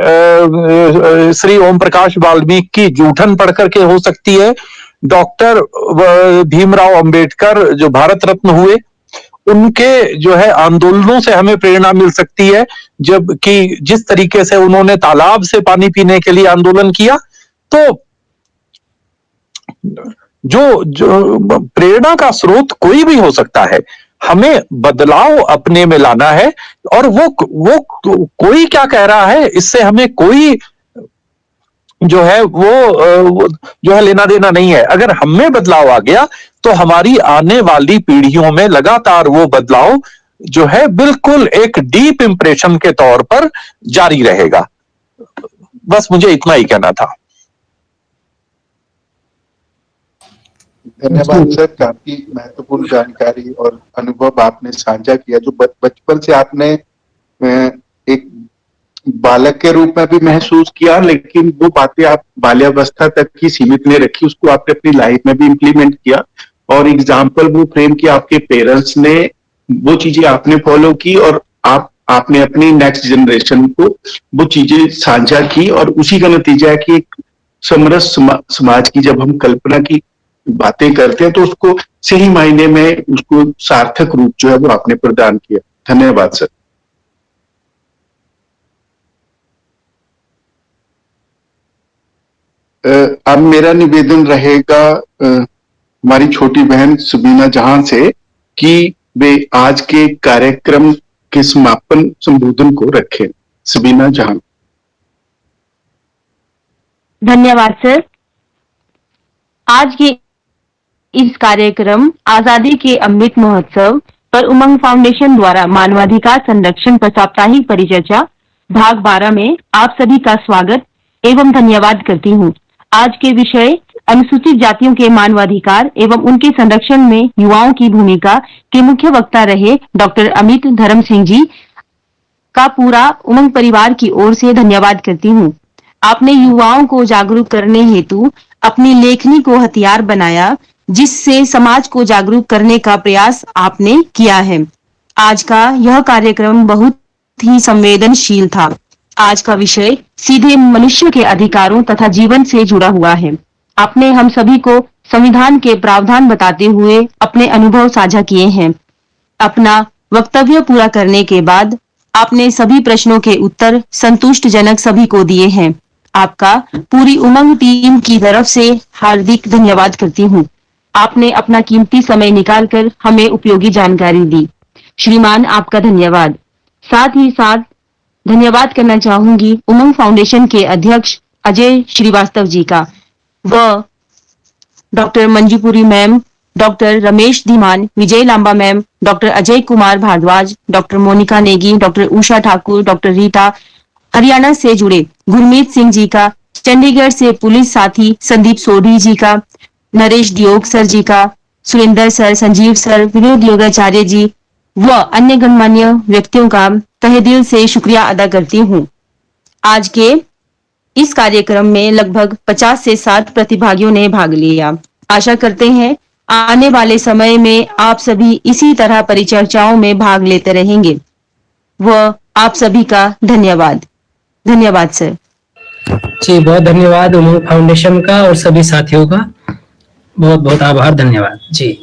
श्री ओम प्रकाश वाल्मीकि की जूठन पढ़ करके हो सकती है, डॉक्टर भीमराव अंबेडकर जो भारत रत्न हुए उनके जो है आंदोलनों से हमें प्रेरणा मिल सकती है, जबकि जिस तरीके से उन्होंने तालाब से पानी पीने के लिए आंदोलन किया। तो जो प्रेरणा का स्रोत कोई भी हो सकता है, हमें बदलाव अपने में लाना है, और वो कोई क्या कह रहा है इससे हमें कोई जो है वो जो है लेना देना नहीं है। अगर हमें बदलाव आ गया तो हमारी आने वाली पीढ़ियों में लगातार वो बदलाव जो है बिल्कुल एक डीप इंप्रेशन के तौर पर जारी रहेगा। बस मुझे इतना ही कहना था। धन्यवाद सर, काफी महत्वपूर्ण जानकारी और अनुभव आपने साझा किया, जो बचपन से आपने एक बालक के रूप में भी महसूस किया, लेकिन वो बातें आप बाल्यावस्था तक ही सीमित नहीं रखी, उसको आपने अपनी लाइफ में भी इम्प्लीमेंट किया, और एग्जाम्पल वो फ्रेम किया आपके पेरेंट्स ने, वो चीजें आपने फॉलो की, और आपने अपनी नेक्स्ट जनरेशन को वो चीजें साझा की, और उसी का नतीजा है कि एक समरस समाज की जब हम कल्पना की बातें करते हैं तो उसको सही मायने में उसको सार्थक रूप जो है वो आपने प्रदान किया। धन्यवाद सर। अब मेरा निवेदन रहेगा हमारी छोटी बहन सुबीना जहां से कि वे आज के कार्यक्रम के समापन संबोधन को रखें। सुबीना जहां। धन्यवाद सर। आज के इस कार्यक्रम आजादी के अमृत महोत्सव पर उमंग फाउंडेशन द्वारा मानवाधिकार संरक्षण पर साप्ताहिक परिचर्चा भाग 12 में आप सभी का स्वागत एवं धन्यवाद करती हूँ। आज के विषय अनुसूचित जातियों के मानवाधिकार एवं उनके संरक्षण में युवाओं की भूमिका के मुख्य वक्ता रहे डॉक्टर अमित धर्म सिंह जी का पूरा उमंग परिवार की ओर से धन्यवाद करती हूँ। आपने युवाओं को जागरूक करने हेतु अपनी लेखनी को हथियार बनाया, जिससे समाज को जागरूक करने का प्रयास आपने किया है। आज का यह कार्यक्रम बहुत ही संवेदनशील था। आज का विषय सीधे मनुष्य के अधिकारों तथा जीवन से जुड़ा हुआ है। आपने हम सभी को संविधान के प्रावधान बताते हुए अपने अनुभव साझा किए हैं। अपना वक्तव्य पूरा करने के बाद आपने सभी प्रश्नों के उत्तर संतुष्टजनक सभी को दिए हैं। आपका पूरी उमंग टीम की तरफ से हार्दिक धन्यवाद करती हूँ। आपने अपना कीमती समय निकालकर हमें उपयोगी जानकारी दी। श्रीमान, आपका धन्यवाद। साथ ही साथ धन्यवाद करना चाहूंगी उमंग फाउंडेशन के अध्यक्ष अजय श्रीवास्तव जी का, व doctor Manjupuri ma'am, doctor Ramesh Dhiman, Vijay Lamba ma'am, doctor Ajay Kumar Bhardwaj, doctor Monika Negi, doctor Usha Thakur, doctor Rita, Haryana से जुड़े गुरमीत सिंह जी का, चंडीगढ़ से पुलिस साथी संदीप सोढ़ी जी का, नरेश दियोग सर जी का, सुरेंद्र सर, संजीव सर, विनोद योगाचार्य जी व अन्य गणमान्य व्यक्तियों का तहे दिल से शुक्रिया अदा करती हूँ। आज के इस कार्यक्रम में लगभग 50 से 60 प्रतिभागियों ने भाग लिया। आशा करते हैं आने वाले समय में आप सभी इसी तरह परिचर्चाओं में भाग लेते रहेंगे। व आप सभी का धन्यवाद। धन्यवाद सर। जी, बहुत धन्यवाद उमंग फाउंडेशन का और सभी साथियों का। बहुत बहुत आभार, धन्यवाद जी।